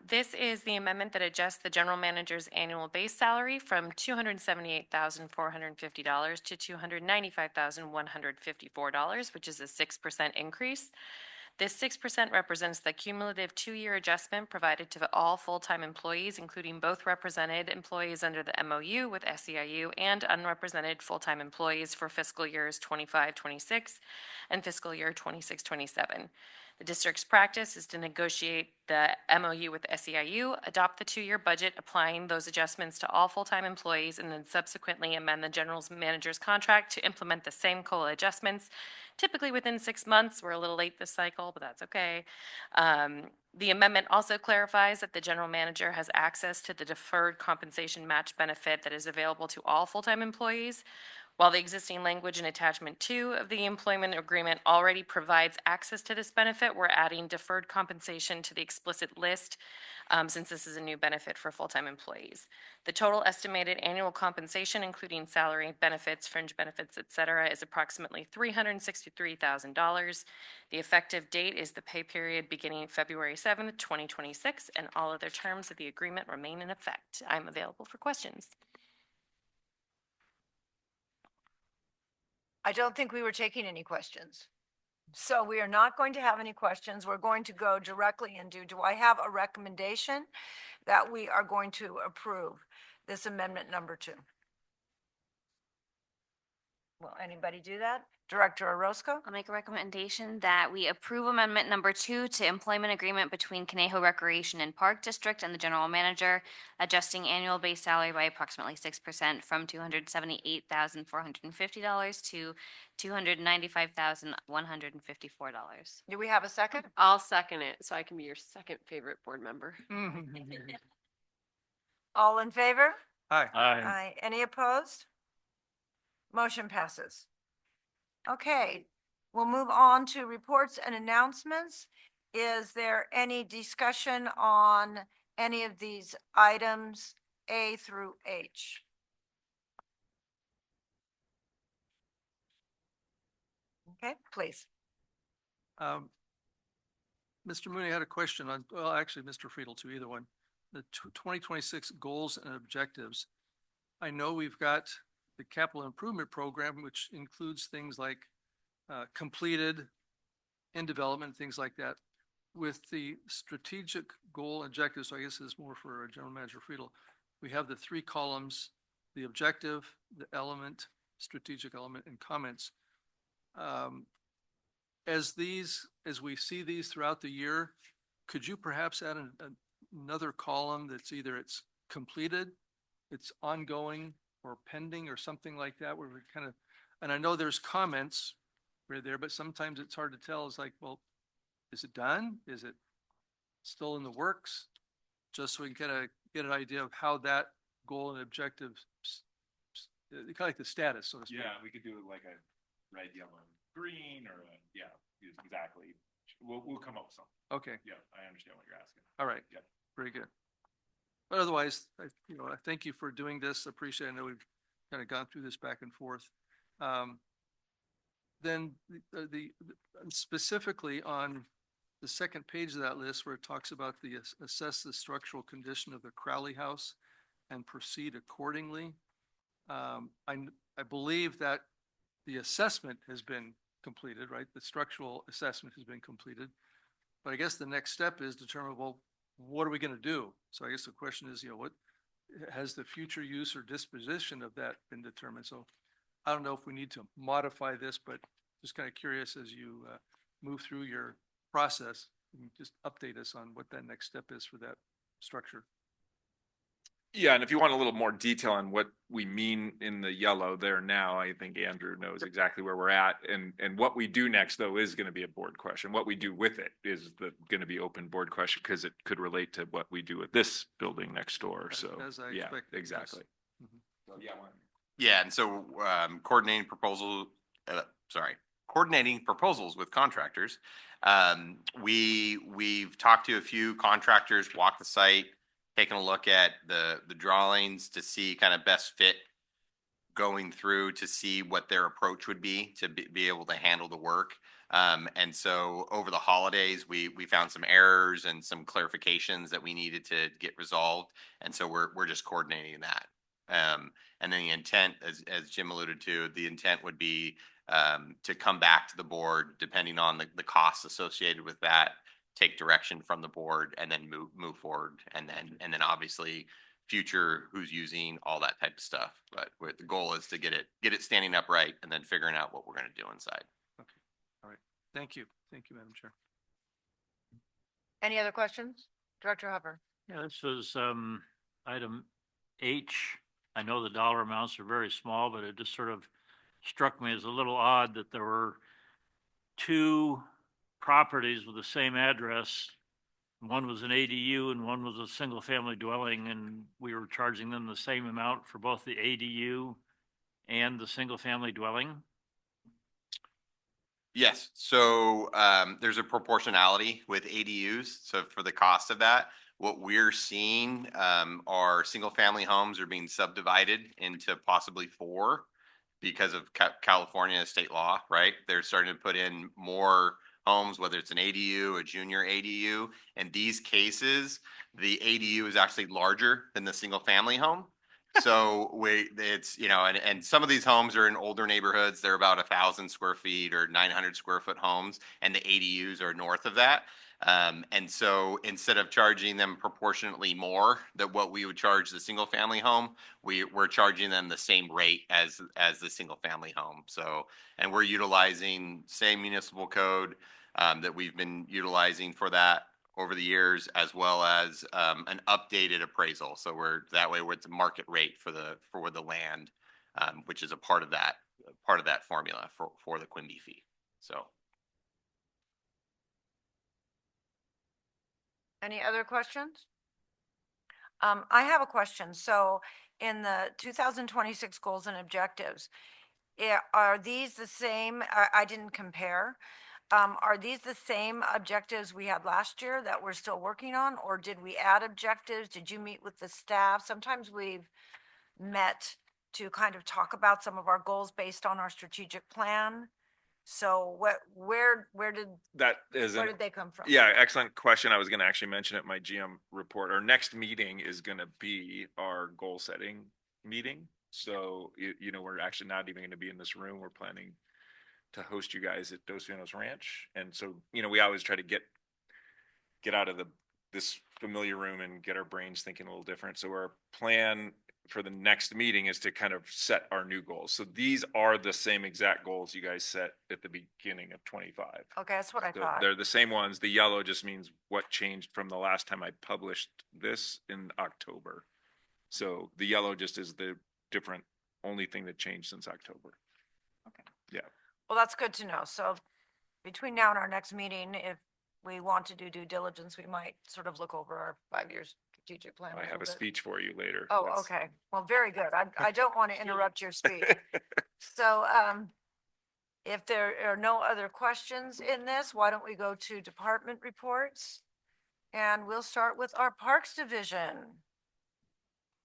this is the amendment that adjusts the general manager's annual base salary from $278,450 to $295,154, which is a 6% increase. This 6% represents the cumulative 2-year adjustment provided to all full-time employees, including both represented employees under the MOU with SEIU and unrepresented full-time employees for fiscal years 25-26 and fiscal year 26-27. The district's practice is to negotiate the MOU with SEIU, adopt the 2-year budget, applying those adjustments to all full-time employees, and then subsequently amend the general manager's contract to implement the same COLA adjustments, typically within 6 months. We're a little late this cycle, but that's okay. The amendment also clarifies that the general manager has access to the deferred compensation match benefit that is available to all full-time employees. While the existing language in attachment 2 of the employment agreement already provides access to this benefit, we're adding deferred compensation to the explicit list, since this is a new benefit for full-time employees. The total estimated annual compensation, including salary, benefits, fringe benefits, et cetera, is approximately $363,000. The effective date is the pay period beginning February 7th, 2026, and all other terms of the agreement remain in effect. I'm available for questions. I don't think we were taking any questions. So we are not going to have any questions. We're going to go directly into, do I have a recommendation that we are going to approve this amendment number 2? Will anybody do that? Director Orozco? I'll make a recommendation that we approve amendment number 2 to employment agreement between Conejo Recreation and Park District and the general manager, adjusting annual base salary by approximately 6% from $278,450 to $295,154. Do we have a second? I'll second it, so I can be your second favorite board member. All in favor? Aye. Aye. Any opposed? Motion passes. Okay, we'll move on to reports and announcements. Is there any discussion on any of these items, A through H? Okay, please. Mr. Mooney had a question on, well, actually, Mr. Friedel too, either one. The 2026 goals and objectives. I know we've got the capital improvement program, which includes things like completed, in development, things like that. with the strategic goal objectives, so I guess it's more for General Manager Friedel. We have the three columns, the objective, the element, strategic element, and comments. As we see these throughout the year, could you perhaps add another column that's either it's completed, it's ongoing, or pending, or something like that, where we kind of, and I know there's comments right there, but sometimes it's hard to tell. It's like, well, is it done? Is it still in the works? Just so we can kind of get an idea of how that goal and objective, kind of like the status, so to speak. Yeah, we could do it like a red, yellow, green, or yeah, exactly. We'll come up with something. Okay. Yeah, I understand what you're asking. All right. Yeah. Very good. But otherwise, I thank you for doing this. I appreciate it. I know we've kind of gone through this back and forth. Then the specifically on the second page of that list, where it talks about the assess the structural condition of the Crowley House and proceed accordingly. I believe that the assessment has been completed, right? The structural assessment has been completed. But I guess the next step is determine, well, what are we going to do? So I guess the question is, what has the future use or disposition of that been determined? So I don't know if we need to modify this, but just kind of curious as you move through your process, just update us on what that next step is for that structure. Yeah, and if you want a little more detail on what we mean in the yellow there now, I think Andrew knows exactly where we're at. And what we do next, though, is going to be a board question. What we do with it is going to be open board question, because it could relate to what we do at this building next door. So As I yeah, expected, exactly. yes. So yeah, Yeah, and so coordinating proposals with contractors. We've talked to a few contractors, walked the site, taken a look at the drawings to see kind of best fit going through to see what their approach would be to be able to handle the work. And so over the holidays, we found some errors and some clarifications that we needed to get resolved. And so we're just coordinating that. And then the intent, as Jim alluded to, the intent would be to come back to the board, depending on the costs associated with that, take direction from the board, and then move forward. And then obviously future who's using all that type of stuff. But the goal is to get it standing up right, and then figuring out what we're going to do inside. Okay. All right. Thank you. Thank you, Madam Chair. Any other questions? Director Hopper? Yeah, this was item H. I know the dollar amounts are very small, but it just sort of struck me as a little odd that there were two properties with the same address. One was an ADU and one was a single family dwelling, and we were charging them the same amount for both the ADU and the single family dwelling. Yes, so there's a proportionality with ADUs. So for the cost of that, what we're seeing are single family homes are being subdivided into possibly 4 because of California state law, right? They're starting to put in more homes, whether it's an ADU, a junior ADU. In these cases, the ADU is actually larger than the single family home. So it's, and some of these homes are in older neighborhoods. They're about 1,000 square feet or 900 square foot homes, and the ADUs are north of that. And so instead of charging them proportionately more than what we would charge the single family home, we're charging them the same rate as the single family home. So, and we're utilizing same municipal code that we've been utilizing for that over the years, as well as an updated appraisal. So that way it's a market rate for the land, which is a part of that formula for the Quimby fee. So. Any other questions? I have a question. So in the 2026 goals and objectives, are these the same? I didn't compare. Are these the same objectives we had last year that we're still working on, or did we add objectives? Did you meet with the staff? Sometimes we've met to kind of talk about some of our goals based on our strategic plan. So where did they come from? Yeah, excellent question. I was going to actually mention it in my GM report. Our next meeting is going to be our goal setting meeting. So, we're actually not even going to be in this room. We're planning to host you guys at Dos Pinos Ranch. And so, we always try to get get out of this familiar room and get our brains thinking a little different. So our plan for the next meeting is to kind of set our new goals. So these are the same exact goals you guys set at the beginning of 25. Okay, that's what I So thought. they're the same ones. The yellow just means what changed from the last time I published this in October. So the yellow just is the different, only thing that changed since October. Okay. Yeah. Well, that's good to know. So between now and our next meeting, if we want to do due diligence, we might sort of look over our 5-year strategic plan. I have a little bit. speech for you later. Oh, That's- okay. Well, very good. I don't want to interrupt your speech. So, if there are no other questions in this, why don't we go to department reports? And we'll start with our Parks Division.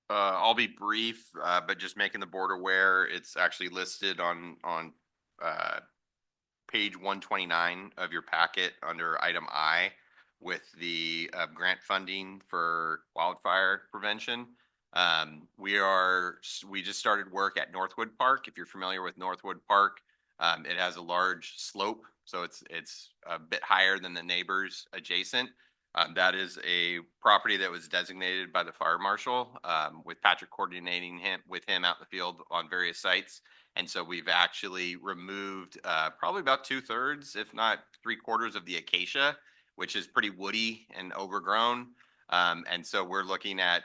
I'll be brief, but just making the board aware, it's actually listed on page 129 of your packet under item I with the grant funding for wildfire prevention. We just started work at Northwood Park. If you're familiar with Northwood Park, it has a large slope, so it's a bit higher than the neighbors adjacent. That is a property that was designated by the fire marshal, with Patrick coordinating with him out in the field on various sites. And so we've actually removed probably about 2/3, if not 3/4 of the acacia, which is pretty woody and overgrown. And so we're looking at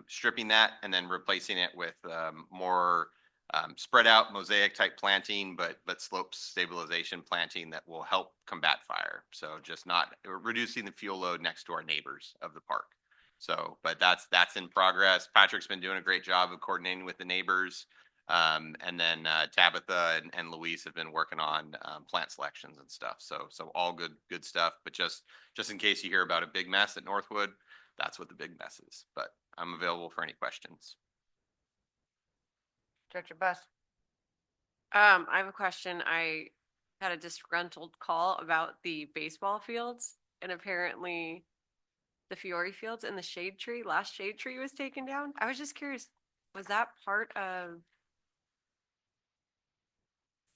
stripping that and then replacing it with more spread out mosaic type planting, but slope stabilization planting that will help combat fire. So just not reducing the fuel load next to our neighbors of the park. So, but that's in progress. Patrick's been doing a great job of coordinating with the neighbors. And then Tabitha and Luis have been working on plant selections and stuff. So all good stuff. But just in case you hear about a big mess at Northwood, that's what the big mess is. But I'm available for any questions. Director Bus. I have a question. I had a disgruntled call about the baseball fields, and apparently the Fiore fields and the last shade tree was taken down. I was just curious, was that part of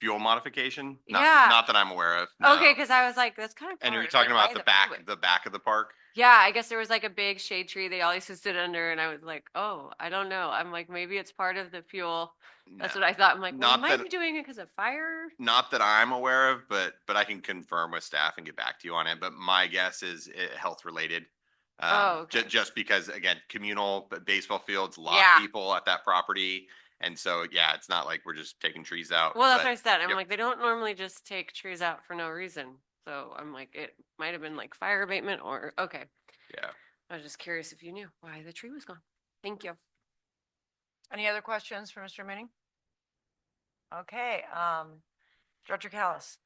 Fuel modification? Yeah. Not that I'm aware of. No. Okay, because I was like, that's kind of And you're hard, talking like, about by the back of the park? Yeah, I guess there was like a big shade tree they all used to sit under, and I was like, oh, I don't know. I'm like, maybe it's part of the fuel. That's No. what I thought. I'm like, well, Not you might that- be doing it because of fire. Not that I'm aware of, but I can confirm with staff and get back to you on it. But my guess is health related. Oh, okay. Just because again, communal baseball fields, a lot Yeah. of people at that property. And so, yeah, it's not like we're just taking trees out. Well, that's but- what I said. I'm yep. like, they don't normally just take trees out for no reason. So I'm like, it might have been like fire abatement or, okay. Yeah. I was just curious if you knew why the tree was gone. Thank you. Any other questions for Mr. Minning? Okay, Director Callis.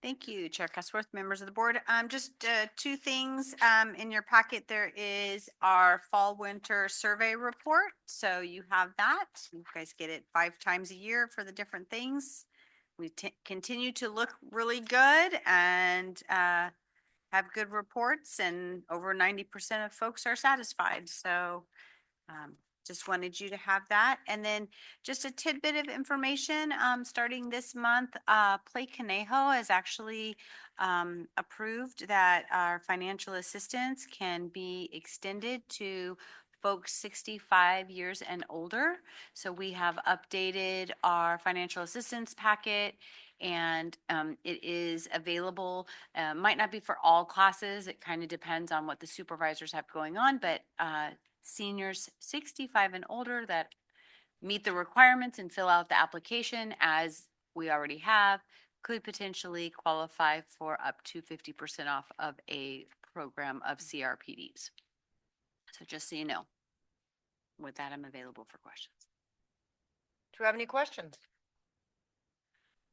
Thank you, Chair Cusworth, members of the board. Just two things. In your packet, there is our fall winter survey report. So you have that. You guys get it 5 times a year for the different things. We continue to look really good and have good reports, and over 90% of folks are satisfied. So just wanted you to have that. And then just a tidbit of information, starting this month, Play Conejo has actually approved that our financial assistance can be extended to folks 65 years and older. So we have updated our financial assistance packet, and it is available. Might not be for all classes. It kind of depends on what the supervisors have going on, but seniors 65 and older that meet the requirements and fill out the application, as we already have, could potentially qualify for up to 50% off of a program of CRPDs. So just so you know. With that, I'm available for questions. Do you have any questions?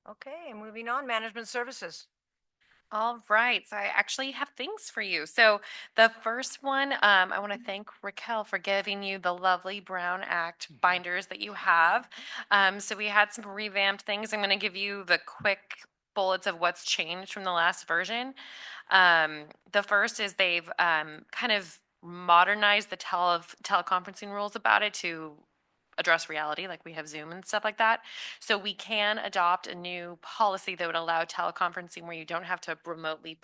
Okay, moving on, management services. All right, so I actually have things for you. So the first one, I want to thank Raquel for giving you the lovely Brown Act binders that you have. So we had some revamped things. I'm going to give you the quick bullets of what's changed from the last version. The first is they've kind of modernized the teleconferencing rules about it to address reality, like we have Zoom and stuff like that. So we can adopt a new policy that would allow teleconferencing where you don't have to remotely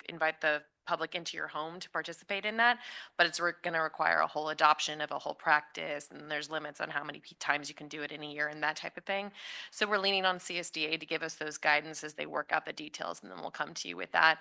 invite the public into your home to participate in that, but it's going to require a whole adoption of a whole practice, and there's limits on how many times you can do it in a year and that type of thing. So we're leaning on CSDA to give us those guidance as they work out the details, and then we'll come to you with that.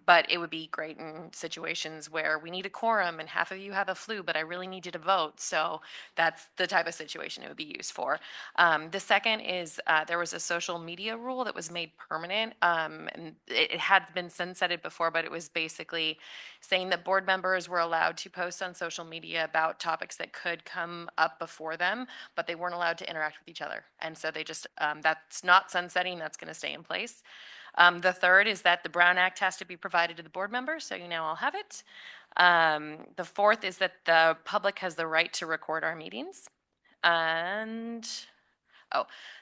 But it would be great in situations where we need a quorum and half of you have a flu, but I really need you to vote. So that's the type of situation it would be used for. The second is there was a social media rule that was made permanent, and it had been sunsetted before, but it was basically saying that board members were allowed to post on social media about topics that could come up before them, but they weren't allowed to interact with each other. And so they just, that's not sunsetting, that's going to stay in place. The third is that the Brown Act has to be provided to the board members, so you now all have it. The fourth is that the public has the right to record our meetings. And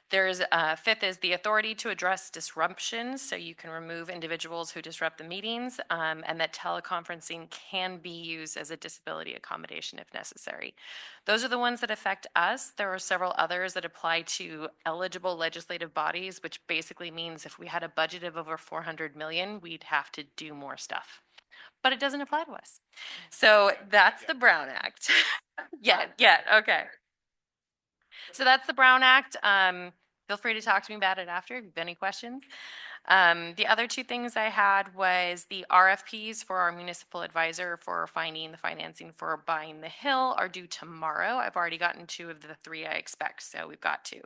there's fifth is the authority to address disruptions, so you can remove individuals who disrupt the meetings, and that teleconferencing can be used as a disability accommodation if necessary. Those are the ones that affect us. There are several others that apply to eligible legislative bodies, which basically means if we had a budget of over 400 million, we'd have to do more stuff. But it doesn't apply to us. So that's the Brown Act. Okay. So that's the Brown Act. Feel free to talk to me about it after if you have any questions. The other two things I had was the RFPs for our municipal advisor for finding the financing for buying the hill are due tomorrow. I've already gotten 2 of the 3 I expect, so we've got 2.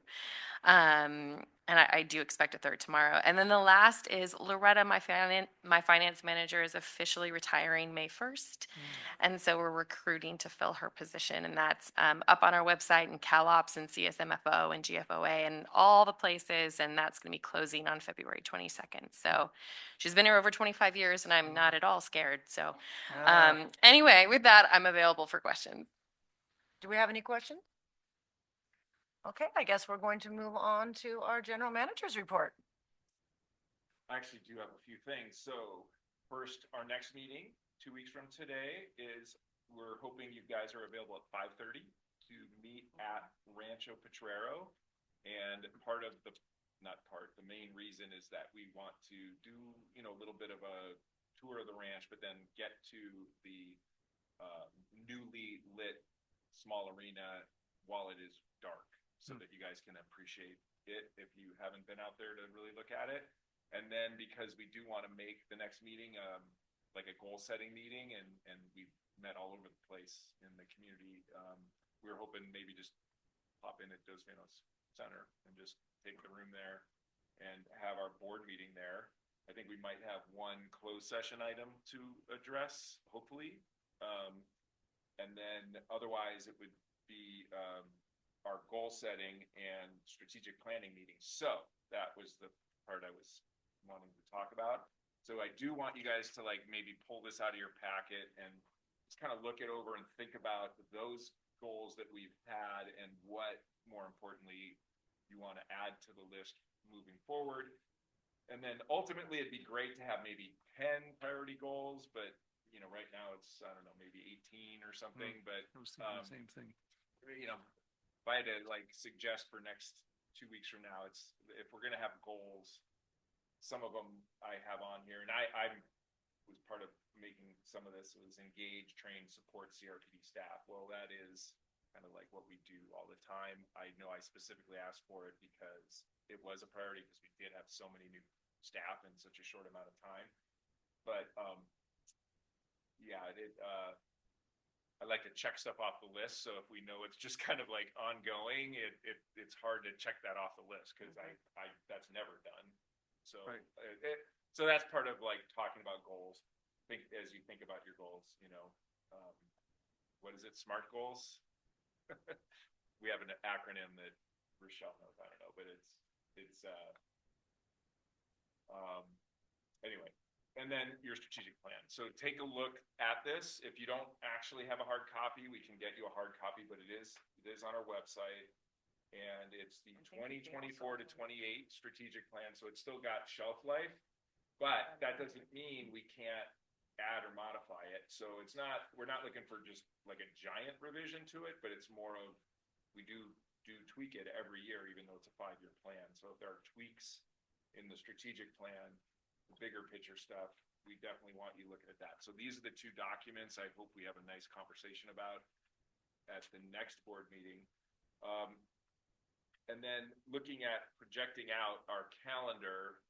And I do expect a third tomorrow. And then the last is Loretta, my finance manager, is officially retiring May 1st. And so we're recruiting to fill her position. And that's up on our website and CalOps and CSMFO and GFOA and all the places. And that's going to be closing on February 22nd. So she's been here over 25 years and I'm not at all scared. So anyway, with that, I'm available for questions. Do we have any questions? Okay, I guess we're going to move on to our general manager's report. I actually do have a few things. So first, our next meeting 2 weeks from today is, we're hoping you guys are available at 5:30 to meet at Rancho Potrero. And the main reason is that we want to do, a little bit of a tour of the ranch, but then get to the newly lit small arena while it is dark, so that you guys can appreciate it if you haven't been out there to really look at it. And then because we do want to make the next meeting like a goal setting meeting, and we've met all over the place in the community, we were hoping maybe just pop in at Dos Pinos Center and just take the room there and have our board meeting there. I think we might have one closed session item to address, hopefully. And then otherwise it would be our goal setting and strategic planning meetings. So that was the part I was wanting to talk about. So I do want you guys to maybe pull this out of your packet and just kind of look it over and think about those goals that we've had and what, more importantly, you want to add to the list moving forward. And then ultimately it'd be great to have maybe 10 priority goals, but right now it's, I don't know, maybe 18 or something. But I was thinking the same thing. If I had to suggest for next 2 weeks from now, it's, if we're going to have goals, some of them I have on here, and I was part of making some of this, was engage, train, support CRPD staff. Well, that is kind of like what we do all the time. I know I specifically asked for it because it was a priority, because we did have so many new staff in such a short amount of time. But I like to check stuff off the list. So if we know it's just kind of ongoing, it's hard to check that off the list, because I that's never done. So so that's part of talking about goals. As you think about your goals, what is it? SMART goals. We have an acronym that Rochelle knows. I don't know, but it's anyway. And then your strategic plan. So take a look at this. If you don't actually have a hard copy, we can get you a hard copy, but it is on our website. And it's the 2024 to 28 strategic plan. So it's still got shelf life, but that doesn't mean we can't add or modify it. So we're not looking for just a giant revision to it, but it's more of, we do tweak it every year, even though it's a 5-year plan. So if there are tweaks in the strategic plan, the bigger picture stuff, we definitely want you looking at that. So these are the two documents I hope we have a nice conversation about at the next board meeting. And then looking at projecting out our calendar,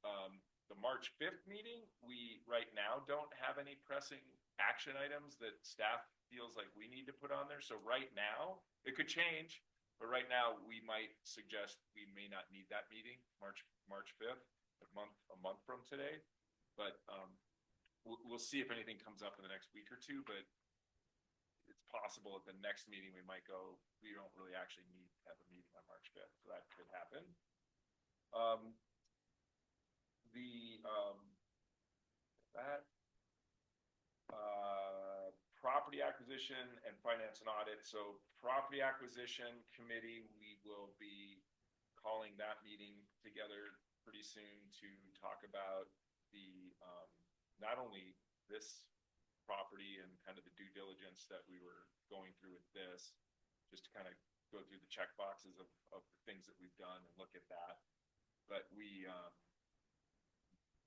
the March 5th meeting, we right now don't have any pressing action items that staff feels like we need to put on there. So right now, it could change, but right now we might suggest we may not need that meeting, March 5th, a month from today. But we'll see if anything comes up in the next week or two, but it's possible at the next meeting we might go, we don't really actually need to have a meeting on March 5th, so that could happen. Property acquisition and finance and audit. So property acquisition committee, we will be calling that meeting together pretty soon to talk about the not only this property and kind of the due diligence that we were going through with this, just to kind of go through the check boxes of the things that we've done and look at that. But we,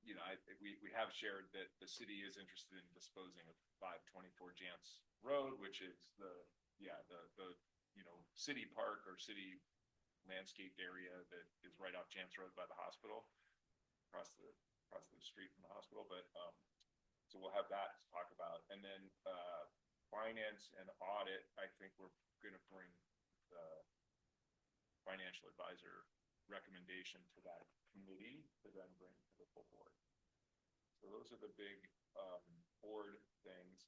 you know, we have shared that the city is interested in disposing of 524 Jantz Road, which is the you know, city park or city landscaped area that is right off Jantz Road by the hospital, across the street from the hospital. But so we'll have that to talk about. And then finance and audit, I think we're going to bring the financial advisor recommendation to that committee to then bring to the full board. So those are the big board things.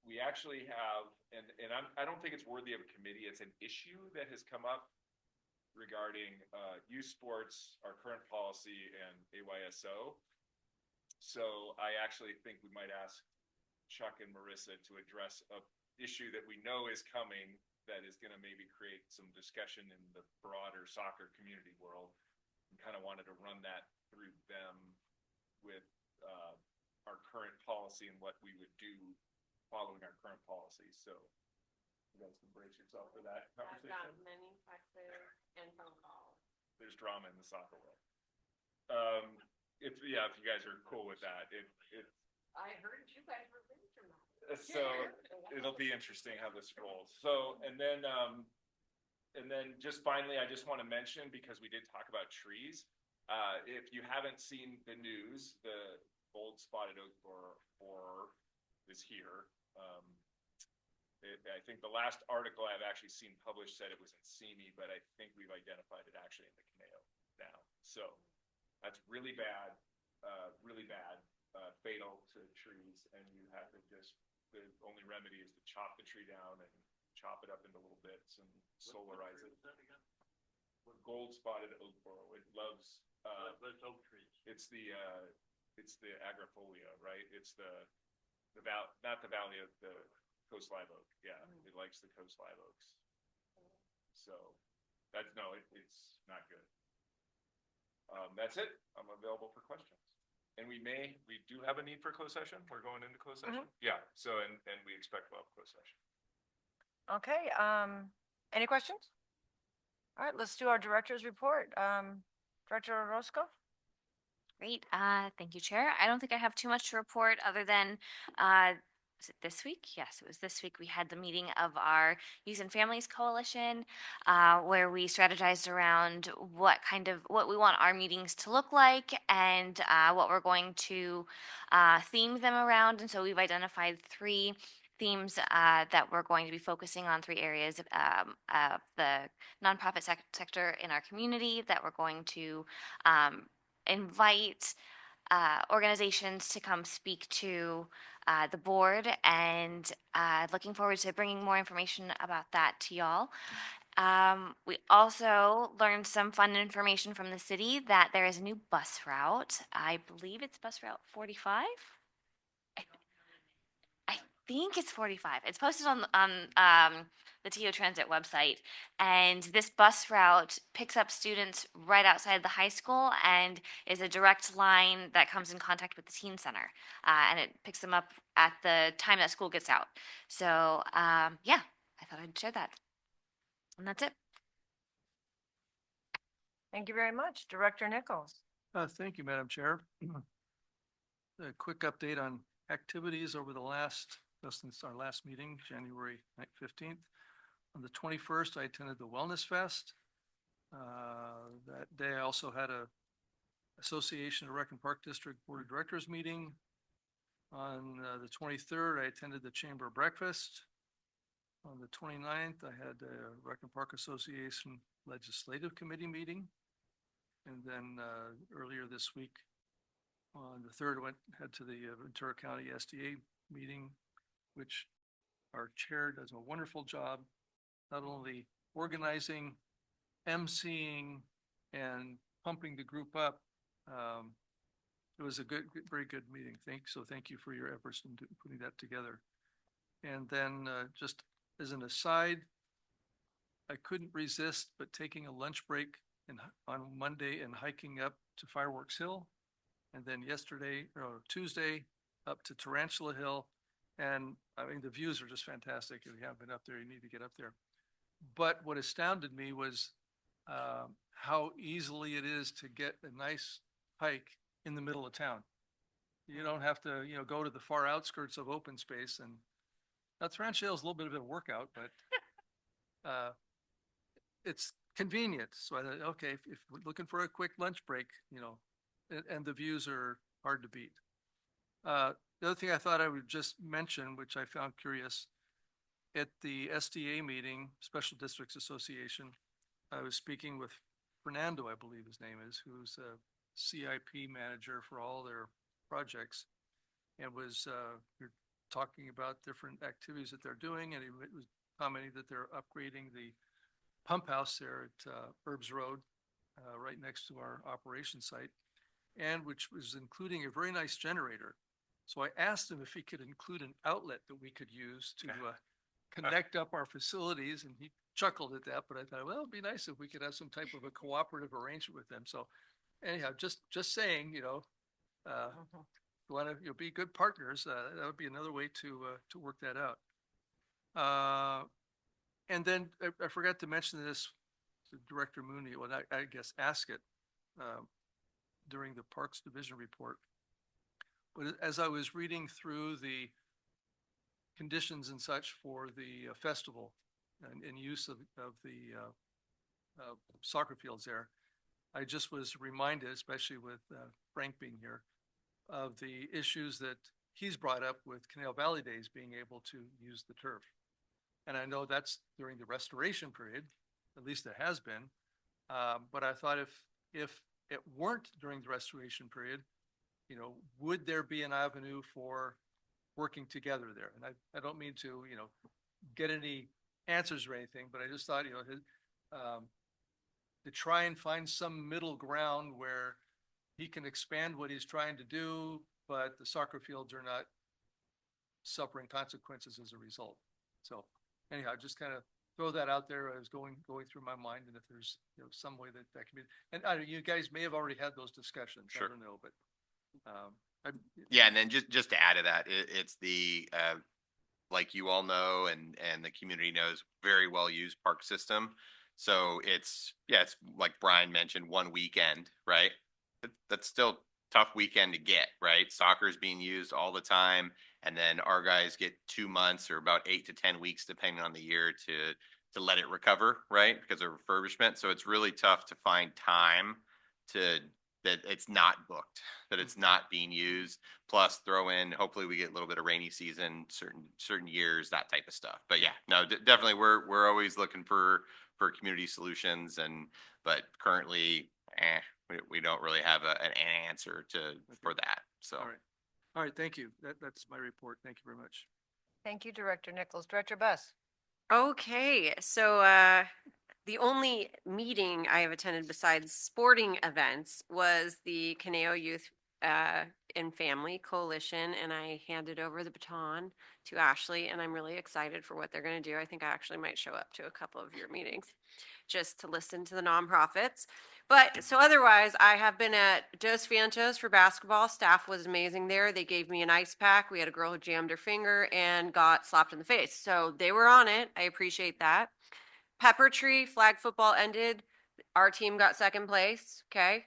We actually have, and I don't think it's worthy of a committee. It's an issue that has come up regarding youth sports, our current policy, and AYSO. So I actually think we might ask Chuck and Marissa to address a issue that we know is coming that is going to maybe create some discussion in the broader soccer community world, and kind of wanted to run that through them with our current policy and what we would do following our current policy. So you guys can brace yourself for that conversation. I've got many texts and phone calls. There's drama in the soccer world. If you guys are cool with that, I heard you guys were really dramatic. so it'll be interesting how this rolls. So and then just finally, I just want to mention, because we did talk about trees. If you haven't seen the news, the gold spotted oak borer is here. I think the last article I've actually seen published said it was in Simi, but I think we've identified it actually in the Conejo now. So that's really bad, fatal to trees, and you have to the only remedy is to chop the tree down and chop it up into little bits and solarize it. Gold spotted oak borer. It loves. It's oak trees. It's the agrifolia, right? It's not the valley of the coast live oak. Yeah, it likes the coast live oaks. So it's not good. That's it. I'm available for questions. And we do have a need for closed session. We're going into closed session. Yeah. So, and we expect we'll have closed session. Okay. Any questions? All right, let's do our director's report. Director Orozco? Great. Thank you, Chair. I don't think I have too much to report other than, was it this week? Yes, it was this week. We had the meeting of our Youth and Families Coalition, where we strategized around what we want our meetings to look like and what we're going to theme them around. And so we've identified 3 themes that we're going to be focusing on, 3 areas of the nonprofit sector in our community that we're going to invite organizations to come speak to the board, and looking forward to bringing more information about that to y'all. We also learned some fun information from the city that there is a new bus route. I believe it's bus route 45. I think it's 45. It's posted on the TO Transit website, and this bus route picks up students right outside the high school and is a direct line that comes in contact with the teen center, and it picks them up at the time that school gets out. So yeah, I thought I'd share that, and that's it. Thank you very much. Director Nichols. Thank you, Madam Chair. a quick update on activities over the last, since our last meeting, January 15th. On the 21st, I attended the Wellness Fest. That day, I also had a Association of Rec and Park District Board of Directors meeting. On the 23rd, I attended the Chamber Breakfast. On the 29th, I had a Rec and Park Association Legislative Committee meeting. And then earlier this week, on the 3rd, I head to the Ventura County SDA meeting, which our chair does a wonderful job, not only organizing, emceeing, and pumping the group up. It was a very good meeting. Thank you for your efforts in putting that together. And then just as an aside, I couldn't resist but taking a lunch break on Monday and hiking up to Fireworks Hill. And then Tuesday, up to Tarantula Hill. And I mean, the views are just fantastic. If you haven't been up there, you need to get up there. But what astounded me was how easily it is to get a nice hike in the middle of town. You don't have to, go to the far outskirts of open space. And now Tarantula Hill is a little bit of a workout, but it's convenient. So I thought, okay, if we're looking for a quick lunch break, and the views are hard to beat. The other thing I thought I would just mention, which I found curious, at the SDA meeting, Special Districts Association, I was speaking with Fernando, I believe his name is, who's a CIP manager for all their projects, and was talking about different activities that they're doing, and he was commenting that they're upgrading the pump house there at Herbs Road, right next to our operations site, and which was including a very nice generator. So I asked him if he could include an outlet that we could use to connect up our facilities, and he chuckled at that, but I thought, well, it'd be nice if we could have some type of a cooperative arrangement with them. So anyhow, just saying, you want to be good partners, that would be another way to work that out. And then I forgot to mention this to Director Mooney, well, I guess ask it during the Parks Division report. But as I was reading through the conditions and such for the festival and use of the soccer fields there, I just was reminded, especially with Frank being here, of the issues that he's brought up with Canal Valley Days being able to use the turf. And I know that's during the restoration period, at least it has been. But I thought if it weren't during the restoration period, would there be an avenue for working together there? And I don't mean to, get any answers or anything, but I just thought, to try and find some middle ground where he can expand what he's trying to do, but the soccer fields are not suffering consequences as a result. So anyhow, just kind of throw that out there. I was going through my mind, and if there's some way that can be, and I don't know, you guys may have already had those discussions. Sure. I don't know, but yeah, and then just to add to that, it's the like you all know, and the community knows, very well used park system. So it's like Brian mentioned, one weekend, right? That's still tough weekend to get, right? Soccer is being used all the time, and then our guys get 2 months or about 8 to 10 weeks, depending on the year, to let it recover, right? Because of refurbishment. So it's really tough to find time that it's not booked, that it's not being used. Plus, throw in, hopefully we get a little bit of rainy season, certain years, that type of stuff. But yeah, no, definitely we're always looking for community solutions, but currently, we don't really have an answer for that. So. All right. Thank you. That's my report. Thank you very much. Thank you, Director Nichols. Director Buss. Okay, so the only meeting I have attended besides sporting events was the Conejo Youth and Family Coalition, and I handed over the baton to Ashley, and I'm really excited for what they're going to do. I think I actually might show up to a couple of your meetings just to listen to the nonprofits. But so otherwise, I have been at Dos Vientos for basketball. Staff was amazing there. They gave me an ice pack. We had a girl who jammed her finger and got slapped in the face. So they were on it. I appreciate that. Pepper Tree flag football ended. Our team got second place. Okay.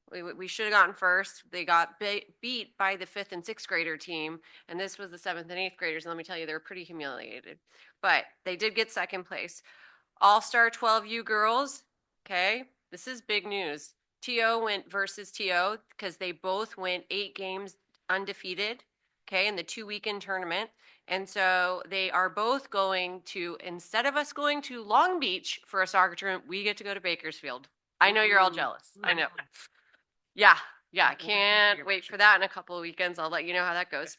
We should have gotten first. They got beat by the 5th and 6th grader team, and this was the 7th and 8th graders. And let me tell you, they were pretty humiliated. But they did get second place. All-Star 12U girls, okay, this is big news. TO went versus TO because they both went 8 games undefeated, okay, in the 2-weekend tournament. And so they are both going to, instead of us going to Long Beach for a soccer tournament, we get to go to Bakersfield. I know you're all jealous. I know. Yeah, yeah, I can't wait for that in a couple of weekends. I'll let you know how that goes.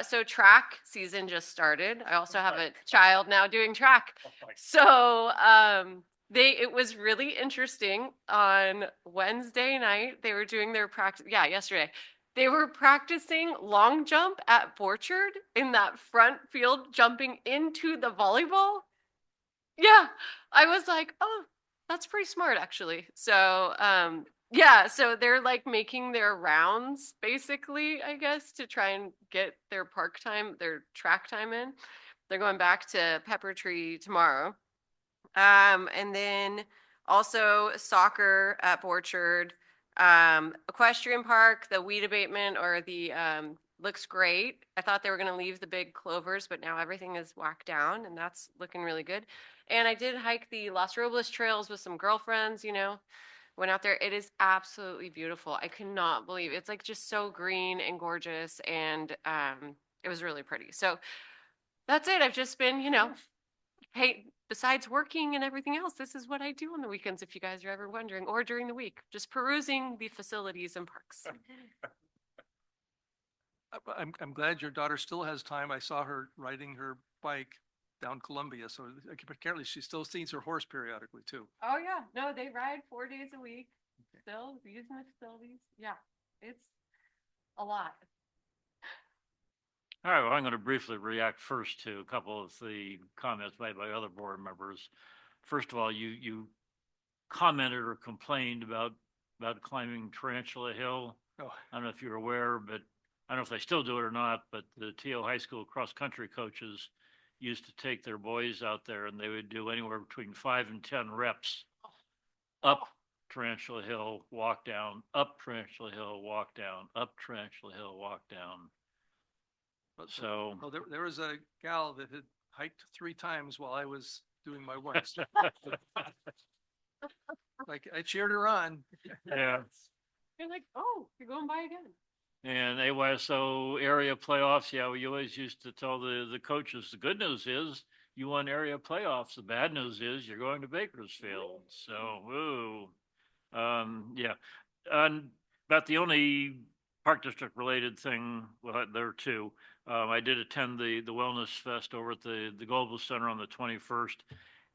So track season just started. I also have a child now doing track. So it was really interesting. On Wednesday night, they were doing their practice. Yeah, yesterday. They were practicing long jump at Borchard in that front field, jumping into the volleyball. Yeah, I was like, oh, that's pretty smart actually. So, yeah, so they're like making their rounds basically, I guess, to try and get their park time, their track time in. They're going back to Pepper Tree tomorrow. And then also soccer at Borchard, equestrian park, the weed abatement or the looks great. I thought they were going to leave the big clovers, but now everything is whacked down and that's looking really good. And I did hike the Los Robles trails with some girlfriends, went out there. It is absolutely beautiful. I cannot believe it's like just so green and gorgeous. And it was really pretty. So that's it. I've just been, hey, besides working and everything else, this is what I do on the weekends, if you guys are ever wondering, or during the week, just perusing the facilities and parks. I'm glad your daughter still has time. I saw her riding her bike down Columbia, so apparently she still sees her horse periodically too. Oh yeah, no, they ride 4 days a week, still using the facilities. Yeah, it's a lot. All right, well, I'm going to briefly react first to a couple of the comments made by other board members. First of all, you commented or complained about climbing Tarantula Hill. Oh. I don't know if you're aware, but I don't know if they still do it or not, but the TO high school cross-country coaches used to take their boys out there and they would do anywhere between 5 and 10 reps up Tarantula Hill, walk down, up Tarantula Hill, walk down, up Tarantula Hill, walk down. So well, there was a gal that had hiked 3 times while I was doing my work. Like I cheered her on. Yeah. You're like, oh, you're going by again. And AYSO area playoffs, yeah, we always used to tell the coaches, the good news is you won area playoffs. The bad news is you're going to Bakersfield. So, ooh, yeah. And about the only Park District related thing, well, there are two. I did attend the Wellness Fest over at the Global Center on the 21st.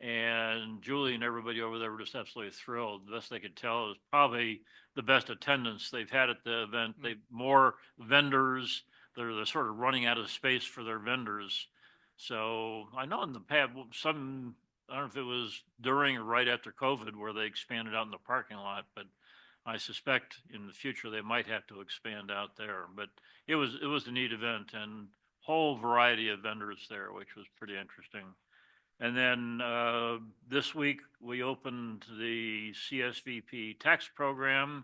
And Julie and everybody over there were just absolutely thrilled. The best they could tell is probably the best attendance they've had at the event. They've more vendors. They're sort of running out of space for their vendors. So I know in the past, I don't know if it was during or right after COVID where they expanded out in the parking lot, but I suspect in the future they might have to expand out there. But it was a neat event and whole variety of vendors there, which was pretty interesting. And then this week we opened the CSVP tax program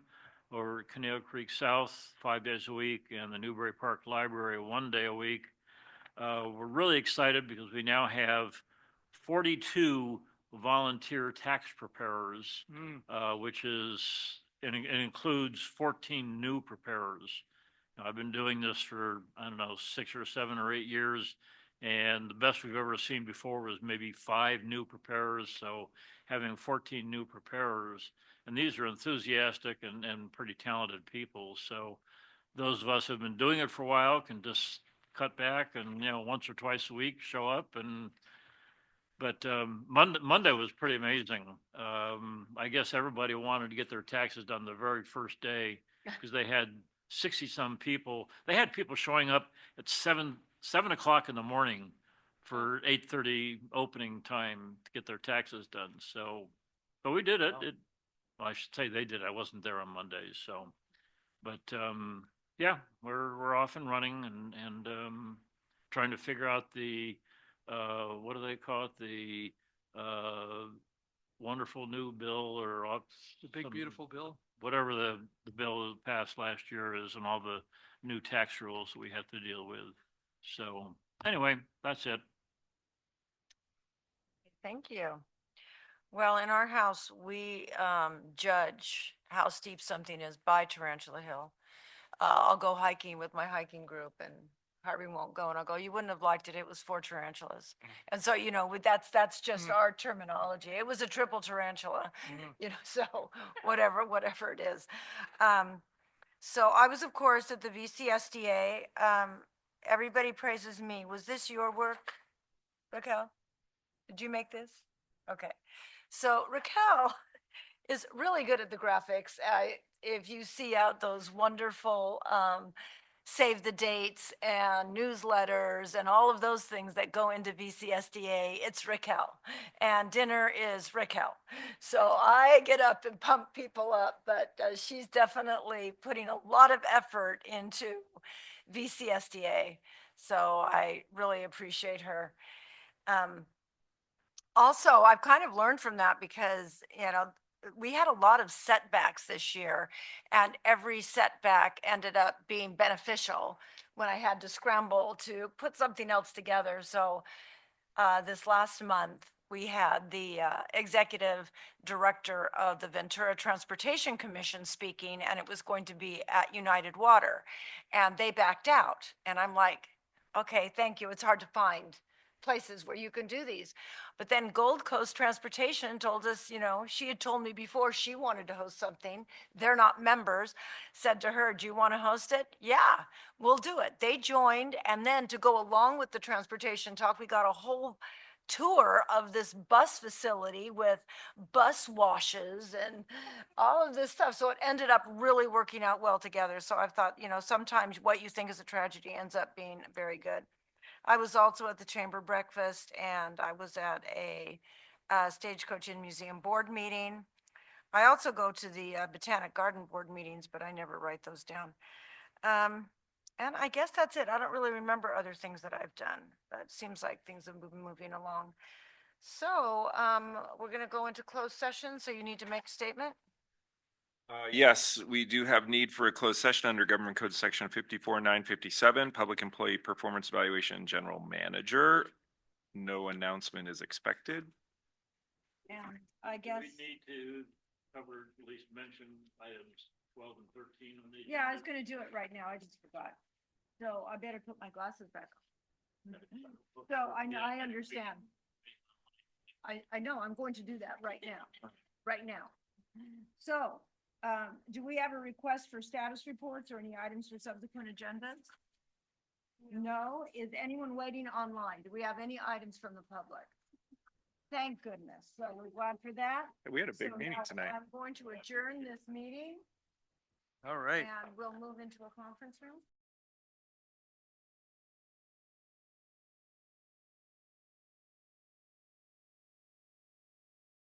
over at Conejo Creek South 5 days a week and the Newbury Park Library 1 day a week. We're really excited because we now have 42 volunteer tax preparers, which is, and it includes 14 new preparers. Now, I've been doing this for, I don't know, 6 or 7 or 8 years. And the best we've ever seen before was maybe 5 new preparers. So having 14 new preparers, and these are enthusiastic and pretty talented people. So those of us who've been doing it for a while can just cut back and, once or twice a week show up. But Monday was pretty amazing. I guess everybody wanted to get their taxes done the very first day because they had 60 some people. They had people showing up at 7 o'clock in the morning for 8:30 opening time to get their taxes done. So, but we did it. Well, I should say they did. I wasn't there on Mondays. So, but yeah, we're off and running and trying to figure out the what do they call it? The wonderful new bill or the big beautiful bill. whatever the bill that passed last year is and all the new tax rules we have to deal with. So anyway, that's it. Thank you. Well, in our house, we judge how steep something is by Tarantula Hill. I'll go hiking with my hiking group and Harvey won't go and I'll go, you wouldn't have liked it. It was 4 tarantulas. And so, you know, that's just our terminology. It was a triple tarantula, you know, so whatever it is. So I was, of course, at the VCSDA. Everybody praises me. Was this your work, Raquel? Did you make this? Okay. So Raquel is really good at the graphics. If you see out those wonderful save the dates and newsletters and all of those things that go into VCSDA, it's Raquel. And dinner is Raquel. So I get up and pump people up, but she's definitely putting a lot of effort into VCSDA. So I really appreciate her. Also, I've kind of learned from that because, you know, we had a lot of setbacks this year, and every setback ended up being beneficial when I had to scramble to put something else together. So this last month, we had the executive director of the Ventura Transportation Commission speaking, and it was going to be at United Water, and they backed out. And I'm like, okay, thank you. It's hard to find places where you can do these. But then Gold Coast Transportation told us, you know, she had told me before she wanted to host something. They're not members. Said to her, do you want to host it? Yeah, we'll do it. They joined. And then to go along with the transportation talk, we got a whole tour of this bus facility with bus washes and all of this stuff. So it ended up really working out well together. So I thought, you know, sometimes what you think is a tragedy ends up being very good. I was also at the chamber breakfast, and I was at a Stagecoach Inn Museum board meeting. I also go to the Botanic Garden board meetings, but I never write those down. And I guess that's it. I don't really remember other things that I've done, but it seems like things have been moving along. So we're going to go into closed session, so you need to make a statement. Yes, we do have need for a closed session under Government Code Section 54-957, Public Employee Performance Evaluation, General Manager. No announcement is expected. And I guess. We need to cover, at least mention items 12 and 13 on the. Yeah, I was going to do it right now. I just forgot. So I better put my glasses back on. So I know, I understand. I know, I'm going to do that right now, So, do we have a request for status reports or any items for subsequent agendas? No? Is anyone waiting online? Do we have any items from the public? Thank goodness. So we're glad for that. We had a big So meeting now tonight. I'm going to adjourn this meeting All right. and we'll move into a conference room.